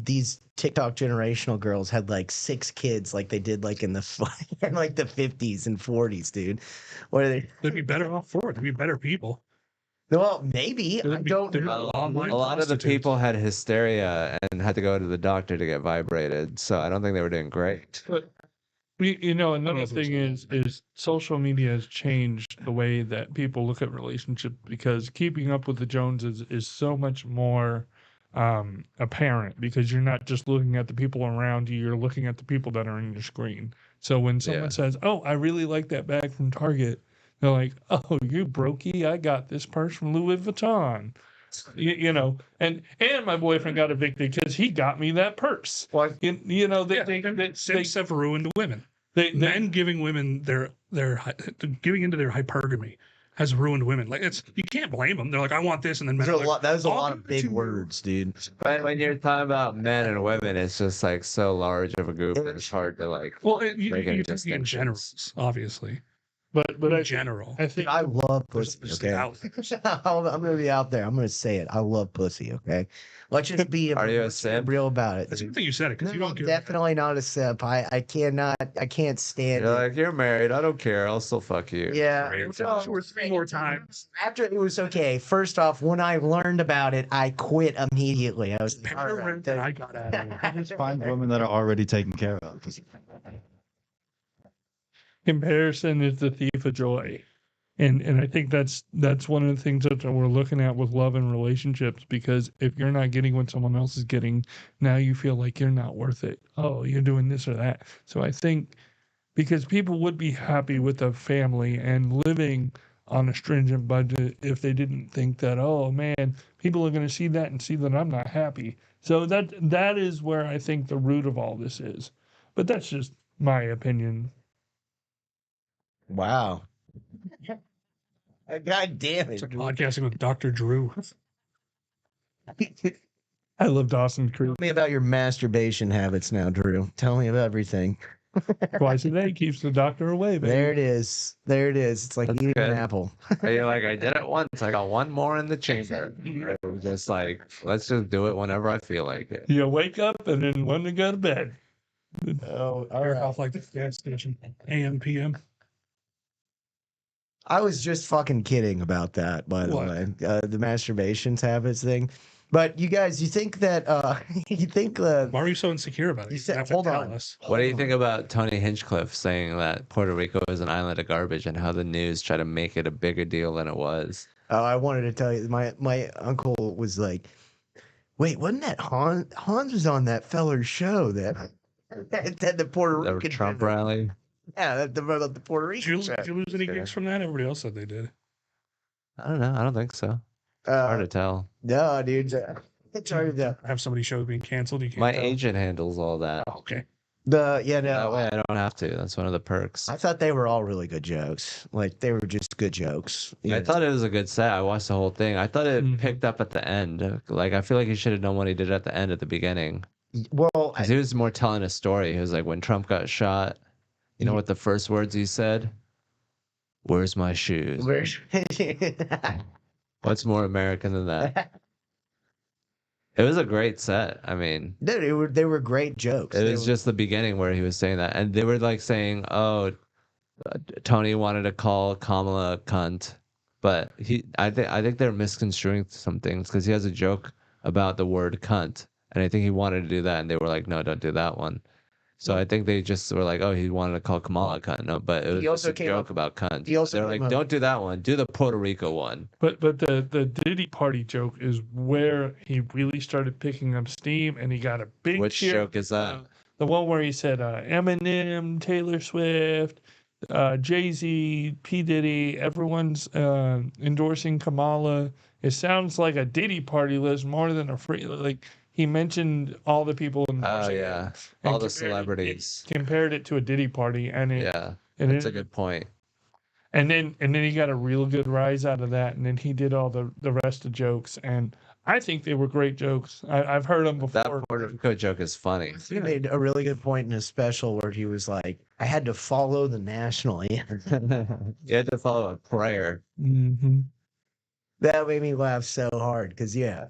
Speaker 7: these TikTok generational girls had like 6 kids like they did like in in like the 50s and 40s, dude? What are they?
Speaker 5: They'd be better off for it. They'd be better people.
Speaker 7: Well, maybe. I don't
Speaker 5: there'd be
Speaker 7: know.
Speaker 5: online
Speaker 3: A lot of the
Speaker 5: prostitutes.
Speaker 3: people had hysteria and had to go to the doctor to get vibrated, so I don't think they were doing great.
Speaker 2: But another thing is social media has changed the way that people look at relationships because keeping up with the Joneses is so much more apparent because you're not just looking at the people around you, you're looking at the people that are in your screen. So when someone says, "Oh, I really like that bag from Target," they're like, "Oh, you brokey, I got this purse from Louis Vuitton." And my boyfriend got evicted because he got me that purse.
Speaker 7: Well,
Speaker 5: Simps have ruined women. Men giving women their giving into their hypergamy has ruined women. Like you can't blame them. They're like, I want this, and then men are like,
Speaker 7: that was a
Speaker 5: "I'll
Speaker 7: lot
Speaker 5: give
Speaker 7: of
Speaker 5: it
Speaker 7: big
Speaker 5: to you."
Speaker 7: words, dude.
Speaker 3: But when you're talking about men and women, it's just like so large of a group. It's hard to like.
Speaker 5: Well,
Speaker 3: Make any
Speaker 5: you're thinking in general,
Speaker 3: distinctions.
Speaker 5: obviously.
Speaker 2: But
Speaker 5: In general,
Speaker 2: I think
Speaker 7: I love
Speaker 5: There's
Speaker 7: pussy.
Speaker 5: the
Speaker 7: Okay,
Speaker 5: out-
Speaker 7: I'm gonna be out there. I'm gonna say it. I love pussy. Okay, let's just be.
Speaker 3: Are you a
Speaker 7: let's be
Speaker 3: simp?
Speaker 7: real about it.
Speaker 5: That's a
Speaker 7: dude.
Speaker 5: good thing you said it because
Speaker 7: No,
Speaker 5: you don't
Speaker 7: I'm
Speaker 5: give.
Speaker 7: definitely not a simp. I can't stand
Speaker 3: You're
Speaker 7: it.
Speaker 3: like, you're married. I don't care. I'll still fuck you.
Speaker 7: Yeah.
Speaker 5: Two or three more times.
Speaker 7: After it was okay. First off, when I learned about it, I quit immediately. I was
Speaker 5: Pay
Speaker 7: all
Speaker 5: the
Speaker 7: right,
Speaker 5: rent that I got out of it.
Speaker 4: Just find women that are already taken care of.
Speaker 2: comparison is the thief of joy. And I think that's one of the things that we're looking at with love and relationships because if you're not getting what someone else is getting, now you feel like you're not worth it. Oh, you're doing this or that. So I think because people would be happy with a family and living on a stringent budget if they didn't think that, oh man, people are going to see that and see that I'm not happy. So that is where I think the root of all this is. But that's just my opinion.
Speaker 7: Wow. God damn
Speaker 5: It's
Speaker 7: it.
Speaker 5: like podcasting with Dr. Drew.
Speaker 2: I love Dawson Creek.
Speaker 7: Tell me about your masturbation habits now, Drew. Tell me about everything.
Speaker 2: Twice a day keeps the doctor away, baby.
Speaker 7: There it is. There it is. It's like
Speaker 3: That's
Speaker 7: eating an
Speaker 3: good.
Speaker 7: apple.
Speaker 3: Are you like, I did it once. I got one more in the chamber. It was just like, let's just do it whenever I feel like it.
Speaker 2: You wake up and then when to go to bed.
Speaker 7: Oh, all
Speaker 5: You're
Speaker 7: right.
Speaker 5: off like the gas station. AM, PM.
Speaker 7: I was just fucking kidding about that, by the
Speaker 5: What?
Speaker 7: way. The masturbations habits thing. But you guys, you think that you think
Speaker 5: Why are you so insecure about it?
Speaker 7: You
Speaker 5: You
Speaker 7: said-
Speaker 5: have to
Speaker 7: hold
Speaker 5: tell
Speaker 7: on.
Speaker 5: us.
Speaker 3: What do you think about Tony Hinchcliffe saying that Puerto Rico is an island of garbage and how the news tried to make it a bigger deal than it was?
Speaker 7: I wanted to tell you, my uncle was like, wait, wasn't that Hans? Hans was on that feller's show that the Puerto
Speaker 3: The
Speaker 7: Rican
Speaker 3: Trump rally?
Speaker 7: Yeah, the Puerto Rican
Speaker 5: Did you lose any gigs from that? Everybody else said they did.
Speaker 3: I don't know. I don't think so. Hard to tell.
Speaker 7: No, dude. It's hard to tell.
Speaker 5: Have somebody shows being canceled. You can't
Speaker 3: My
Speaker 5: tell.
Speaker 3: agent handles all that.
Speaker 5: Oh, okay.
Speaker 3: That
Speaker 7: No,
Speaker 3: way I don't have to. That's one of the perks.
Speaker 7: I thought they were all really good jokes. Like they were just good jokes.
Speaker 3: I thought it was a good set. I watched the whole thing. I thought it
Speaker 5: Mhm.
Speaker 3: picked up at the end. Like I feel like he should have done what he did at the end at the beginning.
Speaker 7: Well,
Speaker 3: Because he was more telling a story. He was like, when Trump got shot, you know what the first words he said? Where's my shoes? What's more American than that? It was a great set. I mean,
Speaker 7: Dude, they were great jokes.
Speaker 3: it
Speaker 7: They
Speaker 3: was
Speaker 7: were-
Speaker 3: just the beginning where he was saying that. And they were like saying, oh, Tony wanted to call Kamala a cunt. But I think they're misconstruing some things because he has a joke about the word cunt. And I think he wanted to do that. And they were like, no, don't do that one. So I think they just were like, oh, he wanted to call Kamala a cunt. No, but it was
Speaker 7: He also
Speaker 3: just a
Speaker 7: came
Speaker 3: joke
Speaker 7: up-
Speaker 3: about cunt.
Speaker 7: he also
Speaker 3: They're
Speaker 7: came
Speaker 3: like,
Speaker 7: up-
Speaker 3: don't do that one. Do the Puerto Rico one.
Speaker 2: But the Diddy Party joke is where he really started picking up steam, and he got a big
Speaker 3: Which
Speaker 2: cheer.
Speaker 3: joke is that?
Speaker 2: The one where he said Eminem, Taylor Swift, Jay-Z, P. Diddy, everyone's endorsing Kamala. It sounds like a Diddy Party list more than a free. Like he mentioned all the people
Speaker 3: Oh,
Speaker 2: endorsing
Speaker 3: yeah.
Speaker 2: it
Speaker 3: All
Speaker 2: and
Speaker 3: the celebrities.
Speaker 2: compared it to a Diddy Party, and it
Speaker 3: Yeah.
Speaker 2: and
Speaker 3: That's
Speaker 2: it,
Speaker 3: a good point.
Speaker 2: And then he got a real good rise out of that, and then he did all the rest of jokes, and I think they were great jokes. I've heard them
Speaker 3: That
Speaker 2: before.
Speaker 3: Puerto Rico joke is funny.
Speaker 7: He made a really good point in his special where he was like, I had to follow the national anthem.
Speaker 3: You had to follow a prayer.
Speaker 2: Mm-hmm.
Speaker 7: That made me laugh so hard because, yeah,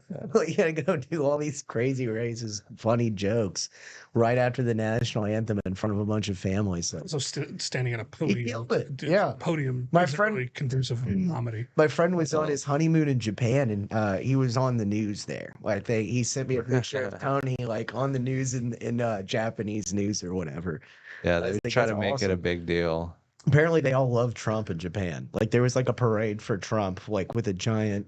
Speaker 7: you gotta go do all these crazy racist, funny jokes right after the national anthem in front of a bunch of families. So,
Speaker 5: Also, standing at a podium.
Speaker 7: killed it. Yeah.
Speaker 5: Podium.
Speaker 7: My
Speaker 5: isn't
Speaker 7: friend-
Speaker 5: really conducive for comedy.
Speaker 7: my friend was on his honeymoon in Japan and he was on the news there. Like he sent me a picture of Tony like on the news in Japanese news or whatever.
Speaker 3: Yeah,
Speaker 7: I
Speaker 3: they
Speaker 7: think
Speaker 3: try
Speaker 7: that's
Speaker 3: to make it a
Speaker 7: awesome.
Speaker 3: big deal.
Speaker 7: Apparently they all love Trump in Japan. Like there was like a parade for Trump, like with a giant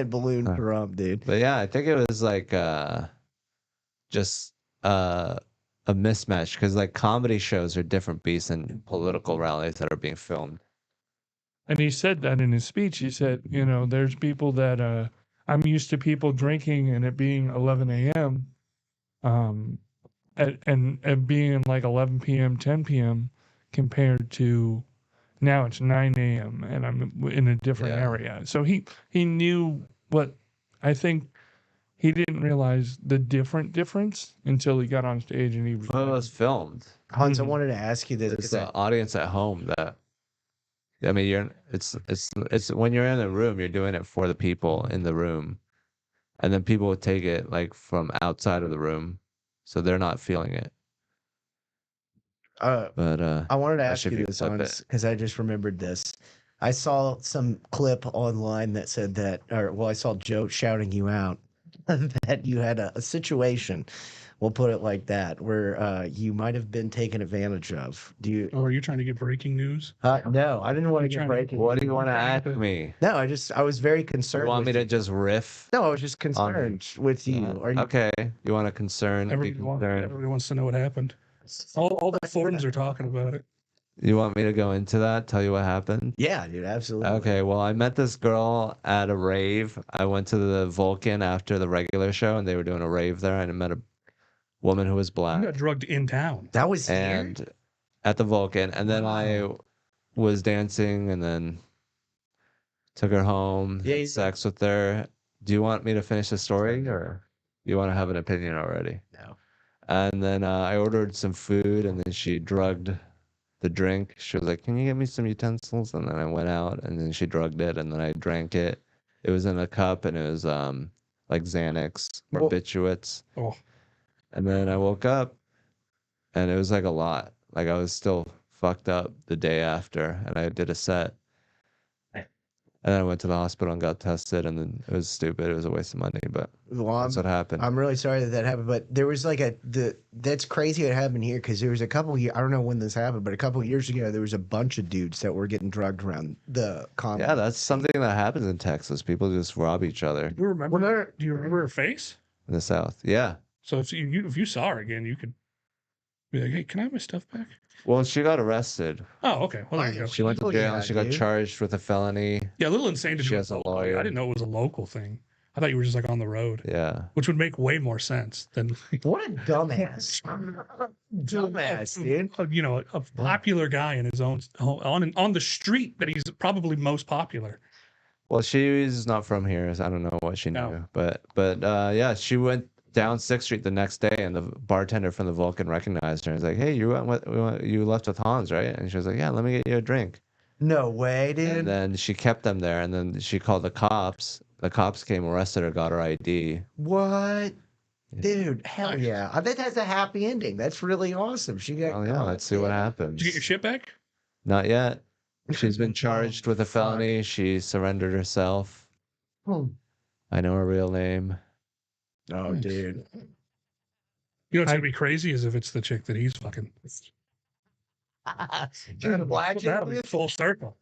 Speaker 7: balloon
Speaker 3: Huh.
Speaker 7: Trump, dude.
Speaker 3: But yeah, I think it was like just a mismatch because like comedy shows are different beasts than political rallies that are being filmed.
Speaker 2: And he said that in his speech. He said, you know, there's people that I'm used to people drinking and it being 11 a.m. And being like 11 p.m., 10 p.m. compared to now it's 9 a.m. and I'm in a different
Speaker 3: Yeah.
Speaker 2: area. So he knew what I think he didn't realize the difference until he got on stage and he was.
Speaker 3: Well, it was filmed.
Speaker 7: Hans, I
Speaker 2: Mhm.
Speaker 7: wanted to ask you this.
Speaker 3: It's the audience at home that. I mean, it's when you're in the room, you're doing it for the people in the room, and then people will take it like from outside of the room, so they're not feeling it. But
Speaker 7: I wanted to
Speaker 3: I
Speaker 7: ask
Speaker 3: should
Speaker 7: you
Speaker 3: be
Speaker 7: this,
Speaker 3: clip
Speaker 7: Hans,
Speaker 3: it.
Speaker 7: because I just remembered this. I saw some clip online that said that, I saw Joe shouting you out that you had a situation, we'll put it like that, where you might have been taken advantage of. Do you?
Speaker 5: Or are you trying to get breaking news?
Speaker 7: No, I didn't want to
Speaker 5: You're
Speaker 7: get
Speaker 5: trying to-
Speaker 7: breaking.
Speaker 3: What do you want to
Speaker 5: trying
Speaker 3: ask
Speaker 5: to-
Speaker 3: me?
Speaker 7: No, I was very
Speaker 3: You
Speaker 7: concerned.
Speaker 3: want me
Speaker 7: with
Speaker 3: to
Speaker 7: you.
Speaker 3: just riff?
Speaker 7: No, I was just concerned with you. Are you?
Speaker 3: Okay, you want to concern? Be concerned.
Speaker 5: Everybody wants to know what happened. All the forums are talking about it.
Speaker 3: You want me to go into that? Tell you what happened?
Speaker 7: Yeah, dude, absolutely.
Speaker 3: Okay, well, I met this girl at a rave. I went to the Vulcan after the regular show, and they were doing a rave there, and I met a woman who was
Speaker 5: You
Speaker 3: black,
Speaker 5: got drugged in town.
Speaker 7: That was here?
Speaker 3: and at the Vulcan, and then I was dancing, and then took her home,
Speaker 7: Yeah,
Speaker 3: had sex with her. Do you want me to finish the story, or you want to have an opinion already?
Speaker 7: No.
Speaker 3: And then I ordered some food, and then she drugged the drink. She was like, "Can you get me some utensils?" And then I went out, and then she drugged it, and then I drank it. It was in a cup, and it was like Xanax,
Speaker 7: Well-
Speaker 3: barbiturates.
Speaker 5: Oh,
Speaker 3: And then I woke up, and it was like a lot. Like I was still fucked up the day after, and I did a set. And then I went to the hospital and got tested, and then it was stupid. It was a waste of money, but
Speaker 7: Well,
Speaker 3: that's what happened.
Speaker 7: I'm really sorry that happened, but there was like that's crazy it happened here because there was a couple years, I don't know when this happened, but a couple years ago there was a bunch of dudes that were getting drugged around the comedy.
Speaker 3: Yeah, that's something that happens in Texas. People just rob each other
Speaker 5: you remember?
Speaker 7: Well, no,
Speaker 5: Do you remember her face?
Speaker 3: in the South. Yeah.
Speaker 5: So if you saw her again, you could be like, "Hey, can I have my stuff back?"
Speaker 3: Well, she got arrested.
Speaker 5: Oh, okay. Well, there you go.
Speaker 3: She went to
Speaker 7: Oh,
Speaker 3: jail.
Speaker 7: yeah,
Speaker 3: She got
Speaker 7: dude.
Speaker 3: charged with a felony.
Speaker 5: Yeah, a little insane to
Speaker 3: She
Speaker 5: do
Speaker 3: has a
Speaker 5: locally.
Speaker 3: lawyer.
Speaker 5: I didn't know it was a local thing. I thought you were just like on the road,
Speaker 3: Yeah.
Speaker 5: which would make way more sense than
Speaker 7: What a dumbass. Dumbass, dude.
Speaker 5: you know, a popular guy in his own on the street that he's probably most popular.
Speaker 3: Well, she's not from here, so I don't know what she knew.
Speaker 5: No.
Speaker 3: But yeah, she went down 6th Street the next day, and the bartender from the Vulcan recognized her and was like, "Hey, you left with Hans, right?" And she was like, "Yeah, let me get you a drink."
Speaker 7: No way,
Speaker 3: And
Speaker 7: dude.
Speaker 3: then she kept them there, and then she called the cops. The cops came, arrested her, got her ID.
Speaker 7: What?
Speaker 3: Yeah.
Speaker 7: Dude, hell yeah. I bet that's a happy ending. That's really awesome. She got
Speaker 3: Oh yeah,
Speaker 7: caught.
Speaker 3: let's see what happens.
Speaker 5: Did you get your shit back?
Speaker 3: Not yet. She's been charged with a felony. She surrendered herself.
Speaker 7: Hmm.
Speaker 3: I know her real name.
Speaker 7: Oh, dude.
Speaker 5: You know what's gonna be crazy is if it's the chick that he's fucking.
Speaker 7: Dude, black
Speaker 5: That'll be full circle.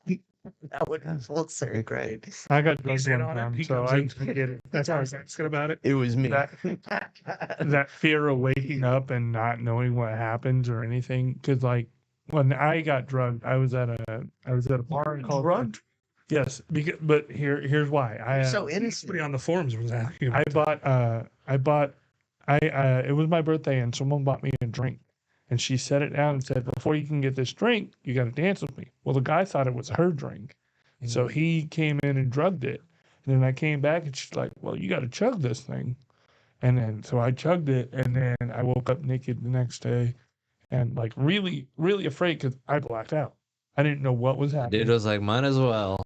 Speaker 7: that would be full circle.
Speaker 3: Great.
Speaker 2: I got
Speaker 5: He's
Speaker 2: drugged
Speaker 5: in
Speaker 2: one
Speaker 5: on it.
Speaker 2: time,
Speaker 5: He
Speaker 2: so
Speaker 5: comes
Speaker 2: I
Speaker 5: in.
Speaker 2: get it.
Speaker 5: That's how I was asking about it.
Speaker 7: It was me.
Speaker 2: That fear of waking up and not knowing what happens or anything. Because like when I got drugged, I was at a bar called
Speaker 7: Drugged?
Speaker 2: Yes, but here's why.
Speaker 7: So innocent.
Speaker 5: Somebody on the forums was asking.
Speaker 2: I bought it was my birthday and someone bought me a drink And she set it down and said, before you can get this drink, you got to dance with me. Well, the guy thought it was her drink. So he came in and drugged it. And then I came back and she's like, well, you got to chug this thing. And then so I chugged it. And then I woke up naked the next day and like really, really afraid because I blacked out. I didn't know what was happening.
Speaker 3: Dude was like, might as well.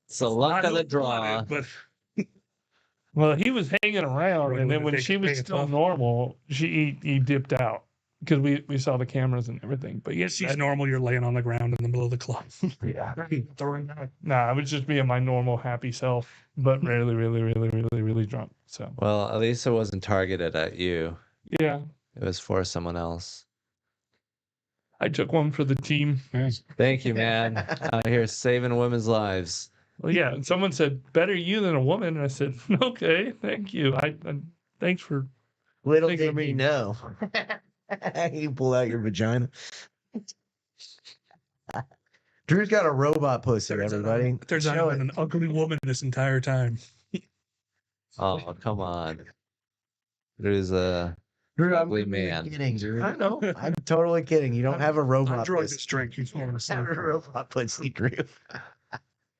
Speaker 3: So luck of the draw.
Speaker 5: But
Speaker 2: Well, he was hanging around, and then when she was still normal, he dipped out because we saw the cameras and everything. But yes,
Speaker 5: she's normal. You're laying on the ground in the middle of the club.
Speaker 2: Yeah. Nah, I was just being my normal happy self, but really, really, really, really, really drunk. So
Speaker 3: Well, at least it wasn't targeted at you.
Speaker 2: yeah,
Speaker 3: It was for someone else.
Speaker 2: I took one for the team.
Speaker 3: Thank you, man. Out here saving women's lives.
Speaker 2: Well, yeah, and someone said, "Better you than a woman." And I said, "Okay, thank you. I thanks for
Speaker 7: Little
Speaker 2: thinking of
Speaker 7: did
Speaker 2: me."
Speaker 7: you know. You pull out your vagina. Drew's got a robot pussy, everybody.
Speaker 5: There's not
Speaker 7: Show
Speaker 5: been
Speaker 7: it.
Speaker 5: an ugly woman this entire time.
Speaker 3: Oh, come on. Drew's a
Speaker 7: Drew, I'm
Speaker 3: ugly
Speaker 7: totally
Speaker 3: man.
Speaker 7: kidding, Drew.
Speaker 2: I know.
Speaker 7: I'm totally kidding. You don't have a
Speaker 5: I
Speaker 7: robot
Speaker 5: drunk
Speaker 7: pussy.
Speaker 5: this drink. He's falling
Speaker 7: You
Speaker 5: asleep.
Speaker 7: have a robot pussy, Drew.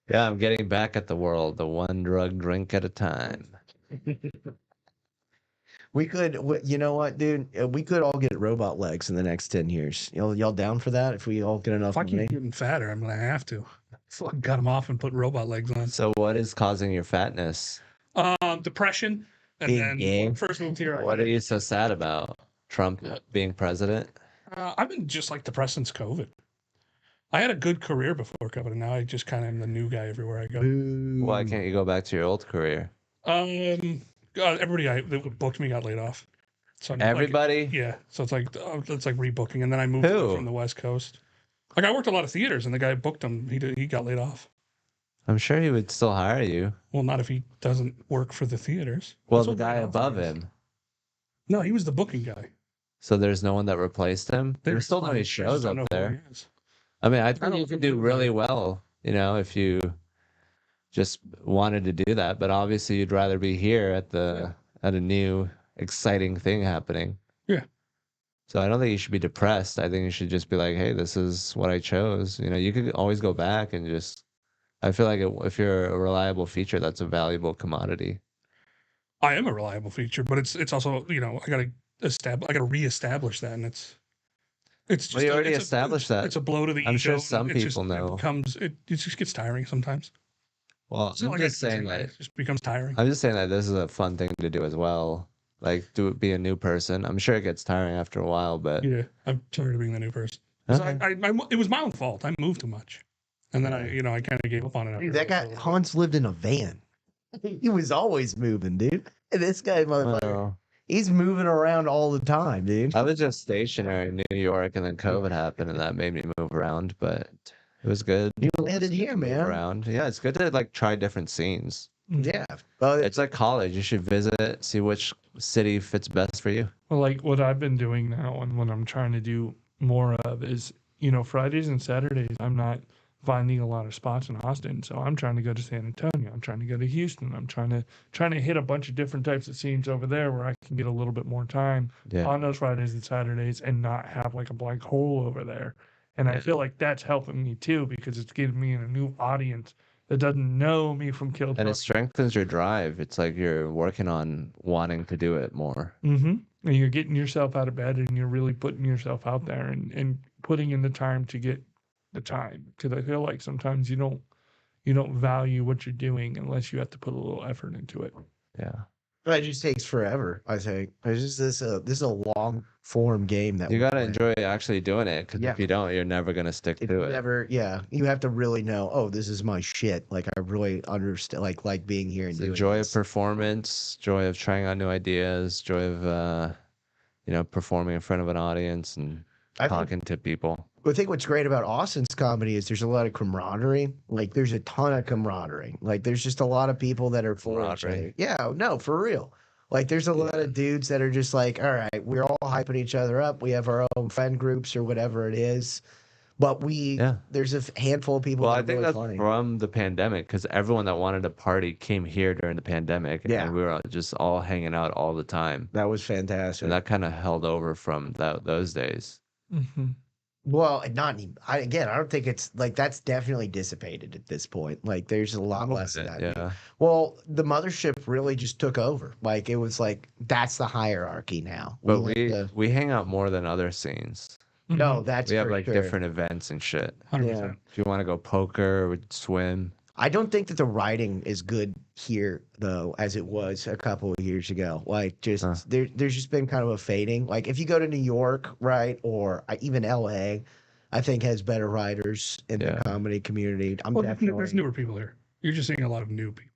Speaker 3: Yeah, I'm getting back at the world, the one drug drink at a time.
Speaker 7: We could, you know what, dude? We could all get robot legs in the next 10 years. Y'all down for that? If we all get enough
Speaker 5: If I
Speaker 7: money?
Speaker 5: keep getting fatter, I'm gonna have to. Fuck, cut them off and put robot legs on.
Speaker 3: So what is causing your fatness?
Speaker 5: Depression, and
Speaker 7: Big
Speaker 5: then
Speaker 7: game.
Speaker 5: when I first moved here.
Speaker 3: What are you so sad about? Trump being president?
Speaker 5: I've been just like depressed since COVID. I had a good career before COVID, and now I just kind of am the new guy everywhere I go.
Speaker 3: Why can't you go back to your old career?
Speaker 5: Everybody that booked me got laid off. So I'm
Speaker 3: Everybody?
Speaker 5: like, yeah. So it's like rebooking, and then I moved
Speaker 3: Who?
Speaker 5: from the West Coast. Like I worked a lot of theaters, and the guy who booked him, he got laid off.
Speaker 3: I'm sure he would still hire you.
Speaker 5: Well, not if he doesn't work for the theaters.
Speaker 3: Well,
Speaker 5: That's
Speaker 3: the
Speaker 5: what
Speaker 3: guy
Speaker 5: laid off
Speaker 3: above
Speaker 5: is.
Speaker 3: him.
Speaker 5: No, he was the booking guy.
Speaker 3: So there's no one that replaced him? There's still no
Speaker 5: I
Speaker 3: any
Speaker 5: just
Speaker 3: shows
Speaker 5: don't
Speaker 3: up
Speaker 5: know who
Speaker 3: there.
Speaker 5: he is.
Speaker 3: I mean, I
Speaker 5: I
Speaker 3: think
Speaker 5: don't
Speaker 3: you could
Speaker 5: think
Speaker 3: do
Speaker 5: he-
Speaker 3: really well, if you just wanted to do that. But obviously, you'd rather be here at a new exciting thing happening.
Speaker 5: Yeah.
Speaker 3: So I don't think you should be depressed. I think you should just be like, hey, this is what I chose. You could always go back and just. I feel like if you're a reliable feature, that's a valuable commodity.
Speaker 5: I am a reliable feature, but it's also I gotta reestablish that, and it's just
Speaker 3: Well, you already established that.
Speaker 5: It's a blow to the
Speaker 3: I'm
Speaker 5: ego.
Speaker 3: sure
Speaker 5: and
Speaker 3: some
Speaker 5: it just-
Speaker 3: people know.
Speaker 5: It just gets tiring sometimes.
Speaker 3: Well,
Speaker 5: It's not
Speaker 3: I'm
Speaker 5: like
Speaker 3: just
Speaker 5: I-
Speaker 3: saying that.
Speaker 5: it just becomes tiring.
Speaker 3: I'm just saying that this is a fun thing to do as well. Like, be a new person. I'm sure it gets tiring after a while, but
Speaker 5: Yeah, I'm tired of being the new person. 'Cause
Speaker 3: Okay.
Speaker 5: it was my own fault. I moved too much, and then I kind of gave up on it.
Speaker 7: Dude, that guy, Hans lived in a van. He was always moving, dude. This guy, motherfucker,
Speaker 3: Well,
Speaker 7: he's moving around all the time, dude.
Speaker 3: I was just stationary in New York, and then COVID happened, and that made me move around. But it was good.
Speaker 7: You landed here,
Speaker 3: Move
Speaker 7: man.
Speaker 3: around. Yeah, it's good to like try different scenes.
Speaker 7: Yeah. Well,
Speaker 3: It's like college. You should visit, see which city fits best for you.
Speaker 2: Well, like what I've been doing now and what I'm trying to do more of is, Fridays and Saturdays, I'm not finding a lot of spots in Austin. So I'm trying to go to San Antonio. I'm trying to go to Houston. I'm trying to hit a bunch of different types of scenes over there where I can get a little bit more time
Speaker 3: Yeah.
Speaker 2: on those Fridays and Saturdays and not have like a black hole over there. And I feel like that's helping me too because it's giving me a new audience that doesn't know me from Kill
Speaker 3: And
Speaker 2: Tony.
Speaker 3: it strengthens your drive. It's like you're working on wanting to do it more.
Speaker 2: Mm-hmm. And you're getting yourself out of bed and you're really putting yourself out there and putting in the time to get the time. Because I feel like sometimes you don't value what you're doing unless you have to put a little effort into it.
Speaker 3: Yeah.
Speaker 7: it just takes forever, I think. It's just this is a long form game that
Speaker 3: You
Speaker 7: we're
Speaker 3: got to
Speaker 7: playing.
Speaker 3: enjoy actually doing it because
Speaker 7: Yeah.
Speaker 3: if you don't, you're never going to stick
Speaker 7: If
Speaker 3: to
Speaker 7: you
Speaker 3: it.
Speaker 7: never, yeah, you have to really know. Oh, this is my shit. Like I really understand, like being here and
Speaker 3: It's the
Speaker 7: doing
Speaker 3: joy
Speaker 7: this.
Speaker 3: of performance, joy of trying out new ideas, joy of, performing in front of an audience and
Speaker 7: I think,
Speaker 3: talking to people.
Speaker 7: I think what's great about Austin's comedy is there's a lot of camaraderie. Like there's a ton of camaraderie. Like there's just a lot of people that are for each
Speaker 3: Camaraderie.
Speaker 7: other. Yeah, no, for real. Like there's a lot of dudes that are just like, all right, we're all hyping each other up. We have our own friend groups or whatever it is. But
Speaker 3: Yeah.
Speaker 7: there's a handful of people
Speaker 3: Well,
Speaker 7: that
Speaker 3: I
Speaker 7: are
Speaker 3: think
Speaker 7: really
Speaker 3: that's
Speaker 7: funny.
Speaker 3: from the pandemic because everyone that wanted to party came here during the pandemic,
Speaker 7: Yeah.
Speaker 3: and we were just all hanging out all the time,
Speaker 7: That was fantastic.
Speaker 3: and that kind of held over from those days.
Speaker 5: Mm-hmm.
Speaker 7: Well, not even, I don't think it's like that's definitely dissipated at this point. Like, there's a lot less of that.
Speaker 3: Yeah.
Speaker 7: Well, the mothership really just took over. Like, it was like that's the hierarchy now.
Speaker 3: But
Speaker 7: have to-
Speaker 3: we hang out more than other scenes.
Speaker 7: no, that's
Speaker 3: We have
Speaker 7: for
Speaker 3: like
Speaker 7: sure.
Speaker 3: different events and shit.
Speaker 5: 100%.
Speaker 3: If you want to go poker or swim,
Speaker 7: I don't think that the writing is good here though, as it was a couple of years ago. Like, just there's just been kind of a fading. Like, if you go to New York, right, or even L.A., I think has better writers in the comedy community.
Speaker 5: Well,
Speaker 7: definitely
Speaker 5: there's newer people here. You're just seeing a lot of new people.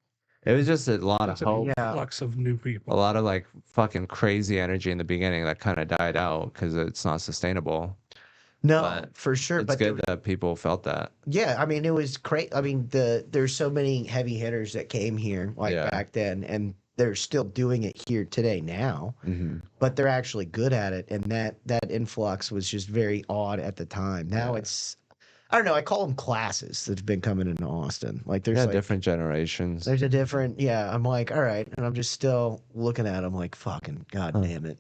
Speaker 3: it was just a lot of
Speaker 5: That's a
Speaker 3: hope,
Speaker 5: flux of new
Speaker 3: a
Speaker 5: people.
Speaker 3: lot of like fucking crazy energy in the beginning that kind of died out because it's not sustainable.
Speaker 7: No,
Speaker 3: But
Speaker 7: for sure.
Speaker 3: It's
Speaker 7: But
Speaker 3: good that people felt that.
Speaker 7: yeah, I mean, it was great. I mean, there's so many heavy hitters that came here like back then, and they're still doing it here today now.
Speaker 3: Mm-hmm.
Speaker 7: But they're actually good at it, and that influx was just very odd at the time. Now it's, I don't know. I call them classes that've been coming into Austin. Like, there's like,
Speaker 3: different generations.
Speaker 7: there's a different. Yeah, I'm like, all right, and I'm just still looking at them like, fucking god damn it.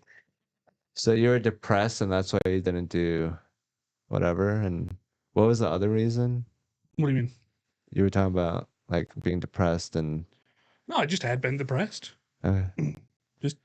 Speaker 3: So you were depressed, and that's why you didn't do whatever. And what was the other reason?
Speaker 5: What do you mean?
Speaker 3: You were talking about like being depressed and
Speaker 5: No, I just had been depressed. Just,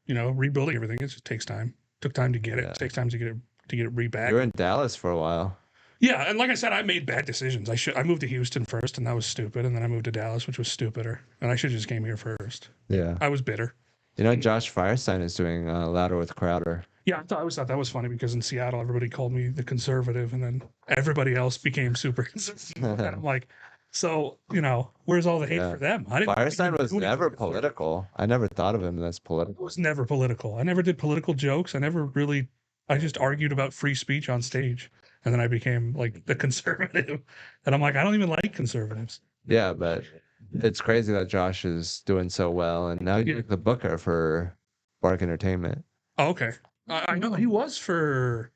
Speaker 5: rebuilding everything. It just takes time. Took time to get it. It takes time to get it back.
Speaker 3: you were in Dallas for a while.
Speaker 5: Yeah, and like I said, I made bad decisions. I moved to Houston first, and that was stupid. And then I moved to Dallas, which was stupider. And I should have just came here first.
Speaker 3: Yeah.
Speaker 5: I was bitter.
Speaker 3: You know, Josh Firestein is doing Louder with Crowder.
Speaker 5: Yeah, I always thought that was funny because in Seattle, everybody called me the conservative, and then everybody else became super conservative. And I'm like, so, where's all the hate for them?
Speaker 3: Firestein was never political. I never thought of him as
Speaker 5: It
Speaker 3: political.
Speaker 5: was never political. I never did political jokes. I just argued about free speech on stage. And then I became like the conservative. And I'm like, I don't even like conservatives.
Speaker 3: Yeah, but it's crazy that Josh is doing so well. And now you're the booker for Bark Entertainment.
Speaker 5: Oh, okay. I know he was for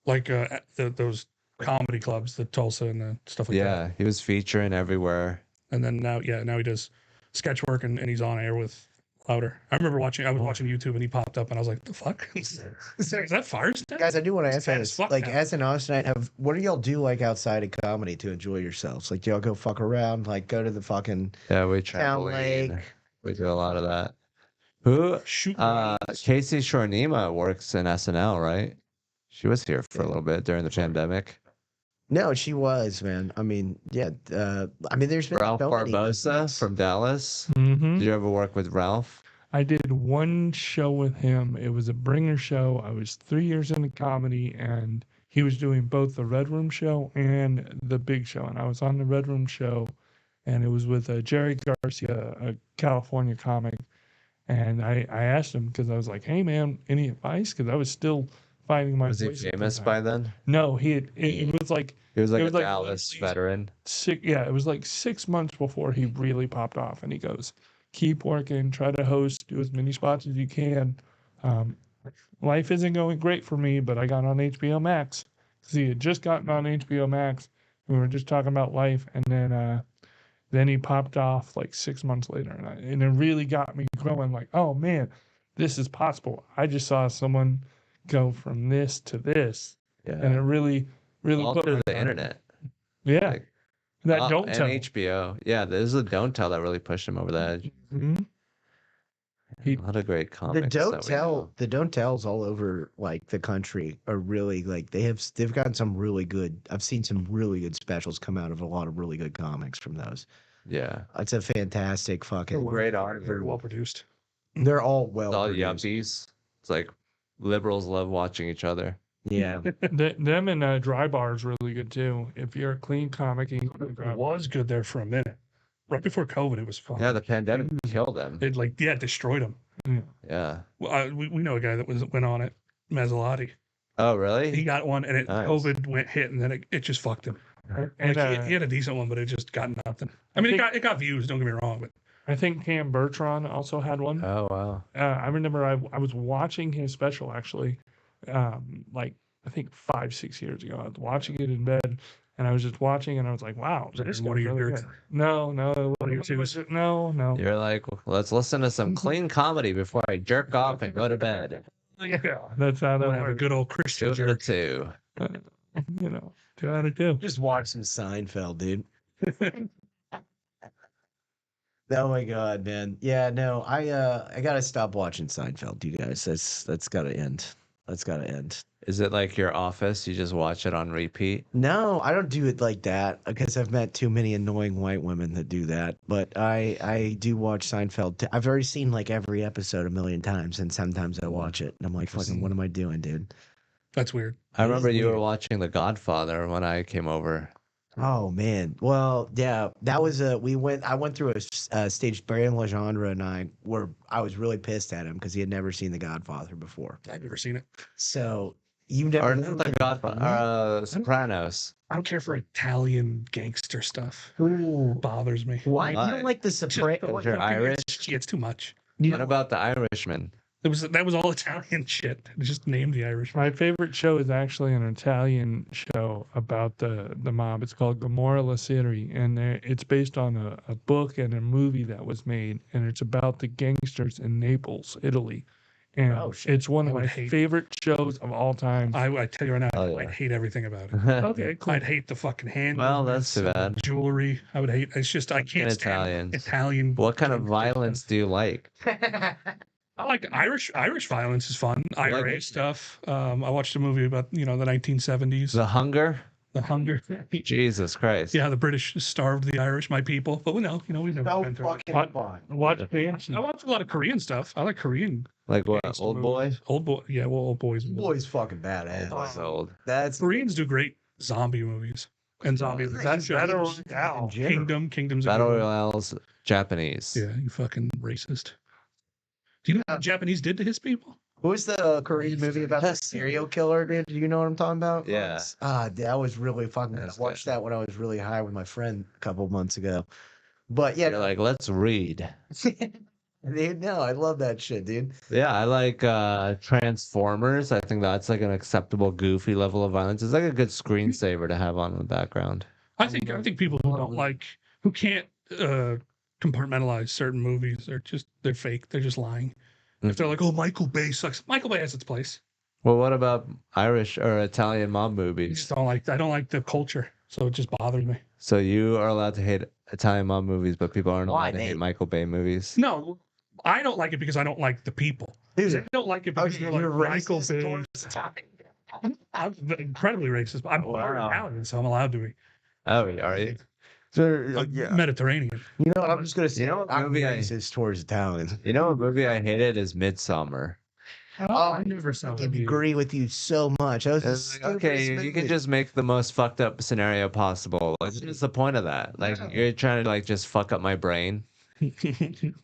Speaker 5: like those comedy clubs, the Tulsa and the stuff like that.
Speaker 3: Yeah, he was featuring everywhere.
Speaker 5: And then now he does sketch work and he's on air with Louder. I was watching YouTube and he popped up and I was like, the fuck? Is that Firestein?
Speaker 7: Guys, I do want to ask
Speaker 5: bad
Speaker 7: this.
Speaker 5: as fuck
Speaker 7: Like,
Speaker 5: now.
Speaker 7: as an Austinite, what do y'all do like outside of comedy to enjoy yourselves? Like, do y'all go fuck around? Like, go to the fucking
Speaker 3: Yeah, we
Speaker 7: town lake?
Speaker 3: trampoline. We do a lot of that. Who?
Speaker 5: Shoot.
Speaker 3: Casey Shornima works in SNL, right? She was here for a little bit during the pandemic.
Speaker 7: No, she was, man. I mean, yeah. There's been
Speaker 3: Ralph
Speaker 7: so many
Speaker 3: Barbosa
Speaker 7: things.
Speaker 3: from Dallas.
Speaker 5: Mm-hmm.
Speaker 3: Did you ever work with Ralph?
Speaker 5: I did one show with him. It was a bringer show. I was 3 years into comedy, and he was doing both the Red Room show and the Big Show. And I was on the Red Room show, and it was with Jerry Garcia, a California comic. And I asked him because I was like, "Hey, man, any advice?" Because I was still finding my
Speaker 3: Was he
Speaker 5: voice at the
Speaker 3: famous
Speaker 5: time.
Speaker 3: by then?
Speaker 5: No, it was like
Speaker 3: He was like
Speaker 5: It
Speaker 3: a
Speaker 5: was like
Speaker 3: Dallas
Speaker 5: literally
Speaker 3: veteran.
Speaker 5: it was like 6 months before he really popped off. And he goes, keep working, try to host, do as many spots as you can. Life isn't going great for me, but I got on HBO Max because he had just gotten on HBO Max. We were just talking about life, and then he popped off like 6 months later, and it really got me going. Like, oh man, this is possible. I just saw someone go from this to this, and it really
Speaker 3: All
Speaker 5: put
Speaker 3: through
Speaker 5: my
Speaker 3: the
Speaker 5: mind.
Speaker 3: internet.
Speaker 5: Yeah,
Speaker 3: Like,
Speaker 5: that don't
Speaker 3: and
Speaker 5: tell.
Speaker 3: HBO. Yeah, there's a Don't Tell that really pushed him over the edge.
Speaker 5: Mhm.
Speaker 3: A lot of great comics.
Speaker 7: The don't tells all over like the country are really like they've gotten some really good. I've seen some really good specials come out of a lot of really good comics from those.
Speaker 3: Yeah,
Speaker 7: It's a fantastic fucking
Speaker 3: great art.
Speaker 5: Very well produced.
Speaker 7: They're all
Speaker 3: It's
Speaker 7: well
Speaker 3: all
Speaker 7: produced.
Speaker 3: yuppies. It's like liberals love watching each other.
Speaker 7: Yeah.
Speaker 5: Them and Dry Bar is really good too. If you're a clean comic, and it was good there for a minute. Right before COVID, it was fun.
Speaker 3: Yeah, the pandemic killed them.
Speaker 5: It destroyed them.
Speaker 3: Yeah.
Speaker 5: Well, we know a guy that went on it, Mazzalotti.
Speaker 3: Oh, really?
Speaker 5: He got one, and
Speaker 3: Nice.
Speaker 5: COVID hit, and then it just fucked him. And he had a decent one, but it just got nothing. I mean, it got views. Don't get me wrong, but I think Cam Bertrand also had one.
Speaker 3: Oh, wow.
Speaker 5: I remember I was watching his special actually, like
Speaker 2: I think 5-6 years ago. I was watching it in bed, and I was just watching, and I was like, "Wow, this
Speaker 5: What are your
Speaker 2: really
Speaker 5: lyrics?
Speaker 2: good." No,
Speaker 5: What are your twos?
Speaker 2: no.
Speaker 3: You're like, let's listen to some clean comedy before I jerk off and go to bed.
Speaker 2: Yeah, that's how that
Speaker 5: We'll have a
Speaker 2: works.
Speaker 5: good old Christian
Speaker 3: Two out of
Speaker 5: jerk.
Speaker 3: two.
Speaker 2: You know, 2 out of 2.
Speaker 7: Just watch some Seinfeld, dude. Oh my god, man. Yeah, no, I gotta stop watching Seinfeld, you guys. That's gotta end. That's gotta end.
Speaker 3: Is it like your Office? You just watch it on repeat?
Speaker 7: No, I don't do it like that because I've met too many annoying white women that do that. But I do watch Seinfeld. I've already seen like every episode a million times, and sometimes I watch it and I'm like, fucking, what am I doing, dude?
Speaker 5: That's weird.
Speaker 3: I remember you were
Speaker 7: weird.
Speaker 3: watching The Godfather when I came over.
Speaker 7: Oh man. Well, yeah, that was I went through a stage. Barry Legendre and I was really pissed at him because he had never seen The Godfather before.
Speaker 5: I've never seen it.
Speaker 7: So you never
Speaker 3: Or not The Godfather, Sopranos.
Speaker 5: I don't care for Italian gangster stuff.
Speaker 7: Ooh.
Speaker 5: Bothers me.
Speaker 7: Why? You
Speaker 3: Why?
Speaker 7: don't like the Sopranos?
Speaker 3: You're Irish?
Speaker 5: Yeah, it's too much.
Speaker 3: What about The Irishman?
Speaker 5: That was all Italian shit. It just named the Irish.
Speaker 2: My favorite show is actually an Italian show about the mob. It's called Gomorrah La Serie, and it's based on a book and a movie that was made, and it's about the gangsters in Naples, Italy. And
Speaker 7: Oh, shit.
Speaker 2: it's one of
Speaker 5: I
Speaker 2: my
Speaker 5: would hate-
Speaker 2: favorite shows of all time.
Speaker 5: I tell you right now,
Speaker 3: Oh, yeah.
Speaker 5: I'd hate everything about it.
Speaker 2: Okay, cool.
Speaker 5: I'd hate the fucking hand.
Speaker 3: Well, that's too bad.
Speaker 5: Jewelry. I would hate. It's just I can't stand
Speaker 3: Italians.
Speaker 5: Italian.
Speaker 3: What kind of
Speaker 5: gangster
Speaker 3: violence
Speaker 5: stuff.
Speaker 3: do you like?
Speaker 5: I like Irish violence is fun. IRA
Speaker 3: Like-
Speaker 5: stuff. I watched a movie about the 1970s.
Speaker 3: The Hunger?
Speaker 5: The hunger.
Speaker 3: Jesus Christ.
Speaker 5: Yeah, the British starved the Irish, my people. But we know, we've never
Speaker 7: So
Speaker 5: been through it.
Speaker 7: fucking fun.
Speaker 2: Watch
Speaker 5: I watch a lot of Korean stuff. I like Korean.
Speaker 3: Like what?
Speaker 5: gangster
Speaker 3: Old boy?
Speaker 5: movies. Old boy. Yeah, well, old boys.
Speaker 7: Boy's fucking badass.
Speaker 3: Boy's old.
Speaker 7: That's
Speaker 5: Koreans do great zombie movies and zombie.
Speaker 2: That's Battle Royale.
Speaker 5: Kingdom's a
Speaker 3: Battle
Speaker 5: good one.
Speaker 3: Royale's Japanese.
Speaker 5: Yeah, you fucking racist. Do you know what the Japanese did to his people?
Speaker 7: What was the Korean movie about the serial killer, dude? Do you know what I'm talking about?
Speaker 3: Yeah.
Speaker 7: That was really fucking good. I
Speaker 3: That's
Speaker 7: watched
Speaker 3: good.
Speaker 7: that when I was really high with my friend a couple months ago. But yeah,
Speaker 3: You're like, let's read.
Speaker 7: dude, no, I love that shit, dude.
Speaker 3: Yeah, I like Transformers. I think that's like an acceptable goofy level of violence. It's like a good screensaver to have on in the background.
Speaker 5: I think people who don't like, who can't compartmentalize certain movies, they're fake. They're just lying. If they're like, oh, Michael Bay sucks. Michael Bay has its place.
Speaker 3: Well, what about Irish or Italian mob
Speaker 5: I
Speaker 3: movies?
Speaker 5: just don't like. I don't like the culture, so it just bothers me.
Speaker 3: So you are allowed to hate Italian mob movies, but people aren't
Speaker 7: Why,
Speaker 3: allowed to hate
Speaker 7: Nate?
Speaker 3: Michael Bay movies.
Speaker 5: No, I don't like it because I don't like the people. I
Speaker 7: Dude,
Speaker 5: don't like it because
Speaker 7: okay,
Speaker 5: they're like
Speaker 7: you're
Speaker 5: Michael
Speaker 7: racist
Speaker 5: Bay.
Speaker 7: towards Italian.
Speaker 5: I'm incredibly racist. But I'm
Speaker 3: Wow.
Speaker 5: Italian, so I'm allowed to be.
Speaker 3: Oh, are you?
Speaker 5: I'm Mediterranean.
Speaker 7: You know what? I'm just gonna say,
Speaker 3: You know what
Speaker 7: I'm
Speaker 3: movie I-
Speaker 7: racist towards Italians.
Speaker 3: You know what movie I hated is Midsummer.
Speaker 7: Oh,
Speaker 5: I never saw
Speaker 7: I
Speaker 5: that. movie.
Speaker 7: agree with you so much. That was the
Speaker 3: It's like, okay,
Speaker 7: stupidest
Speaker 3: you can
Speaker 7: movie.
Speaker 3: just make the most fucked up scenario possible. Like, what's the point of that? Like, you're trying to like just fuck up my brain.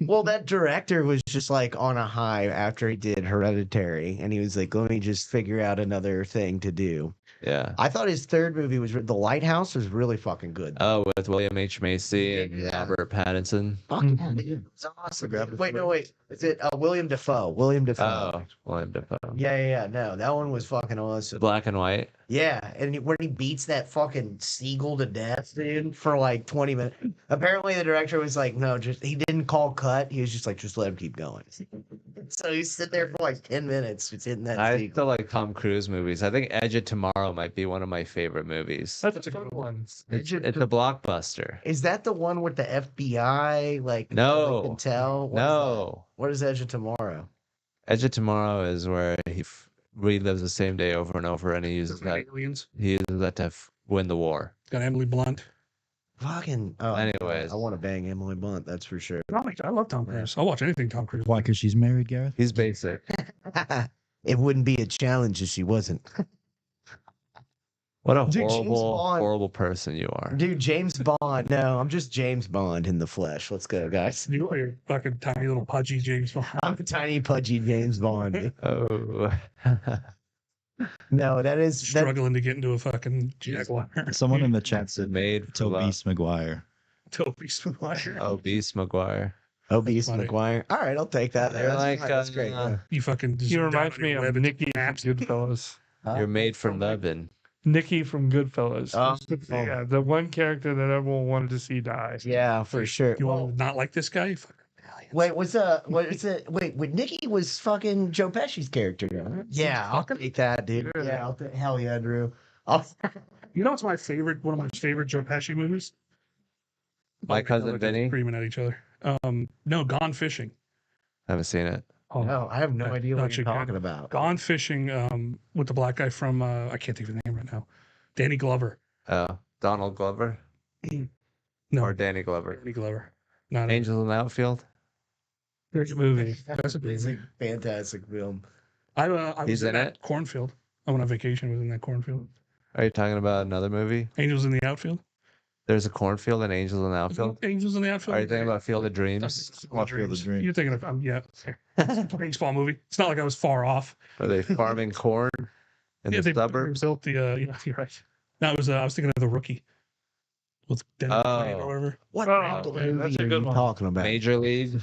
Speaker 7: Well, that director was just like on a high after he did Hereditary, and he was like, "Let me just figure out another thing to do."
Speaker 3: Yeah.
Speaker 7: I thought his third movie was The Lighthouse was really fucking good.
Speaker 3: Oh, with William H. Macy and
Speaker 7: Yeah.
Speaker 3: Robert Pattinson.
Speaker 7: Fuck yeah, dude. It's awesome. Wait, no, wait. Is it William Dafoe? William Dafoe.
Speaker 3: Oh, William Dafoe.
Speaker 7: Yeah. No, that one was fucking awesome.
Speaker 3: Black and white.
Speaker 7: Yeah, and when he beats that fucking seagull to death, dude, for like 20 minutes. Apparently, the director was like, no, he didn't call cut. He was just like, just let him keep going. So he's sitting there for like 10 minutes just hitting that
Speaker 3: I
Speaker 7: seagull.
Speaker 3: still like Tom Cruise movies. I think Edge of Tomorrow might be one of my favorite movies.
Speaker 2: That's a good one.
Speaker 3: It's a blockbuster.
Speaker 7: Is that the one with the FBI? Like,
Speaker 3: No.
Speaker 7: Like, can tell? What is that?
Speaker 3: No.
Speaker 7: What is Edge of Tomorrow?
Speaker 3: Edge of Tomorrow is where he relives the same day over and over, and he uses that.
Speaker 5: Aliens.
Speaker 3: He uses that to win the war.
Speaker 5: Got Emily Blunt.
Speaker 7: Fucking. Oh,
Speaker 3: Anyways.
Speaker 7: I want to bang Emily Blunt, that's for sure.
Speaker 5: I love Tom Cruise. I'll watch anything Tom Cruise.
Speaker 4: Why? Because she's married, Gareth?
Speaker 3: He's basic.
Speaker 7: It wouldn't be a challenge if she wasn't.
Speaker 3: What a
Speaker 7: Dude, James
Speaker 3: horrible,
Speaker 7: Bond-
Speaker 3: horrible person you are.
Speaker 7: Dude, James Bond. No, I'm just James Bond in the flesh. Let's go, guys.
Speaker 5: You are your fucking tiny little pudgy James Bond.
Speaker 7: I'm a tiny, pudgy James Bond.
Speaker 3: Oh.
Speaker 7: No, that is that,
Speaker 5: Struggling to get into a fucking Jaguar.
Speaker 4: Someone in the chat said
Speaker 3: Made for love.
Speaker 4: Tobias Maguire.
Speaker 5: Toby Smaller.
Speaker 3: Obese McGuire.
Speaker 7: obese
Speaker 5: funny.
Speaker 7: McGuire. All right, I'll take that.
Speaker 3: They're
Speaker 7: That's
Speaker 3: like,
Speaker 7: fine, that's great. Yeah.
Speaker 5: You fucking.
Speaker 2: He
Speaker 5: zoomed
Speaker 2: reminds
Speaker 5: out on
Speaker 2: me
Speaker 5: your
Speaker 2: of
Speaker 5: web and
Speaker 2: Nicky
Speaker 5: maps.
Speaker 2: Goodfellas.
Speaker 3: You're made for loving.
Speaker 2: Nikki from Goodfellas.
Speaker 7: Oh.
Speaker 2: Yeah, the one character that everyone wanted to see die.
Speaker 7: Yeah, for sure.
Speaker 5: You want to not like this guy? You fucking Italians.
Speaker 7: Wait, what is it? Wait, Nikki was fucking Joe Pesci's character. Right? Yeah, I'll take that, dude. Yeah, hell yeah, Drew.
Speaker 5: You know what's my favorite? One of my favorite Joe Pesci movies.
Speaker 3: My Cousin Vinny.
Speaker 5: Screaming at each other. No, Gone Fishing.
Speaker 3: Haven't seen it.
Speaker 5: Oh,
Speaker 7: No, I have no idea what
Speaker 5: Not
Speaker 7: you're
Speaker 5: you,
Speaker 7: talking
Speaker 5: Ken.
Speaker 7: about.
Speaker 5: Gone Fishing. With the black guy from I can't think of the name right now. Danny Glover.
Speaker 3: Donald Glover
Speaker 5: No,
Speaker 3: or Danny Glover.
Speaker 5: Danny Glover. Not
Speaker 3: Angels in the Outfield.
Speaker 2: Great movie.
Speaker 5: That's a great
Speaker 7: It's
Speaker 5: movie.
Speaker 7: a fantastic film.
Speaker 5: I was
Speaker 3: He's in
Speaker 5: that
Speaker 3: it?
Speaker 5: cornfield. I went on vacation. Was in that cornfield.
Speaker 3: Are you talking about another movie?
Speaker 5: Angels in the Outfield.
Speaker 3: There's a cornfield and Angels in the Outfield.
Speaker 5: Angels in the Outfield.
Speaker 3: Are you thinking about Field of Dreams?
Speaker 4: Well, Field of Dreams.
Speaker 5: You're thinking of yeah, baseball movie. It's not like I was far off.
Speaker 3: Are they farming corn in the
Speaker 5: they
Speaker 3: suburbs?
Speaker 5: built the. Yeah, you're right. That was I was thinking of The Rookie. With Dennis Quaid or whatever.
Speaker 7: What
Speaker 2: Oh,
Speaker 7: random
Speaker 2: man,
Speaker 7: movie
Speaker 2: that's a
Speaker 7: are
Speaker 2: good
Speaker 7: you
Speaker 2: one.
Speaker 7: talking about?
Speaker 3: Major League.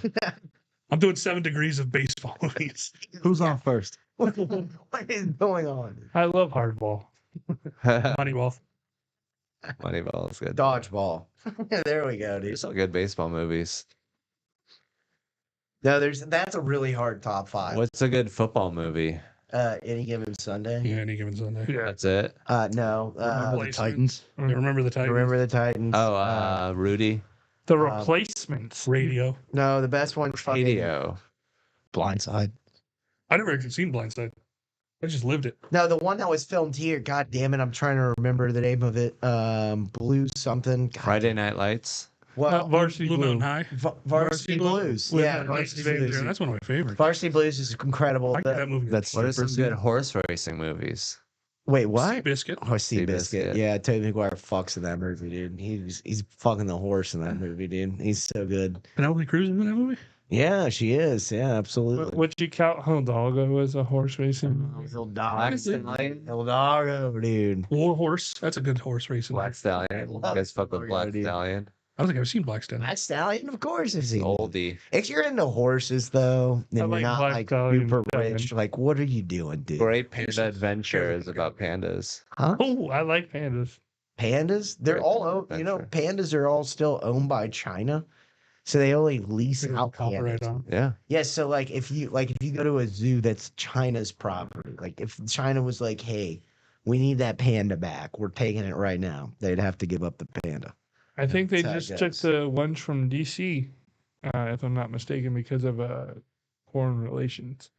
Speaker 5: I'm doing 7 degrees of baseball movies.
Speaker 4: Who's on first?
Speaker 7: What is going on?
Speaker 2: I love Hardball.
Speaker 5: Moneyball.
Speaker 3: Moneyball is good.
Speaker 7: Dodgeball. There we go, dude.
Speaker 3: There's some good baseball movies.
Speaker 7: No, that's a really hard top 5.
Speaker 3: What's a good football movie?
Speaker 7: Any given Sunday?
Speaker 5: Yeah, any given Sunday.
Speaker 2: Yeah.
Speaker 3: That's it.
Speaker 7: No.
Speaker 4: The
Speaker 5: Replacement.
Speaker 4: Titans.
Speaker 5: You remember the Titans?
Speaker 7: Remember the Titans?
Speaker 3: Oh, Rudy.
Speaker 2: The Replacements.
Speaker 5: Radio.
Speaker 7: No, the best one's fucking.
Speaker 3: Radio.
Speaker 4: Blindside.
Speaker 5: I never actually seen Blindside. I just lived it.
Speaker 7: No, the one that was filmed here. God damn it, I'm trying to remember the name of it. Blue something. God,
Speaker 3: Friday Night Lights.
Speaker 7: Well,
Speaker 2: Varsity
Speaker 5: Blue
Speaker 2: Blue.
Speaker 5: Mountain High.
Speaker 7: Varsity Blues.
Speaker 2: With
Speaker 7: Yeah,
Speaker 2: Nick
Speaker 7: Varsity
Speaker 2: Spenser.
Speaker 7: Blues.
Speaker 5: That's one of my favorites.
Speaker 7: Varsity Blues is incredible.
Speaker 5: I like that movie.
Speaker 4: That's
Speaker 3: What are some
Speaker 4: Super
Speaker 3: good horse racing movies?
Speaker 7: Wait, what?
Speaker 5: Biscuit.
Speaker 7: Oh, Seabiscuit.
Speaker 3: Seabiscuit.
Speaker 7: Yeah, Tobey Maguire fucks in that movie, dude. He's fucking the horse in that movie, dude. He's so good.
Speaker 5: Penelope Cruz is in that movie.
Speaker 7: Yeah, she is. Yeah, absolutely.
Speaker 2: Would you count Hidalgo as a horse racing?
Speaker 7: Hidalgo, dude.
Speaker 5: War Horse. That's a good horse racing.
Speaker 3: Black Stallion. You guys fuck with Black Stallion.
Speaker 5: I don't think I've seen Black Stallion.
Speaker 7: Black Stallion, of course, is he?
Speaker 3: Oldie.
Speaker 7: If you're into horses, though, then
Speaker 2: I
Speaker 7: you're
Speaker 2: like
Speaker 7: not
Speaker 2: Black
Speaker 7: like
Speaker 2: Stallion
Speaker 7: super
Speaker 2: better.
Speaker 7: rich. Like, what are you doing, dude?
Speaker 3: Great Panda Adventure is about pandas.
Speaker 7: Huh?
Speaker 2: Oh, I like pandas.
Speaker 7: Pandas? They're
Speaker 3: Great
Speaker 7: all,
Speaker 3: Adventure.
Speaker 7: pandas are all still owned by China, so they only lease out
Speaker 5: Copyright
Speaker 7: pandas.
Speaker 5: on.
Speaker 3: Yeah.
Speaker 7: Yeah, so like if you go to a zoo that's China's property, like if China was like, hey, we need that panda back, we're taking it right now, they'd have to give up the panda.
Speaker 2: I think they
Speaker 7: That's how it
Speaker 2: just took
Speaker 7: goes.
Speaker 2: the ones from DC, if I'm not mistaken, because of foreign relations.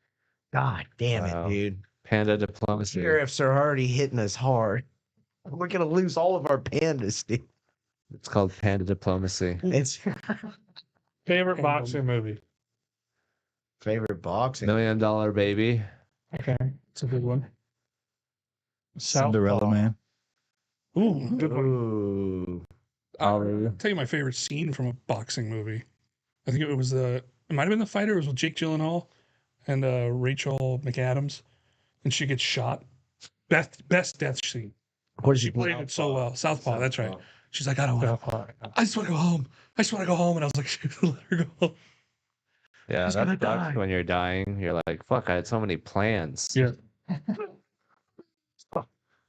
Speaker 7: God damn
Speaker 3: Wow.
Speaker 7: it, dude.
Speaker 3: Panda diplomacy.
Speaker 7: Tariffs are already hitting us hard. We're gonna lose all of our pandas, dude.
Speaker 3: It's called Panda diplomacy.
Speaker 7: It's
Speaker 2: Favorite boxing movie?
Speaker 7: favorite boxing.
Speaker 3: $1 Million Baby.
Speaker 2: Okay, it's a good one.
Speaker 4: Cinderella
Speaker 2: Southpaw.
Speaker 4: Man.
Speaker 5: Ooh, good one.
Speaker 7: Ooh.
Speaker 5: I'll tell you my favorite scene from a boxing movie. I think it was it might have been The Fighter. It was with Jake Gyllenhaal and Rachel McAdams, and she gets shot. Best death scene.
Speaker 7: What did
Speaker 5: She
Speaker 7: you
Speaker 5: played it so well. Southpaw. That's right. She's like, I don't want.
Speaker 2: Southpaw.
Speaker 5: I just want to go home. I just want to go home. And I was like, let her go home.
Speaker 3: Yeah,
Speaker 5: He's
Speaker 3: that
Speaker 5: gonna
Speaker 3: sucks
Speaker 5: die.
Speaker 3: when you're dying. You're like, fuck, I had so many plans.
Speaker 2: Yeah.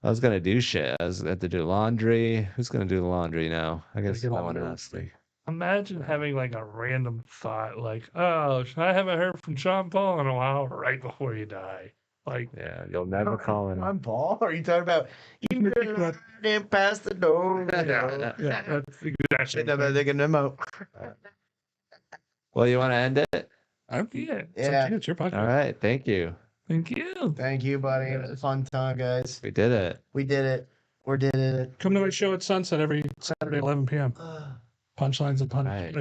Speaker 3: I was gonna do shit. I was had to do laundry. Who's gonna do the laundry now? I guess
Speaker 5: get
Speaker 3: no
Speaker 5: all
Speaker 3: one
Speaker 5: the
Speaker 3: has to.
Speaker 2: Imagine having like a random thought, like, "Oh, I haven't heard from Sean Paul in a while." Right before you die, like,
Speaker 3: Yeah, you'll never call him.
Speaker 7: I'm Paul. Are you talking about you didn't pass the door?
Speaker 2: yeah, that's exactly.
Speaker 3: Well, you want to end it?
Speaker 2: Yeah.
Speaker 7: Yeah.
Speaker 5: It's your podcast.
Speaker 3: All right. Thank you.
Speaker 2: Thank you.
Speaker 7: Thank you, buddy. It was a fun time, guys.
Speaker 3: We did it.
Speaker 7: We did it. We did it.
Speaker 5: Come to my show at sunset every Saturday, 11 p.m. Punchlines and
Speaker 3: Right.
Speaker 5: punch.